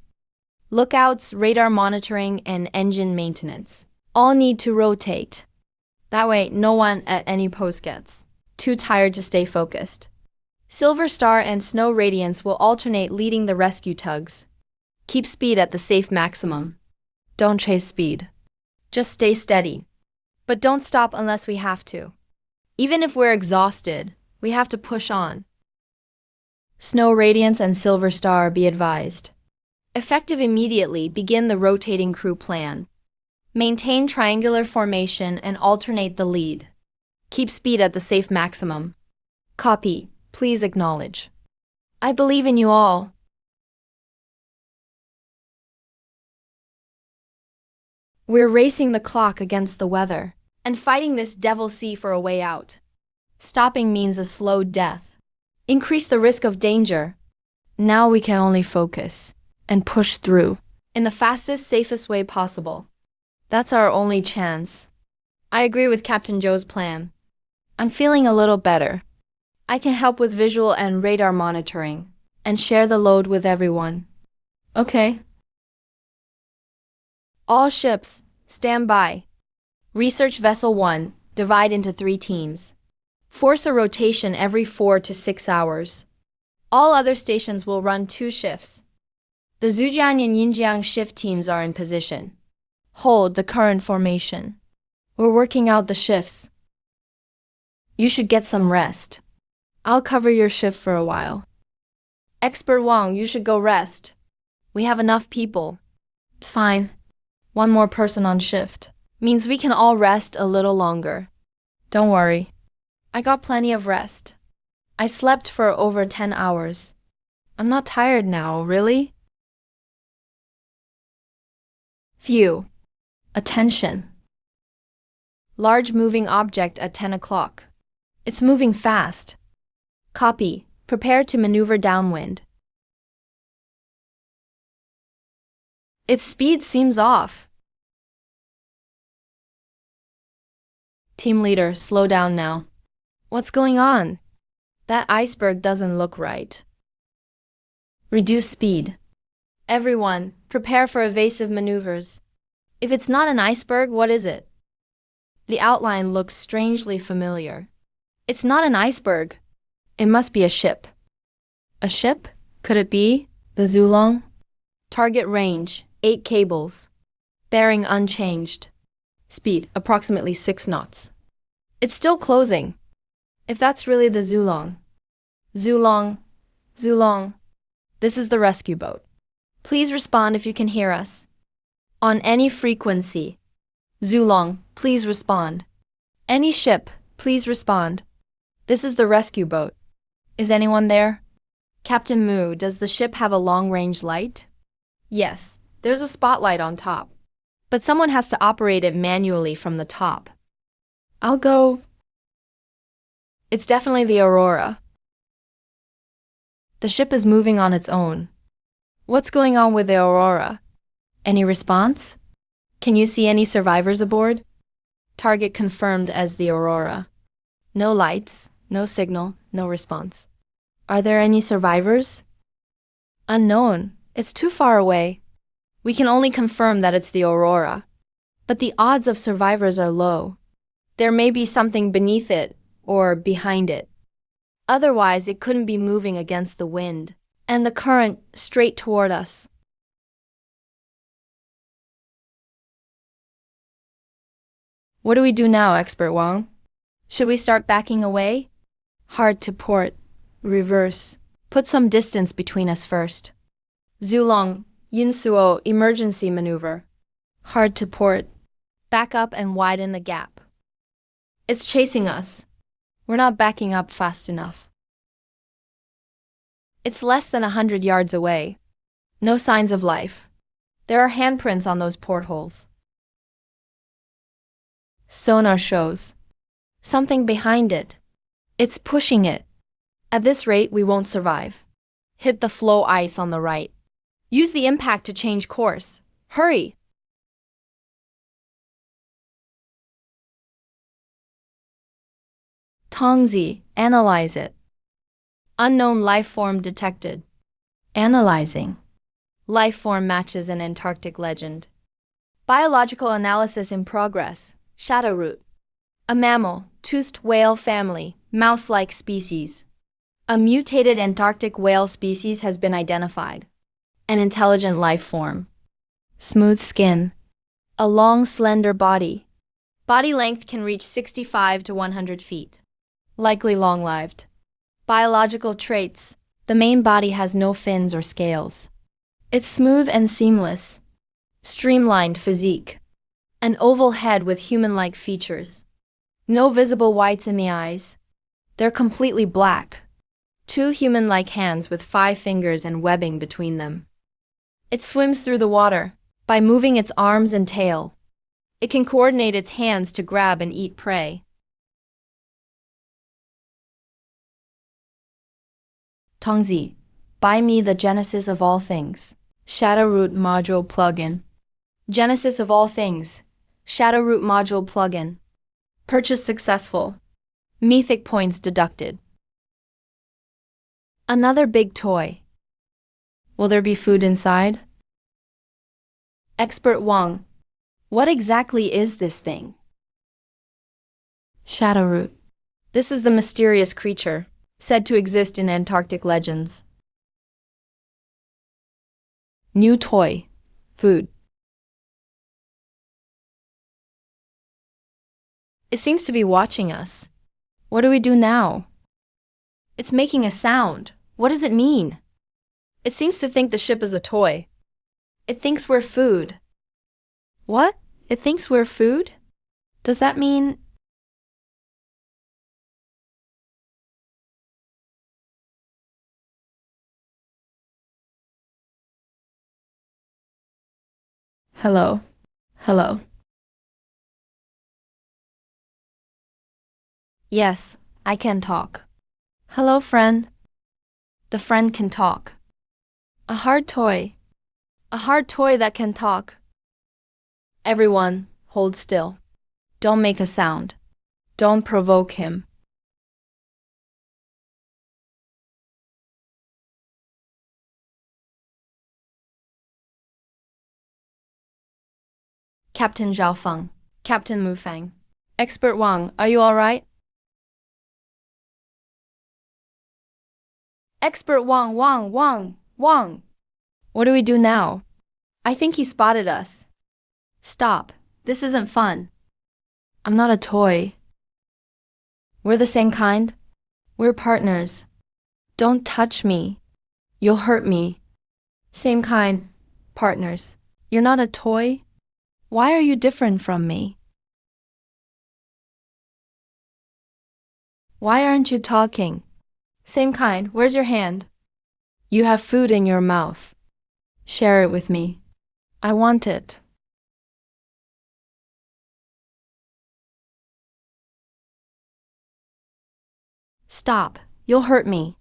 Lookouts, radar monitoring, and engine maintenance all need to rotate. That way, no one at any post gets too tired to stay focused. Silver Star and Snow Radiance will alternate leading the rescue tugs. Keep speed at the safe maximum. Don't chase speed. Just stay steady. But don't stop unless we have to. Even if we're exhausted, we have to push on. Snow Radiance and Silver Star, be advised. Effective immediately, begin the rotating crew plan. Maintain triangular formation and alternate the lead. Keep speed at the safe maximum. Copy. Please acknowledge. I believe in you all. We're racing the clock against the weather and fighting this devil sea for a way out. Stopping means a slow death. Increase the risk of danger. Now we can only focus and push through in the fastest, safest way possible. That's our only chance. I agree with Captain Joe's plan. I'm feeling a little better. I can help with visual and radar monitoring and share the load with everyone. Okay. All ships, stand by. Research Vessel 1, divide into 3 teams. Force a rotation every 4 to 6 hours. All other stations will run 2 shifts. The Zhujiang and Yinjiang shift teams are in position. Hold the current formation. We're working out the shifts. You should get some rest. I'll cover your shift for a while. Expert Wang, you should go rest. We have enough people. It's fine. 1 more person on shift means we can all rest a little longer. Don't worry. I got plenty of rest. I slept for over 10 hours. I'm not tired now, really? Phew. Attention. Large moving object at 10 o'clock. It's moving fast. Copy. Prepare to maneuver downwind. Its speed seems off. Team leader, slow down now. What's going on? That iceberg doesn't look right. Reduce speed. Everyone, prepare for evasive maneuvers. If it's not an iceberg, what is it? The outline looks strangely familiar. It's not an iceberg. It must be a ship. A ship? Could it be the Zulong? Target range, 8 cables. Bearing unchanged. Speed, approximately 6 knots. It's still closing. If that's really the Zulong. Zulong. Zulong. This is the rescue boat. Please respond if you can hear us. On any frequency. Zulong, please respond. Any ship, please respond. This is the rescue boat. Is anyone there? Captain Mu, does the ship have a long-range light? Yes, there's a spotlight on top. But someone has to operate it manually from the top. I'll go. It's definitely the Aurora. The ship is moving on its own. What's going on with the Aurora? Any response? Can you see any survivors aboard? Target confirmed as the Aurora. No lights, no signal, no response. Are there any survivors? Unknown. It's too far away. We can only confirm that it's the Aurora. But the odds of survivors are low. There may be something beneath it or behind it. Otherwise, it couldn't be moving against the wind and the current straight toward us. What do we do now, Expert Wang? Should we start backing away? Hard to port. Reverse. Put some distance between us first. Zulong, Yinsuo, emergency maneuver. Hard to port. Back up and widen the gap. It's chasing us. We're not backing up fast enough. It's less than 100 yards away. No signs of life. There are handprints on those portholes. Sonar shows something behind it. It's pushing it. At this rate, we won't survive. Hit the floe ice on the right. Use the impact to change course. Hurry! Tongzi, analyze it. Unknown life form detected. Analyzing. Life form matches an Antarctic legend. Biological analysis in progress. Shadowroot. A mammal, toothed whale family, mouse-like species. A mutated Antarctic whale species has been identified. An intelligent life form. Smooth skin. A long, slender body. Body length can reach 65 to 100 feet. Likely long-lived. Biological traits. The main body has no fins or scales. It's smooth and seamless. Streamlined physique. An oval head with human-like features. No visible whites in the eyes. They're completely black. 2 human-like hands with 5 fingers and webbing between them. It swims through the water by moving its arms and tail. It can coordinate its hands to grab and eat prey. Tongzi, buy me the Genesis of All Things. Shadowroot module plugin. Genesis of All Things. Shadowroot module plugin. Purchase successful. Mythic points deducted. Another big toy. Will there be food inside? Expert Wang, what exactly is this thing? Shadowroot. This is the mysterious creature, said to exist in Antarctic legends. New toy. Food. It seems to be watching us. What do we do now? It's making a sound. What does it mean? It seems to think the ship is a toy. It thinks we're food. What? It thinks we're food? Does that mean... Hello. Hello. Yes, I can talk. Hello, friend. The friend can talk. A hard toy. A hard toy that can talk. Everyone, hold still. Don't make a sound. Don't provoke him. Captain Zhao Feng. Captain Mu Fang. Expert Wang, are you all right? Expert Wang, Wang. What do we do now? I think he spotted us. Stop. This isn't fun. I'm not a toy. We're the same kind. We're partners. Don't touch me. You'll hurt me. Same kind. Partners. You're not a toy? Why are you different from me? Why aren't you talking? Same kind. Where's your hand? You have food in your mouth. Share it with me. I want it. Stop. You'll hurt me.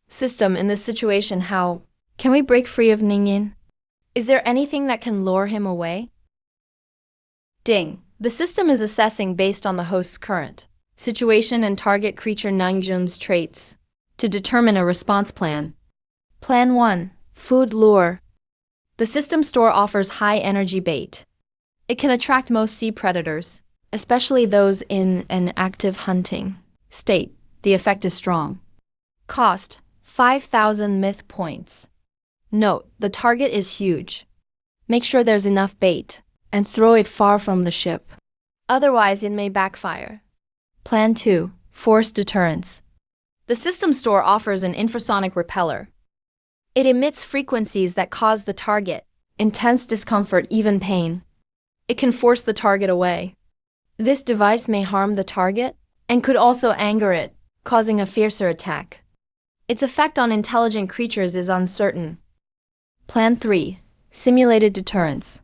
System, in this situation, how can we break free of Ningyin? Is there anything that can lure him away? Ding. The system is assessing based on the host's current situation and target creature Nangjun's traits to determine a response plan. Plan 1. Food lure. The system store offers high-energy bait. It can attract most sea predators, especially those in an active hunting state. The effect is strong. Cost: 5,000 myth points. Note: the target is huge. Make sure there's enough bait and throw it far from the ship. Otherwise, it may backfire. Plan 2. Force deterrence. The system store offers an infrasonic repeller. It emits frequencies that cause the target intense discomfort, even pain. It can force the target away. This device may harm the target and could also anger it, causing a fiercer attack. Its effect on intelligent creatures is uncertain. Plan 3. Simulated deterrence.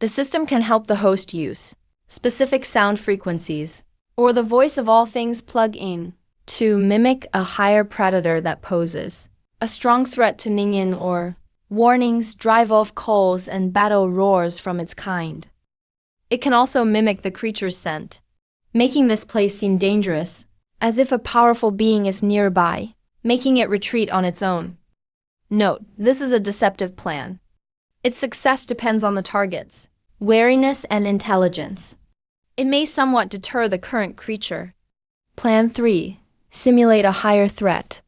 The system can help the host use specific sound frequencies or the voice of all things plug-in to mimic a higher predator that poses a strong threat to Ningyin, or warnings, drive off calls, and battle roars from its kind. It can also mimic the creature's scent, making this place seem dangerous, as if a powerful being is nearby, making it retreat on its own. Note: this is a deceptive plan. Its success depends on the target's wariness and intelligence. It may somewhat deter the current creature. Plan 3. Simulate a higher threat.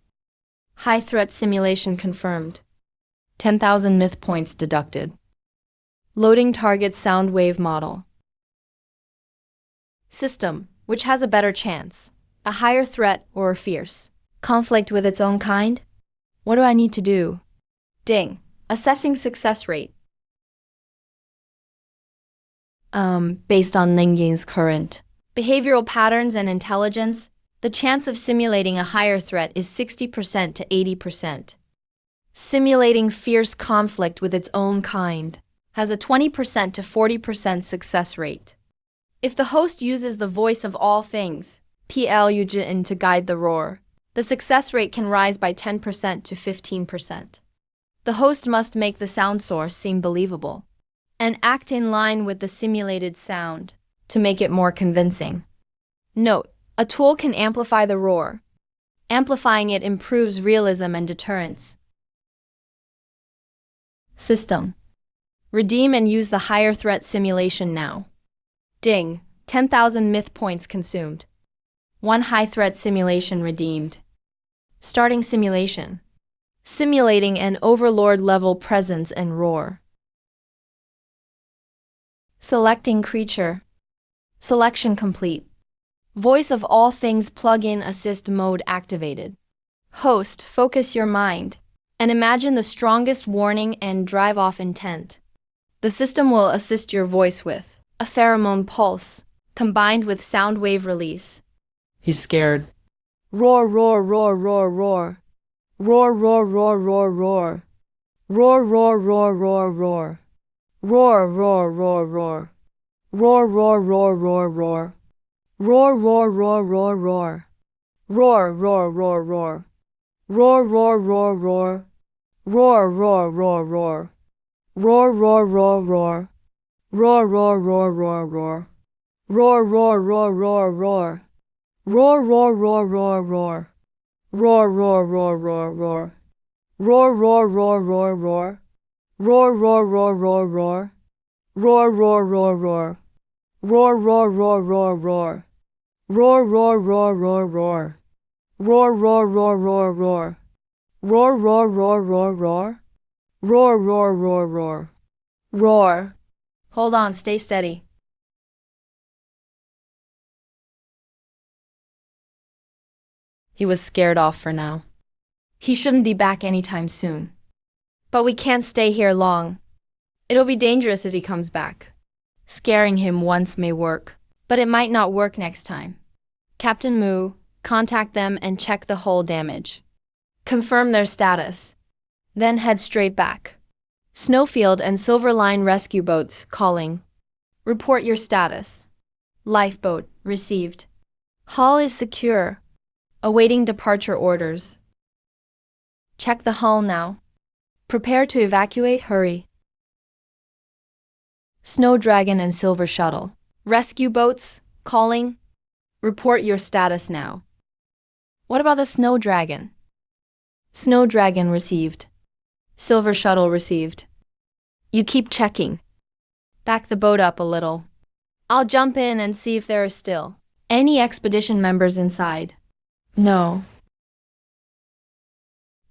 High threat simulation confirmed. 10,000 myth points deducted. Loading target sound wave model. System, which has a better chance? A higher threat or a fierce conflict with its own kind? What do I need to do? Ding. Assessing success rate. Based on Ningying's current behavioral patterns and intelligence, the chance of simulating a higher threat is 60% to 80%. Simulating fierce conflict with its own kind has a 20% to 40% success rate. If the host uses the voice of all things, PLUJIN, to guide the roar, the success rate can rise by 10% to 15%. The host must make the sound source seem believable and act in line with the simulated sound to make it more convincing. Note: a tool can amplify the roar. Amplifying it improves realism and deterrence. System. Redeem and use the higher threat simulation now. Ding. 10,000 myth points consumed. 1 high threat simulation redeemed. Starting simulation. Simulating an overlord level presence and roar. Selecting creature. Selection complete. Voice of all things plug-in assist mode activated. Host, focus your mind and imagine the strongest warning and drive off intent. The system will assist your voice with a pheromone pulse combined with sound wave release. He's scared. Roar, roar, roar, roar, roar. Roar, roar, roar, roar, roar. Roar, roar, roar, roar, roar. Roar, roar, roar, roar. Roar, roar, roar, roar, roar. Roar, roar, roar, roar, roar. Roar, roar, roar, roar. Roar, roar, roar, roar. Roar, roar, roar, roar. Roar, roar, roar, roar. Roar, roar, roar, roar, roar. Roar, roar, roar, roar, roar. Roar, roar, roar, roar, roar. Roar, roar, roar, roar, roar. Roar, roar, roar, roar, roar. Roar, roar, roar, roar, roar. Roar, roar, roar, roar. Roar, roar, roar, roar, roar. Roar, roar, roar, roar, roar. Roar, roar, roar, roar, roar. Roar, roar, roar, roar, roar. Roar, roar, roar, roar. Roar. Hold on, stay steady. He was scared off for now. He shouldn't be back anytime soon. But we can't stay here long. It'll be dangerous if he comes back. Scaring him once may work, but it might not work next time. Captain Moo, contact them and check the hull damage. Confirm their status. Then head straight back. Snowfield and Silver Line rescue boats calling. Report your status. Lifeboat received. Hull is secure. Awaiting departure orders. Check the hull now. Prepare to evacuate, hurry. Snow Dragon and Silver Shuttle. Rescue boats, calling. Report your status now. What about the Snow Dragon? Snow Dragon received. Silver Shuttle received. You keep checking. Back the boat up a little. I'll jump in and see if there are still any expedition members inside. No.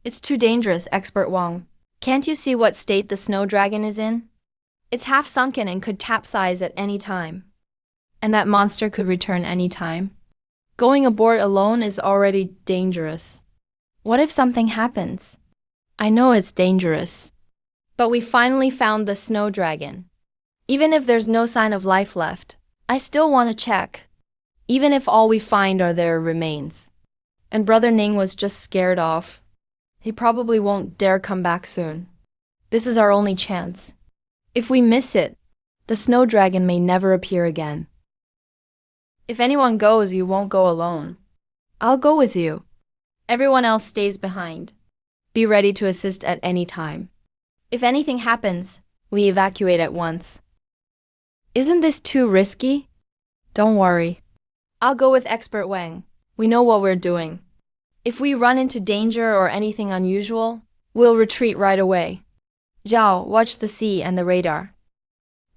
It's too dangerous, Expert Wong. Can't you see what state the Snow Dragon is in? It's half sunken and could capsize at any time. And that monster could return any time. Going aboard alone is already dangerous. What if something happens? I know it's dangerous. But we finally found the Snow Dragon. Even if there's no sign of life left, I still want to check. Even if all we find are their remains. And Brother Ning was just scared off. He probably won't dare come back soon. This is our only chance. If we miss it, the Snow Dragon may never appear again. If anyone goes, you won't go alone. I'll go with you. Everyone else stays behind. Be ready to assist at any time. If anything happens, we evacuate at once. Isn't this too risky? Don't worry. I'll go with Expert Wang. We know what we're doing. If we run into danger or anything unusual, we'll retreat right away. Zhao, watch the sea and the radar.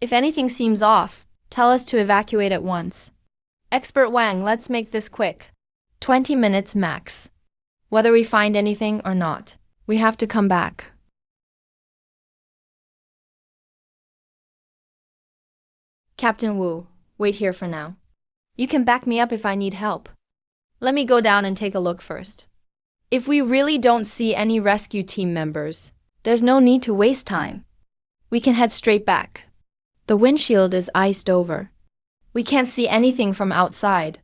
If anything seems off, tell us to evacuate at once. Expert Wang, let's make this quick. 20 minutes max. Whether we find anything or not, we have to come back. Captain Wu, wait here for now. You can back me up if I need help. Let me go down and take a look first. If we really don't see any rescue team members, there's no need to waste time. We can head straight back. The windshield is iced over. We can't see anything from outside.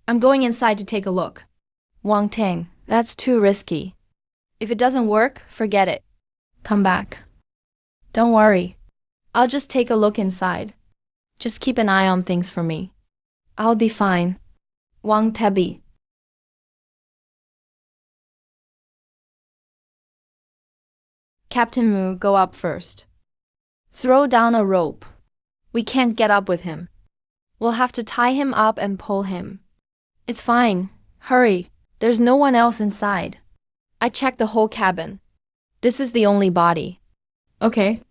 I'm going inside to take a look. Wang Tang, that's too risky. If it doesn't work, forget it. Come back. Don't worry. I'll just take a look inside. Just keep an eye on things for me. I'll be fine. Wang Tebi. Captain Moo, go up first. Throw down a rope. We can't get up with him. We'll have to tie him up and pull him. It's fine. Hurry. There's no one else inside. I checked the whole cabin. This is the only body. Okay.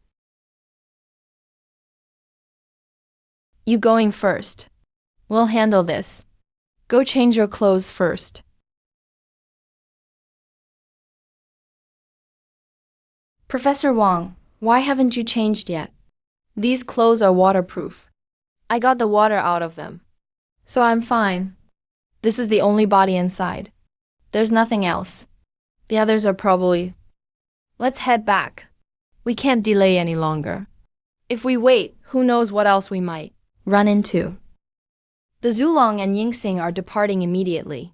You going first. We'll handle this. Go change your clothes first. Professor Wang, why haven't you changed yet? These clothes are waterproof. I got the water out of them. So I'm fine. This is the only body inside. There's nothing else. The others are probably... Let's head back. We can't delay any longer. If we wait, who knows what else we might run into. The Zulong and Yingxing are departing immediately.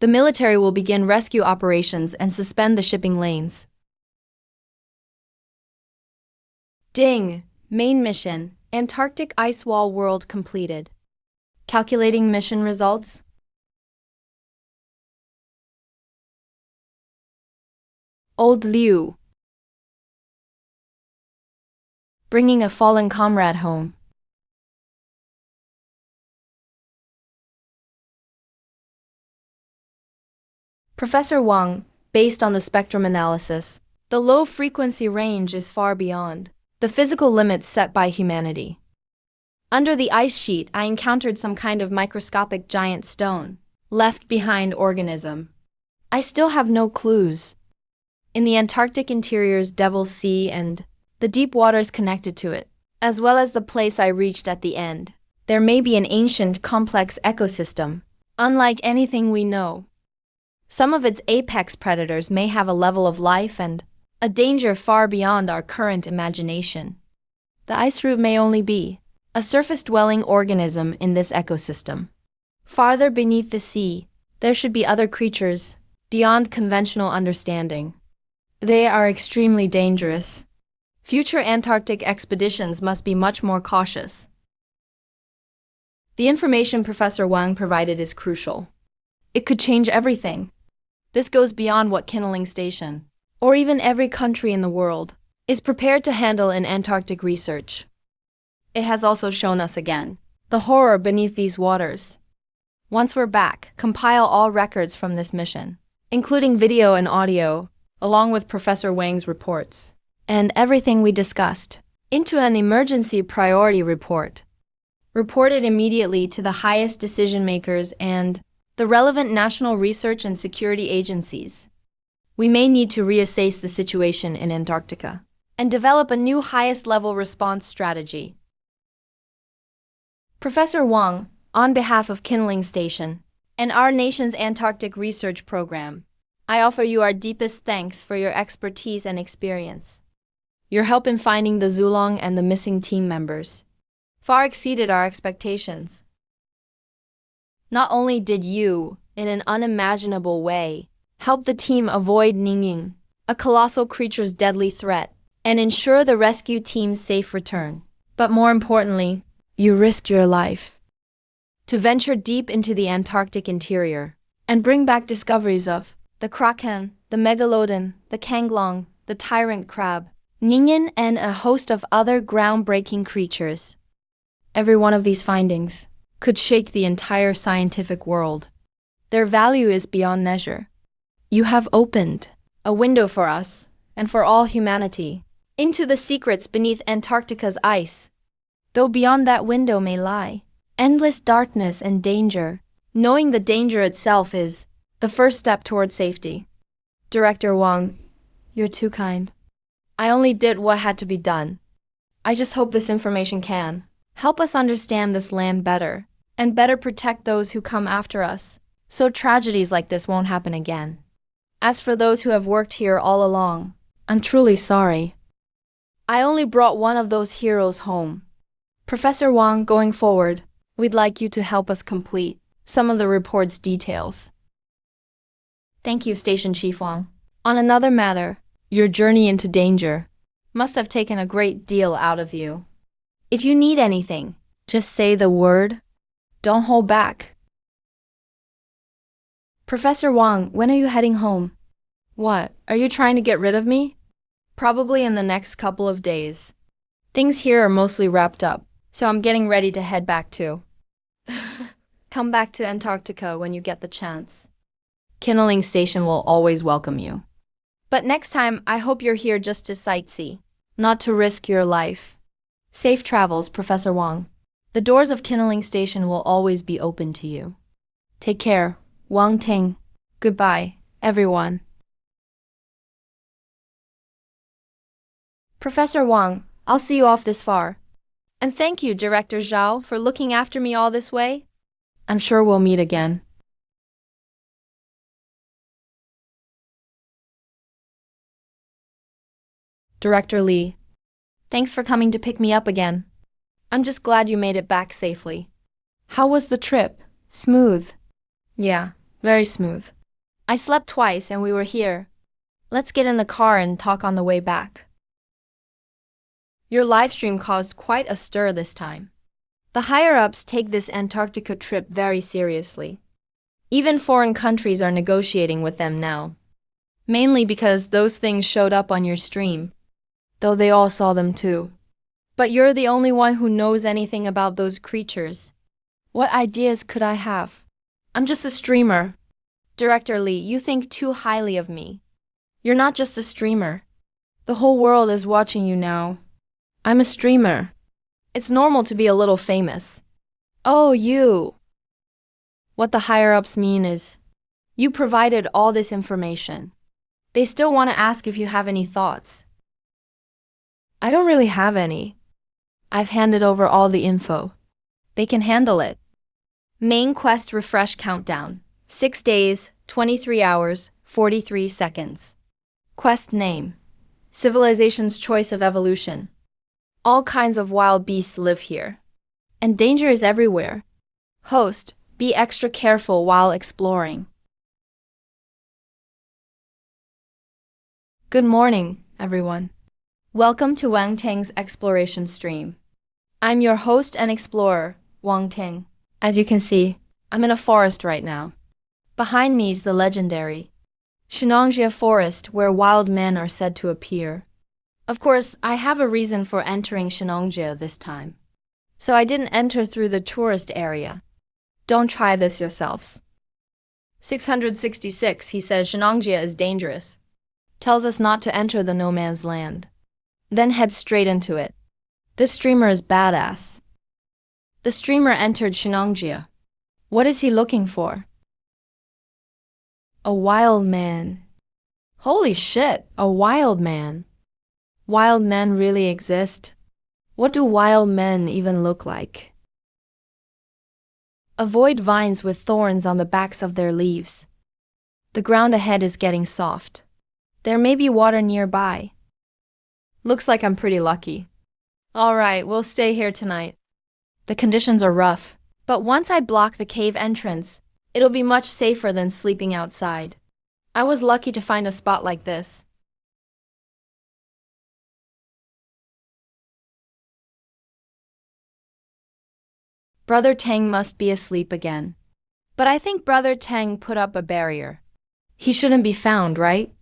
The military will begin rescue operations and suspend the shipping lanes. Ding! Main mission, Antarctic Ice Wall World completed. Calculating mission results. Old Liu. bringing a fallen comrade home. Professor Wang, based on the spectrum analysis, the low frequency range is far beyond the physical limits set by humanity. Under the ice sheet, I encountered some kind of microscopic giant stone, left behind organism. I still have no clues. In the Antarctic interior's Devil's Sea and the deep waters connected to it, as well as the place I reached at the end, there may be an ancient, complex ecosystem, unlike anything we know. Some of its apex predators may have a level of life and a danger far beyond our current imagination. The ice root may only be a surface-dwelling organism in this ecosystem. Farther beneath the sea, there should be other creatures beyond conventional understanding. They are extremely dangerous. Future Antarctic expeditions must be much more cautious. The information Professor Wang provided is crucial. It could change everything. This goes beyond what Kinneling Station, or even every country in the world, is prepared to handle in Antarctic research. It has also shown us again the horror beneath these waters. Once we're back, compile all records from this mission, including video and audio, along with Professor Wang's reports, and everything we discussed, into an emergency priority report. Report it immediately to the highest decision makers and the relevant national research and security agencies. We may need to reassess the situation in Antarctica and develop a new highest level response strategy. Professor Wang, on behalf of Kinneling Station and our nation's Antarctic research program, I offer you our deepest thanks for your expertise and experience. Your help in finding the Zulong and the missing team members far exceeded our expectations. Not only did you, in an unimaginable way, help the team avoid Ningning, a colossal creature's deadly threat, and ensure the rescue team's safe return, but more importantly, you risked your life to venture deep into the Antarctic interior and bring back discoveries of the kraken, the megalodon, the kanglong, the tyrant crab, Ningin, and a host of other groundbreaking creatures. Every one of these findings could shake the entire scientific world. Their value is beyond measure. You have opened a window for us, and for all humanity, into the secrets beneath Antarctica's ice. Though beyond that window may lie endless darkness and danger, knowing the danger itself is the first step toward safety. Director Wang, you're too kind. I only did what had to be done. I just hope this information can help us understand this land better and better protect those who come after us, so tragedies like this won't happen again. As for those who have worked here all along, I'm truly sorry. I only brought one of those heroes home. Professor Wang, going forward, we'd like you to help us complete some of the report's details. Thank you, Station Chief Wang. On another matter, your journey into danger must have taken a great deal out of you. If you need anything, just say the word. Don't hold back. Professor Wang, when are you heading home? What, are you trying to get rid of me? Probably in the next couple of days. Things here are mostly wrapped up, so I'm getting ready to head back too. Come back to Antarctica when you get the chance. Kinneling Station will always welcome you. But next time, I hope you're here just to sightsee, not to risk your life. Safe travels, Professor Wang. The doors of Kinneling Station will always be open to you. Take care, Wang Ting. Goodbye, everyone. Professor Wang, I'll see you off this far. And thank you, Director Zhao, for looking after me all this way. I'm sure we'll meet again. Director Li, thanks for coming to pick me up again. I'm just glad you made it back safely. How was the trip? Smooth? Yeah, very smooth. I slept twice and we were here. Let's get in the car and talk on the way back. Your livestream caused quite a stir this time. The higher-ups take this Antarctica trip very seriously. Even foreign countries are negotiating with them now. Mainly because those things showed up on your stream, though they all saw them too. But you're the only one who knows anything about those creatures. What ideas could I have? I'm just a streamer. Director Lee, you think too highly of me. You're not just a streamer. The whole world is watching you now. I'm a streamer. It's normal to be a little famous. Oh, you. What the higher-ups mean is, you provided all this information. They still want to ask if you have any thoughts. I don't really have any. I've handed over all the info. They can handle it. Main quest refresh countdown. 6 days, 23 hours, 43 seconds. Quest name. Civilization's choice of evolution. All kinds of wild beasts live here. And danger is everywhere. Host, be extra careful while exploring. Good morning, everyone. Welcome to Wang Teng's exploration stream. I'm your host and explorer, Wang Teng. As you can see, I'm in a forest right now. Behind me is the legendary Shenangjia Forest, where wild men are said to appear. Of course, I have a reason for entering Shenangjia this time. So I didn't enter through the tourist area. Don't try this yourselves. 666, he says Shenangjia is dangerous. Tells us not to enter the no man's land. Then head straight into it. This streamer is badass. The streamer entered Shenangjia. What is he looking for? A wild man. Holy shit, a wild man. Wild men really exist? What do wild men even look like? Avoid vines with thorns on the backs of their leaves. The ground ahead is getting soft. There may be water nearby. Looks like I'm pretty lucky. All right, we'll stay here tonight. The conditions are rough, but once I block the cave entrance, it'll be much safer than sleeping outside. I was lucky to find a spot like this. Brother Tang must be asleep again. But I think Brother Tang put up a barrier. He shouldn't be found, right?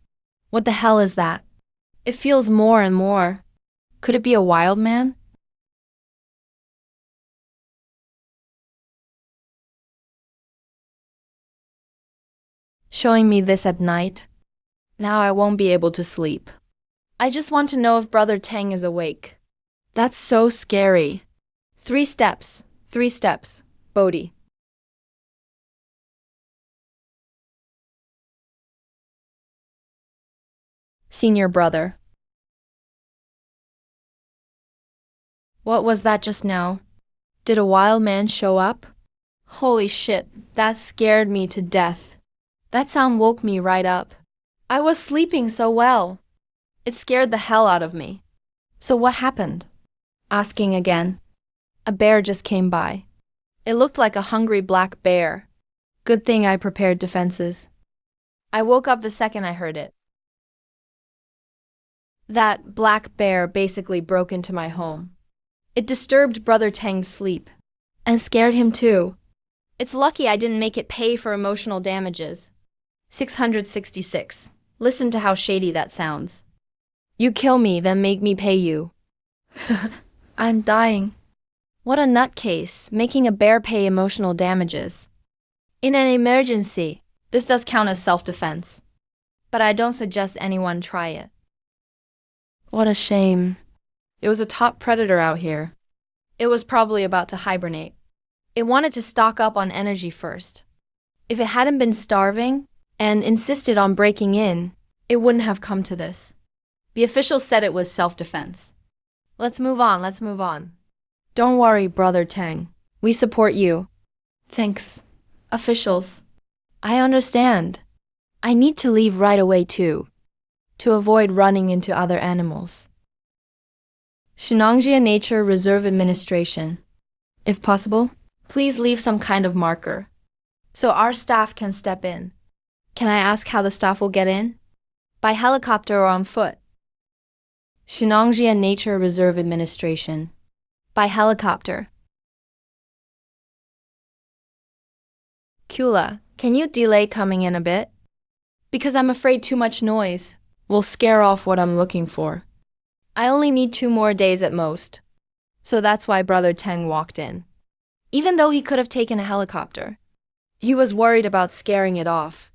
What the hell is that? It feels more and more. Could it be a wild man? Showing me this at night? Now I won't be able to sleep. I just want to know if Brother Tang is awake. That's so scary. 3 steps. 3 steps. Bodhi. Senior brother. What was that just now? Did a wild man show up? Holy shit, that scared me to death. That sound woke me right up. I was sleeping so well. It scared the hell out of me. So what happened? Asking again. A bear just came by. It looked like a hungry black bear. Good thing I prepared defenses. I woke up the second I heard it. That black bear basically broke into my home. It disturbed Brother Tang's sleep. And scared him too. It's lucky I didn't make it pay for emotional damages. 666. Listen to how shady that sounds. You kill me, then make me pay you. I'm dying. What a nutcase, making a bear pay emotional damages. In an emergency, this does count as self-defense. But I don't suggest anyone try it. What a shame. It was a top predator out here. It was probably about to hibernate. It wanted to stock up on energy first. If it hadn't been starving and insisted on breaking in, it wouldn't have come to this. The officials said it was self-defense. Let's move on. Don't worry, Brother Tang. We support you. Thanks, officials. I understand. I need to leave right away too, to avoid running into other animals. Shenangjia Nature Reserve Administration. If possible, please leave some kind of marker, so our staff can step in. Can I ask how the staff will get in? By helicopter or on foot? Shenangjia Nature Reserve Administration. By helicopter. Kula, can you delay coming in a bit? Because I'm afraid too much noise will scare off what I'm looking for. I only need 2 more days at most. So that's why Brother Teng walked in. Even though he could have taken a helicopter, he was worried about scaring it off.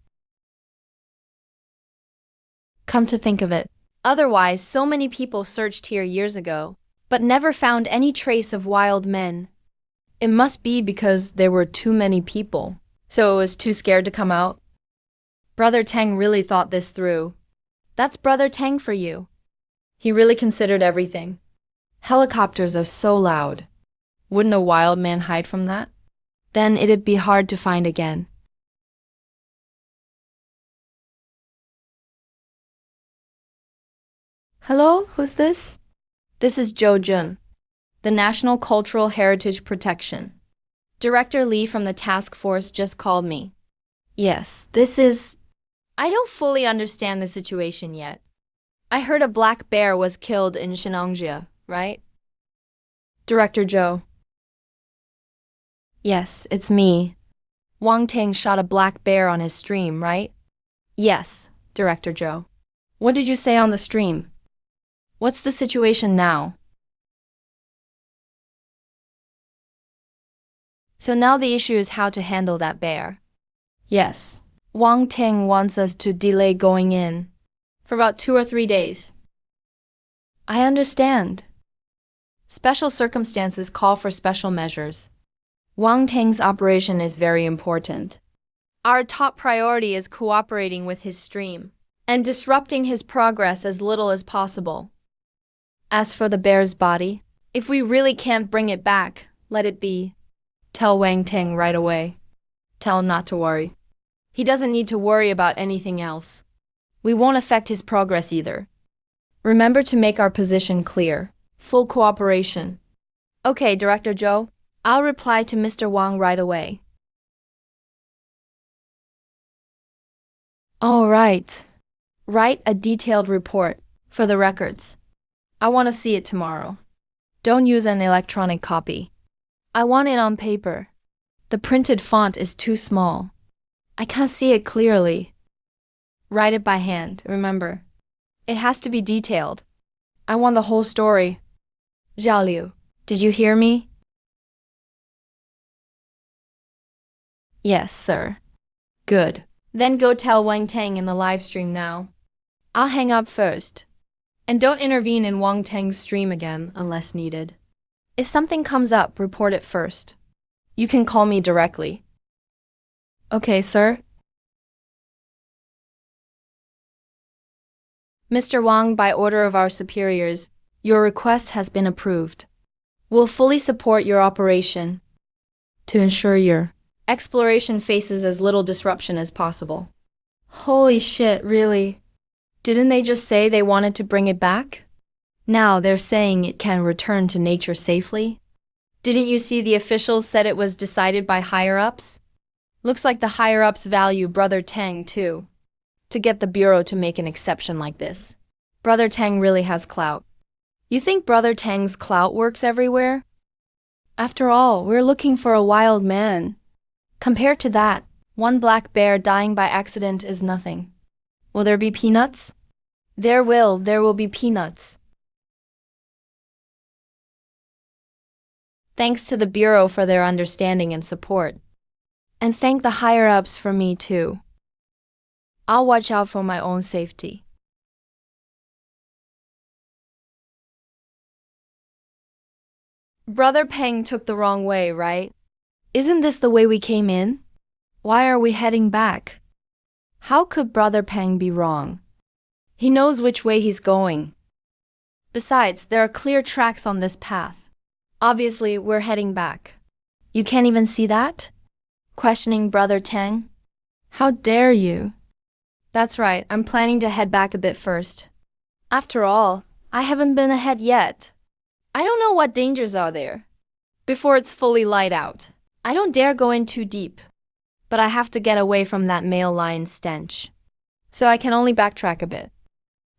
Come to think of it, otherwise so many people searched here years ago, but never found any trace of wild men. It must be because there were too many people, so it was too scared to come out. Brother Teng really thought this through. That's Brother Teng for you. He really considered everything. Helicopters are so loud. Wouldn't a wild man hide from that? Then it'd be hard to find again. Hello, who's this? This is Jo Jun, the National Cultural Heritage Protection. Director Lee from the task force just called me. Yes, I don't fully understand the situation yet. I heard a black bear was killed in Shenangjia, right? Director Joe. Yes, it's me. Wang Ting shot a black bear on his stream, right? Yes, Director Joe. What did you say on the stream? What's the situation now? So now the issue is how to handle that bear. Yes, Wang Ting wants us to delay going in for about 2 or 3 days. I understand. Special circumstances call for special measures. Wang Ting's operation is very important. Our top priority is cooperating with his stream and disrupting his progress as little as possible. As for the bear's body, if we really can't bring it back, let it be. Tell Wang Ting right away. Tell him not to worry. He doesn't need to worry about anything else. We won't affect his progress either. Remember to make our position clear. Full cooperation. Okay, Director Joe. I'll reply to Mr. Wang right away. All right. Write a detailed report for the records. I want to see it tomorrow. Don't use an electronic copy. I want it on paper. The printed font is too small. I can't see it clearly. Write it by hand, remember. It has to be detailed. I want the whole story. Zhao Liu, did you hear me? Yes, sir. Good. Then go tell Wang Teng in the live stream now. I'll hang up first. And don't intervene in Wang Teng's stream again unless needed. If something comes up, report it first. You can call me directly. Okay, sir. Mr. Wang, by order of our superiors, your request has been approved. We'll fully support your operation to ensure your exploration faces as little disruption as possible. Holy shit, really? Didn't they just say they wanted to bring it back? Now they're saying it can return to nature safely? Didn't you see the officials said it was decided by higher-ups? Looks like the higher-ups value Brother Teng too, to get the Bureau to make an exception like this. Brother Teng really has clout. You think Brother Teng's clout works everywhere? After all, we're looking for a wild man. Compared to that, one black bear dying by accident is nothing. Will there be peanuts? There will be peanuts. Thanks to the Bureau for their understanding and support. And thank the higher-ups for me too. I'll watch out for my own safety. Brother Peng took the wrong way, right? Isn't this the way we came in? Why are we heading back? How could Brother Peng be wrong? He knows which way he's going. Besides, there are clear tracks on this path. Obviously, we're heading back. You can't even see that? Questioning Brother Teng? How dare you? That's right, I'm planning to head back a bit first. After all, I haven't been ahead yet. I don't know what dangers are there. Before it's fully light out, I don't dare go in too deep. But I have to get away from that male lion stench. So I can only backtrack a bit.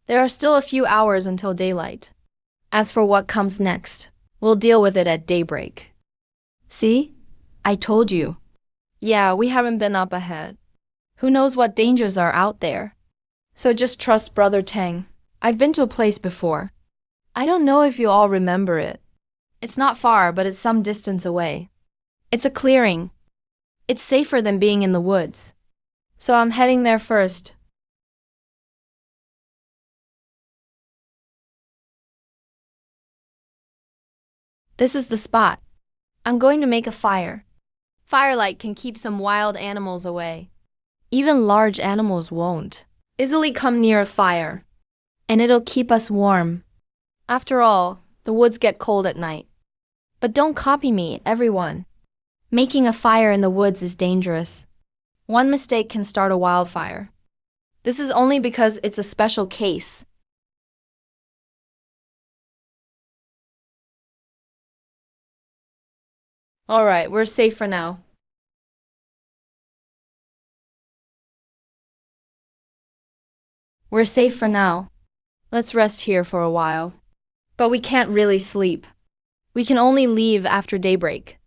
There are still a few hours until daylight. As for what comes next, we'll deal with it at daybreak. See? I told you. Yeah, we haven't been up ahead. Who knows what dangers are out there? So just trust Brother Teng. I've been to a place before. I don't know if you all remember it. It's not far, but it's some distance away. It's a clearing. It's safer than being in the woods. So I'm heading there first. This is the spot. I'm going to make a fire. Firelight can keep some wild animals away. Even large animals won't easily come near a fire. And it'll keep us warm. After all, the woods get cold at night. But don't copy me, everyone. Making a fire in the woods is dangerous. One mistake can start a wildfire. This is only because it's a special case. All right, we're safe for now. We're safe for now. Let's rest here for a while. But we can't really sleep. We can only leave after daybreak.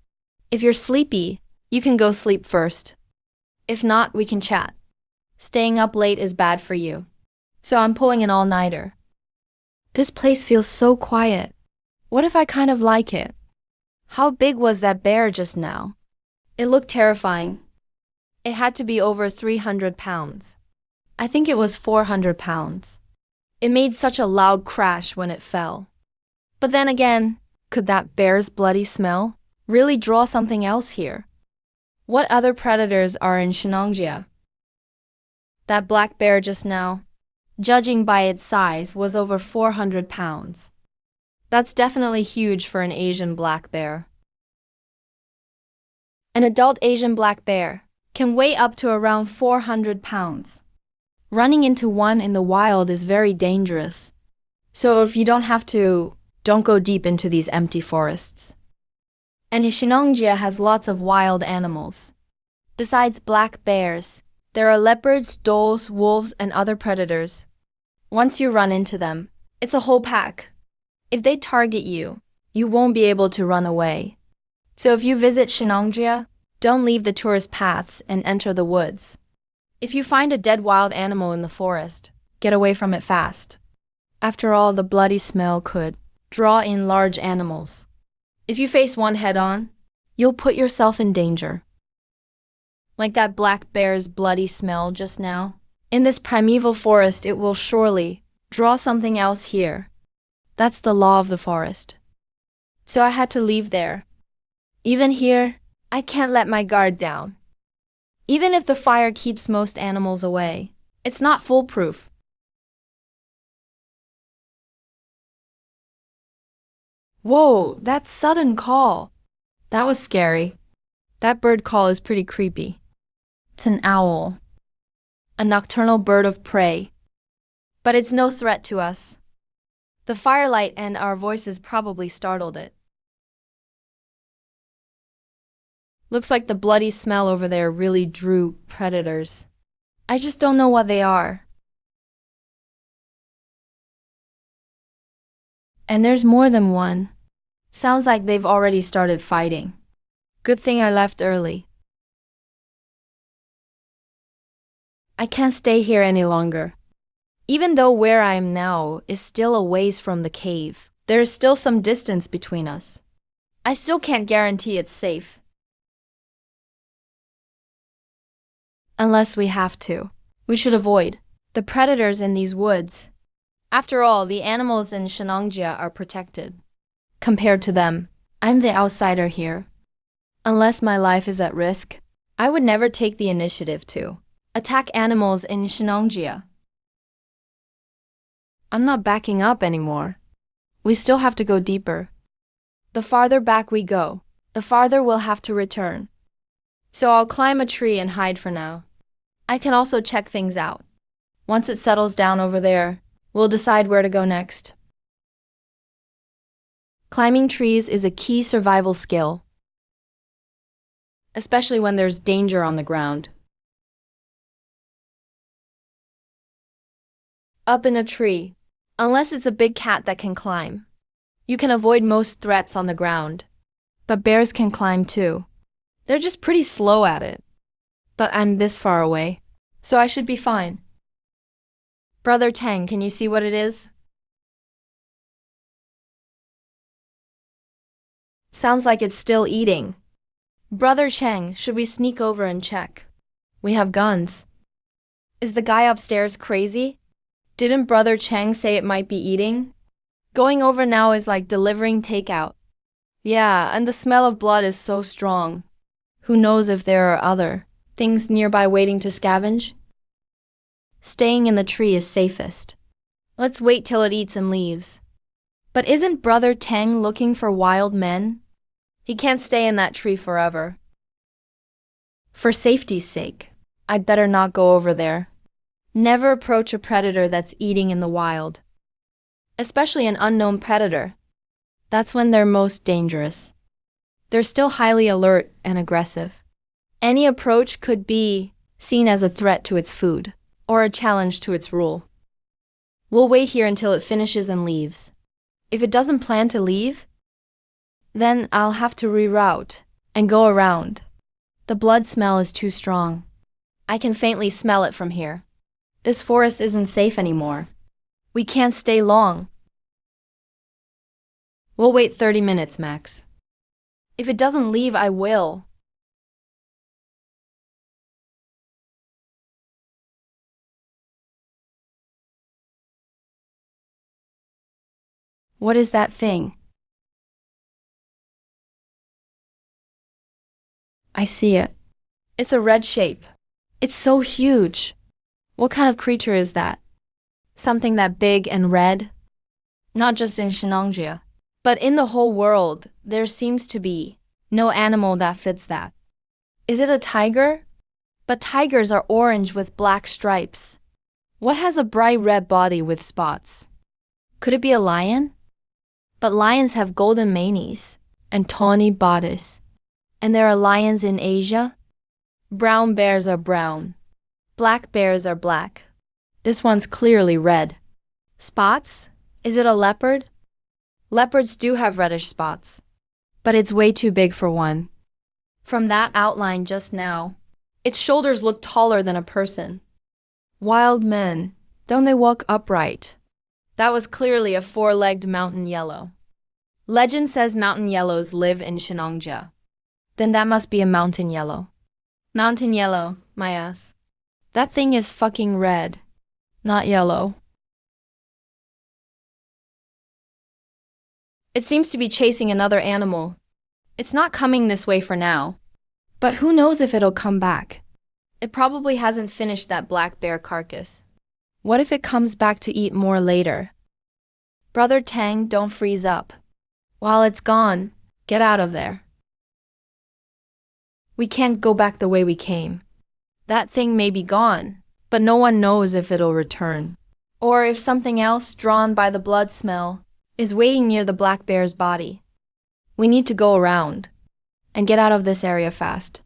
If you're sleepy, you can go sleep first. If not, we can chat. Staying up late is bad for you. So I'm pulling an all-nighter. This place feels so quiet. What if I kind of like it? How big was that bear just now? It looked terrifying. It had to be over 300 pounds. I think it was 400 pounds. It made such a loud crash when it fell. But then again, could that bear's bloody smell really draw something else here? What other predators are in Shenangjia? That black bear just now, judging by its size, was over 400 pounds. That's definitely huge for an Asian black bear. An adult Asian black bear can weigh up to around 400 pounds. Running into one in the wild is very dangerous. So if you don't go deep into these empty forests. And Shenangjia has lots of wild animals. Besides black bears, there are leopards, dholes, wolves, and other predators. Once you run into them, it's a whole pack. If they target you, you won't be able to run away. So if you visit Shenangjia, don't leave the tourist paths and enter the woods. If you find a dead wild animal in the forest, get away from it fast. After all, the bloody smell could draw in large animals. If you face one head-on, you'll put yourself in danger. Like that black bear's bloody smell just now. In this primeval forest, it will surely draw something else here. That's the law of the forest. So I had to leave there. Even here, I can't let my guard down. Even if the fire keeps most animals away, it's not foolproof. Whoa, that sudden call. That was scary. That bird call is pretty creepy. It's an owl. A nocturnal bird of prey. But it's no threat to us. The firelight and our voices probably startled it. Looks like the bloody smell over there really drew predators. I just don't know what they are. And there's more than one. Sounds like they've already started fighting. Good thing I left early. I can't stay here any longer. Even though where I am now is still a ways from the cave, there is still some distance between us. I still can't guarantee it's safe. Unless we have to. We should avoid the predators in these woods. After all, the animals in Shenangjia are protected. Compared to them, I'm the outsider here. Unless my life is at risk, I would never take the initiative to attack animals in Shenangjia. I'm not backing up anymore. We still have to go deeper. The farther back we go, the farther we'll have to return. So I'll climb a tree and hide for now. I can also check things out. Once it settles down over there, we'll decide where to go next. Climbing trees is a key survival skill, especially when there's danger on the ground. Up in a tree, unless it's a big cat that can climb. You can avoid most threats on the ground. But bears can climb too. They're just pretty slow at it. But I'm this far away, so I should be fine. Brother Tang, can you see what it is? Sounds like it's still eating. Brother Cheng, should we sneak over and check? We have guns. Is the guy upstairs crazy? Didn't Brother Cheng say it might be eating? Going over now is like delivering takeout. Yeah, and the smell of blood is so strong. Who knows if there are other things nearby waiting to scavenge? Staying in the tree is safest. Let's wait till it eats and leaves. But isn't Brother Teng looking for wild men? He can't stay in that tree forever. For safety's sake, I'd better not go over there. Never approach a predator that's eating in the wild. Especially an unknown predator. That's when they're most dangerous. They're still highly alert and aggressive. Any approach could be seen as a threat to its food, or a challenge to its rule. We'll wait here until it finishes and leaves. If it doesn't plan to leave, then I'll have to reroute and go around. The blood smell is too strong. I can faintly smell it from here. This forest isn't safe anymore. We can't stay long. We'll wait 30 minutes, max. If it doesn't leave, I will. What is that thing? I see it. It's a red shape. It's so huge. What kind of creature is that? Something that big and red? Not just in Shenangjia, but in the whole world, there seems to be no animal that fits that. Is it a tiger? But tigers are orange with black stripes. What has a bright red body with spots? Could it be a lion? But lions have golden manes and tawny bodies. And there are lions in Asia. Brown bears are brown. Black bears are black. This one's clearly red. Spots? Is it a leopard? Leopards do have reddish spots. But it's way too big for one. From that outline just now, its shoulders look taller than a person. Wild men, don't they walk upright? That was clearly a four-legged mountain yellow. Legend says mountain yellows live in Shenangjia. Then that must be a mountain yellow. Mountain yellow, my ass. That thing is fucking red, not yellow. It seems to be chasing another animal. It's not coming this way for now. But who knows if it'll come back? It probably hasn't finished that black bear carcass. What if it comes back to eat more later? Brother Tang, don't freeze up. While it's gone, get out of there. We can't go back the way we came. That thing may be gone, but no one knows if it'll return. Or if something else, drawn by the blood smell, is waiting near the black bear's body. We need to go around and get out of this area fast.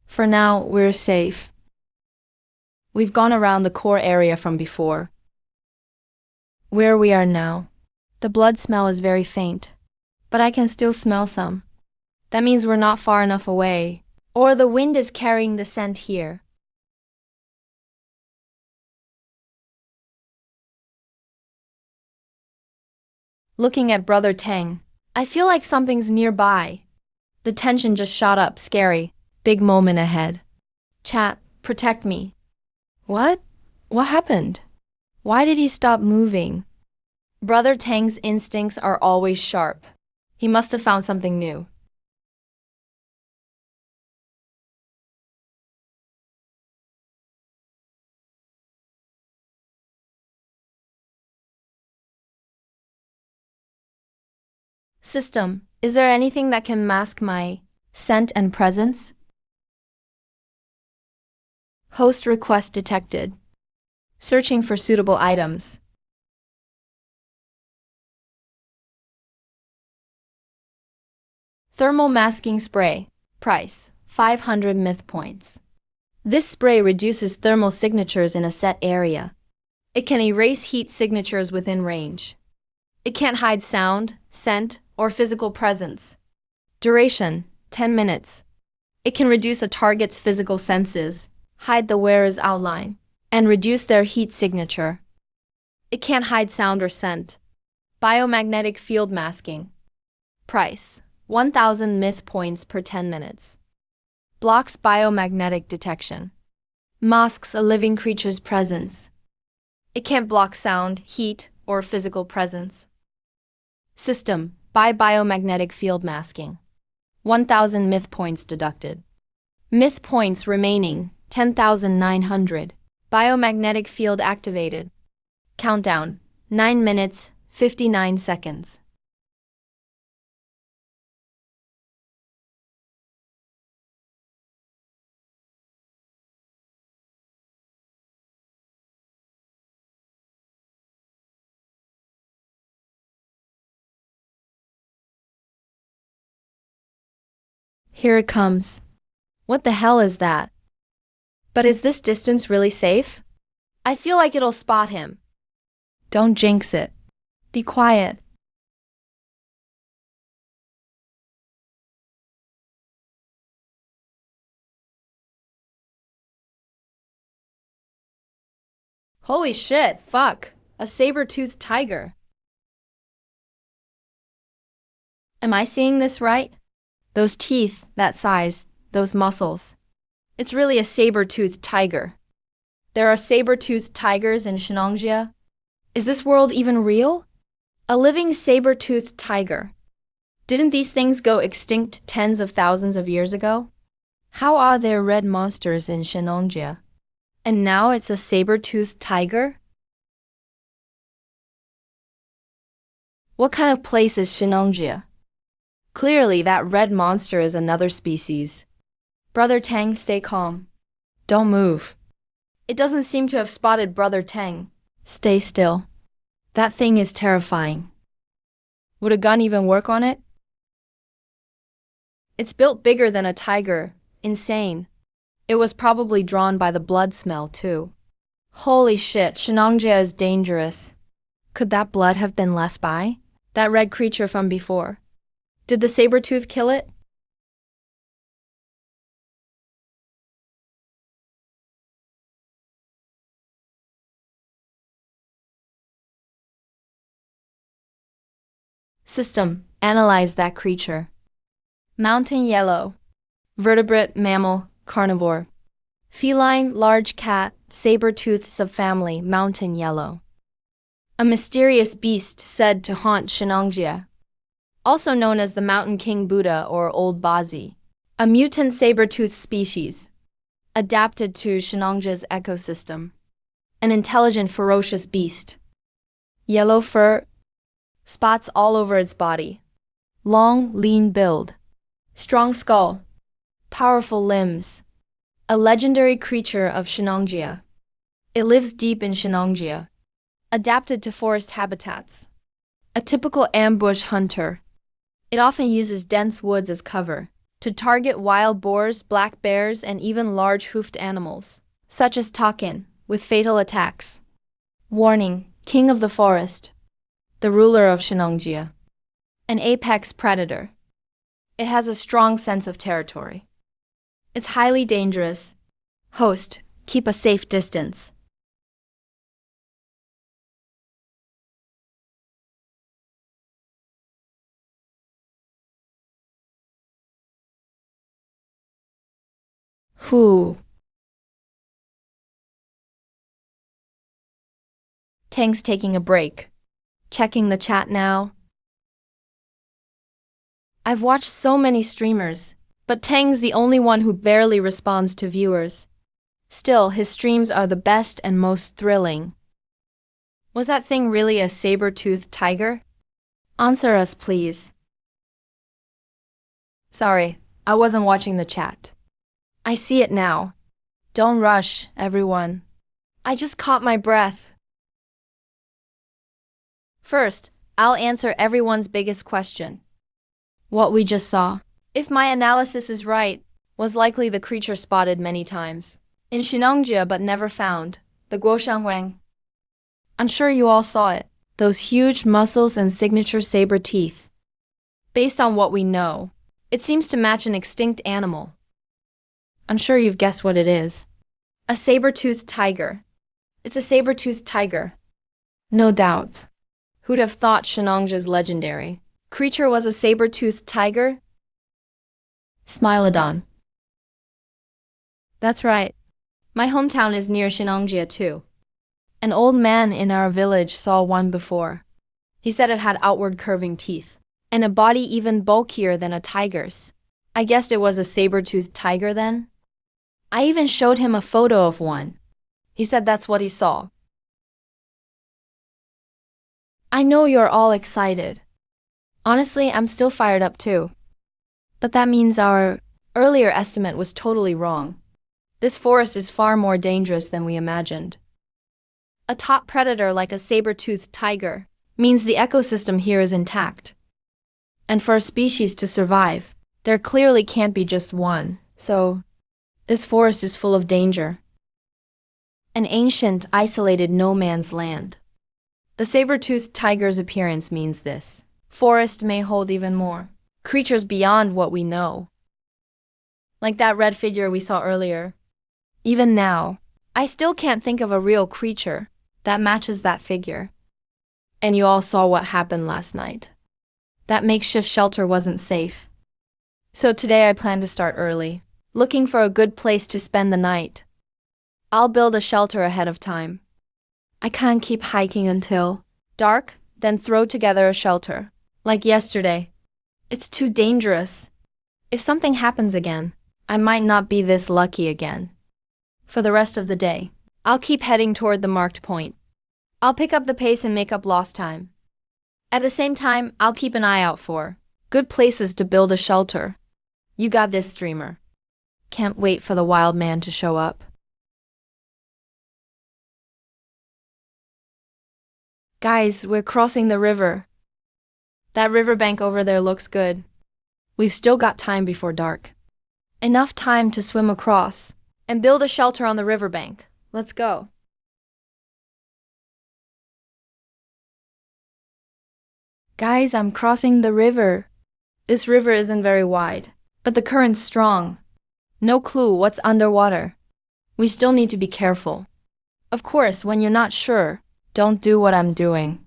For now, we're safe. We've gone around the core area from before. Where we are now, the blood smell is very faint, but I can still smell some. That means we're not far enough away, or the wind is carrying the scent here. Looking at Brother Tang, I feel like something's nearby. The tension just shot up, scary. Big moment ahead. Chat, protect me. What? What happened? Why did he stop moving? Brother Tang's instincts are always sharp. He must have found something new. System, is there anything that can mask my scent and presence? Host request detected. Searching for suitable items. Thermal masking spray. Price, 500 myth points. This spray reduces thermal signatures in a set area. It can erase heat signatures within range. It can't hide sound, scent, or physical presence. Duration, 10 minutes. It can reduce a target's physical senses, hide the wearer's outline, and reduce their heat signature. It can't hide sound or scent. Biomagnetic field masking. Price: 1,000 myth points per 10 minutes. Blocks biomagnetic detection. Masks a living creature's presence. It can't block sound, heat, or physical presence. System: by biomagnetic field masking. 1,000 myth points deducted. Myth points remaining, 10,900. Biomagnetic field activated. Countdown: 9 minutes, 59 seconds. Here it comes. What the hell is that? But is this distance really safe? I feel like it'll spot him. Don't jinx it. Be quiet. Holy shit, fuck. A saber-toothed tiger. Am I seeing this right? Those teeth, that size, those muscles. It's really a saber-toothed tiger. There are saber-toothed tigers in Shenangjia. Is this world even real? A living saber-toothed tiger. Didn't these things go extinct tens of thousands of years ago? How are there red monsters in Shenangjia? And now it's a saber-toothed tiger? What kind of place is Shenangjia? Clearly, that red monster is another species. Brother Tang, stay calm. Don't move. It doesn't seem to have spotted Brother Tang. Stay still. That thing is terrifying. Would a gun even work on it? It's built bigger than a tiger. Insane. It was probably drawn by the blood smell, too. Holy shit, Shenangjia is dangerous. Could that blood have been left by that red creature from before? Did the saber-tooth kill it? System: analyze that creature. Mountain yellow. Vertebrate, mammal, carnivore. Feline, large cat, saber-tooth subfamily, mountain yellow. A mysterious beast said to haunt Shenangjia. Also known as the Mountain King Buddha or Old Bazi. A mutant saber-tooth species. Adapted to Shenangjia's ecosystem. An intelligent, ferocious beast. Yellow fur. Spots all over its body. Long, lean build. Strong skull. Powerful limbs. A legendary creature of Shenangjia. It lives deep in Shenangjia. Adapted to forest habitats. A typical ambush hunter. It often uses dense woods as cover to target wild boars, black bears, and even large hoofed animals, such as takin, with fatal attacks. Warning: King of the Forest. The ruler of Shenangjia. An apex predator. It has a strong sense of territory. It's highly dangerous. Host: keep a safe distance. Whew. Tang's taking a break. Checking the chat now. I've watched so many streamers, but Tang's the only one who barely responds to viewers. Still, his streams are the best and most thrilling. Was that thing really a saber-toothed tiger? Answer us, please. Sorry, I wasn't watching the chat. I see it now. Don't rush, everyone. I just caught my breath. First, I'll answer everyone's biggest question. What we just saw, if my analysis is right, was likely the creature spotted many times in Shenangjia but never found, the Guoshangwang. I'm sure you all saw it, those huge muscles and signature saber teeth. Based on what we know, it seems to match an extinct animal. I'm sure you've guessed what it is. A saber-toothed tiger. It's a saber-toothed tiger. No doubt. Who'd have thought Shenongji's legendary creature was a saber-toothed tiger? Smilodon. That's right. My hometown is near Shenongjia too. An old man in our village saw one before. He said it had outward curving teeth, and a body even bulkier than a tiger's. I guessed it was a saber-toothed tiger then. I even showed him a photo of one. He said that's what he saw. I know you're all excited. Honestly, I'm still fired up too. But that means our earlier estimate was totally wrong. This forest is far more dangerous than we imagined. A top predator like a saber-toothed tiger means the ecosystem here is intact. And for a species to survive, there clearly can't be just one, so this forest is full of danger. An ancient, isolated no-man's land. The saber-toothed tiger's appearance means this. Forest may hold even more creatures beyond what we know. Like that red figure we saw earlier. Even now, I still can't think of a real creature that matches that figure. And you all saw what happened last night. That makeshift shelter wasn't safe. So today I plan to start early, looking for a good place to spend the night. I'll build a shelter ahead of time. I can't keep hiking until dark, then throw together a shelter, like yesterday. It's too dangerous. If something happens again, I might not be this lucky again. For the rest of the day, I'll keep heading toward the marked point. I'll pick up the pace and make up lost time. At the same time, I'll keep an eye out for good places to build a shelter. You got this, streamer. Can't wait for the wild man to show up. Guys, we're crossing the river. That riverbank over there looks good. We've still got time before dark. Enough time to swim across and build a shelter on the riverbank. Let's go. Guys, I'm crossing the river. This river isn't very wide, but the current's strong. No clue what's underwater. We still need to be careful. Of course, when you're not sure, don't do what I'm doing.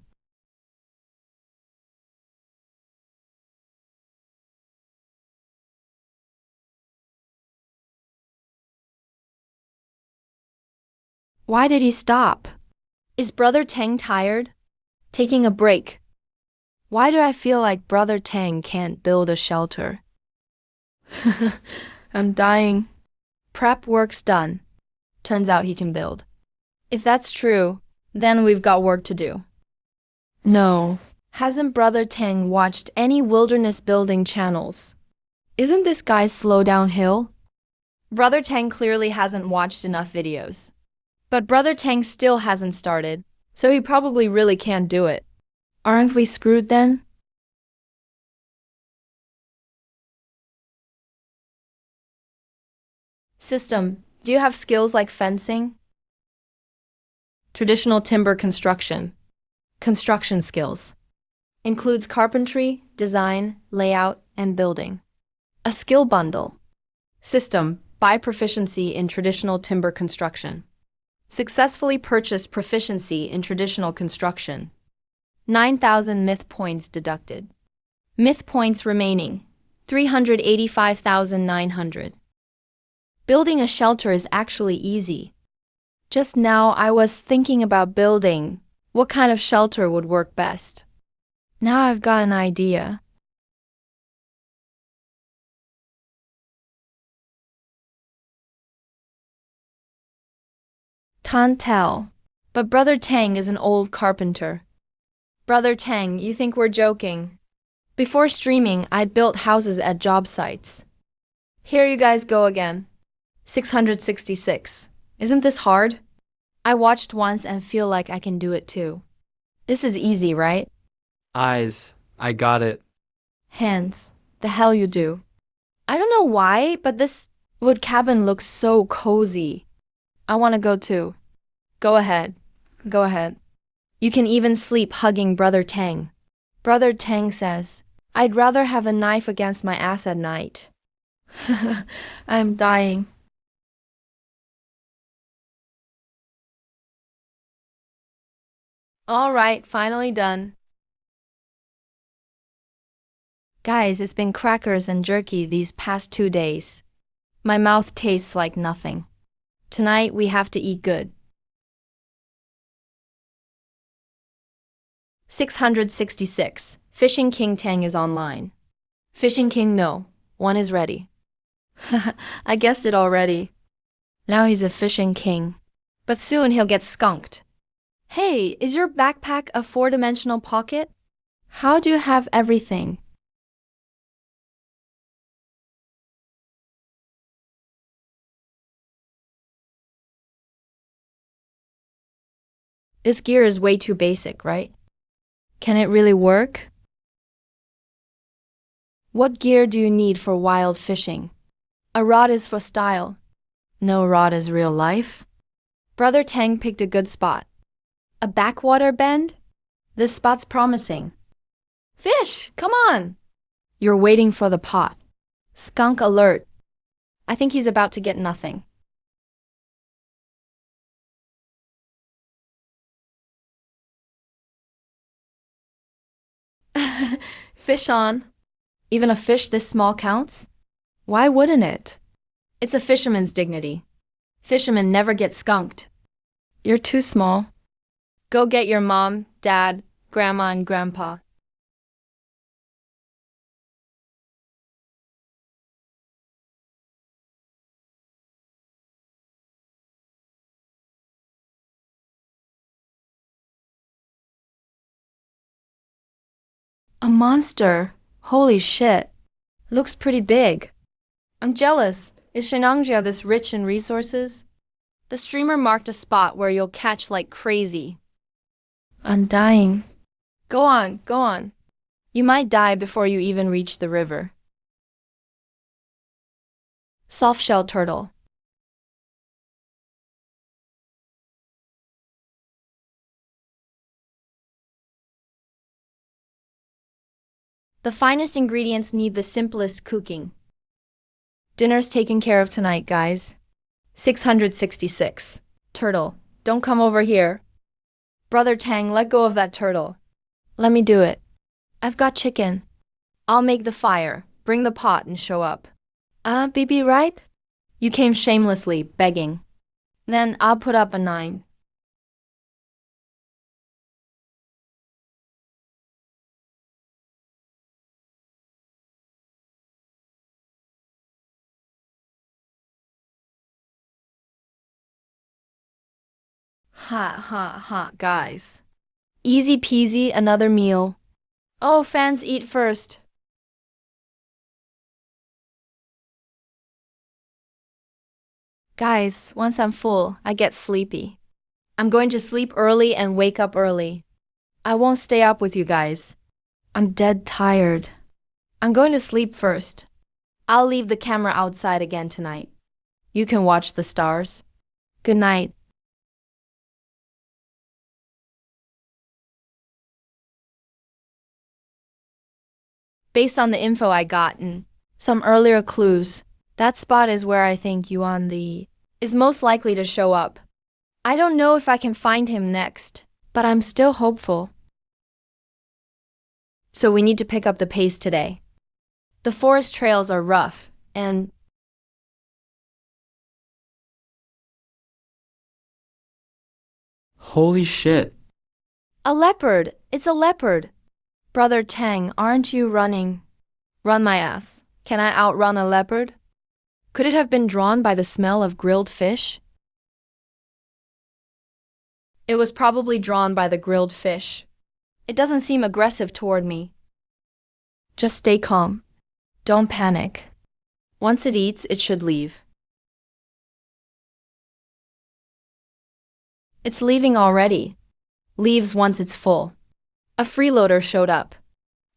Why did he stop? Is Brother Tang tired? Taking a break. Why do I feel like Brother Tang can't build a shelter? I'm dying. Prep work's done. Turns out he can build. If that's true, then we've got work to do. No, hasn't Brother Tang watched any wilderness building channels? Isn't this guy slow downhill? Brother Tang clearly hasn't watched enough videos. But Brother Tang still hasn't started, so he probably really can't do it. Aren't we screwed then? System, do you have skills like fencing? Traditional timber construction. Construction skills. Includes carpentry, design, layout, and building. A skill bundle. System, buy proficiency in traditional timber construction. Successfully purchased proficiency in traditional construction. 9,000 myth points deducted. Myth points remaining, 385,900. Building a shelter is actually easy. Just now I was thinking about building what kind of shelter would work best. Now I've got an idea. Can't tell, but Brother Tang is an old carpenter. Brother Tang, you think we're joking? Before streaming, I'd built houses at job sites. Here you guys go again. 666. Isn't this hard? I watched once and feel like I can do it too. This is easy, right? Eyes, I got it. Hands, the hell you do. I don't know why, but this wood cabin looks so cozy. I want to go too. Go ahead. Go ahead. You can even sleep hugging Brother Tang. Brother Tang says, I'd rather have a knife against my ass at night. I'm dying. All right, finally done. Guys, it's been crackers and jerky these past 2 days. My mouth tastes like nothing. Tonight we have to eat good. 666. Fishing King Tang is online. Fishing King, no. One is ready. I guessed it already. Now he's a fishing king. But soon he'll get skunked. Hey, is your backpack a 4-dimensional pocket? How do you have everything? This gear is way too basic, right? Can it really work? What gear do you need for wild fishing? A rod is for style. No rod is real life. Brother Tang picked a good spot. A backwater bend? This spot's promising. Fish, come on! You're waiting for the pot. Skunk alert. I think he's about to get nothing. Fish on. Even a fish this small counts? Why wouldn't it? It's a fisherman's dignity. Fishermen never get skunked. You're too small. Go get your mom, dad, grandma, and grandpa. A monster. Holy shit. Looks pretty big. I'm jealous. Is Shenangjia this rich in resources? The streamer marked a spot where you'll catch like crazy. I'm dying. Go on, go on. You might die before you even reach the river. Softshell turtle. The finest ingredients need the simplest cooking. Dinner's taken care of tonight, guys. 666. Turtle, don't come over here. Brother Tang, let go of that turtle. Let me do it. I've got chicken. I'll make the fire, bring the pot, and show up. BB, right? You came shamelessly, begging. Then I'll put up a 9. Ha ha ha, guys. Easy peasy, another meal. Oh, fans eat first. Guys, once I'm full, I get sleepy. I'm going to sleep early and wake up early. I won't stay up with you guys. I'm dead tired. I'm going to sleep first. I'll leave the camera outside again tonight. You can watch the stars. Good night. Based on the info I got and some earlier clues, that spot is where I think Yuan is most likely to show up. I don't know if I can find him next, but I'm still hopeful. So we need to pick up the pace today. The forest trails are rough, and Holy shit. a leopard! It's a leopard! Brother Tang, aren't you running? Run my ass. Can I outrun a leopard? Could it have been drawn by the smell of grilled fish? It was probably drawn by the grilled fish. It doesn't seem aggressive toward me. Just stay calm. Don't panic. Once it eats, it should leave. It's leaving already. Leaves once it's full. A freeloader showed up.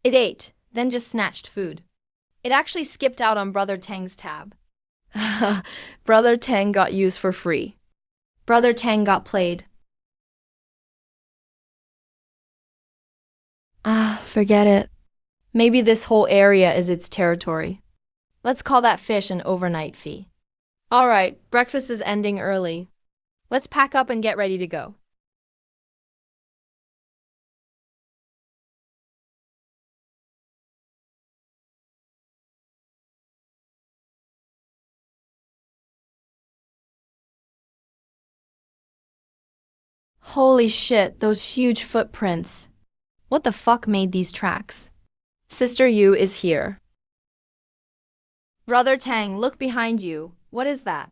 It ate, then just snatched food. It actually skipped out on Brother Tang's tab. Brother Tang got used for free. Brother Tang got played. Forget it. Maybe this whole area is its territory. Let's call that fish an overnight fee. All right, breakfast is ending early. Let's pack up and get ready to go. Holy shit, those huge footprints. What the fuck made these tracks? Sister Yu is here. Brother Tang, look behind you. What is that?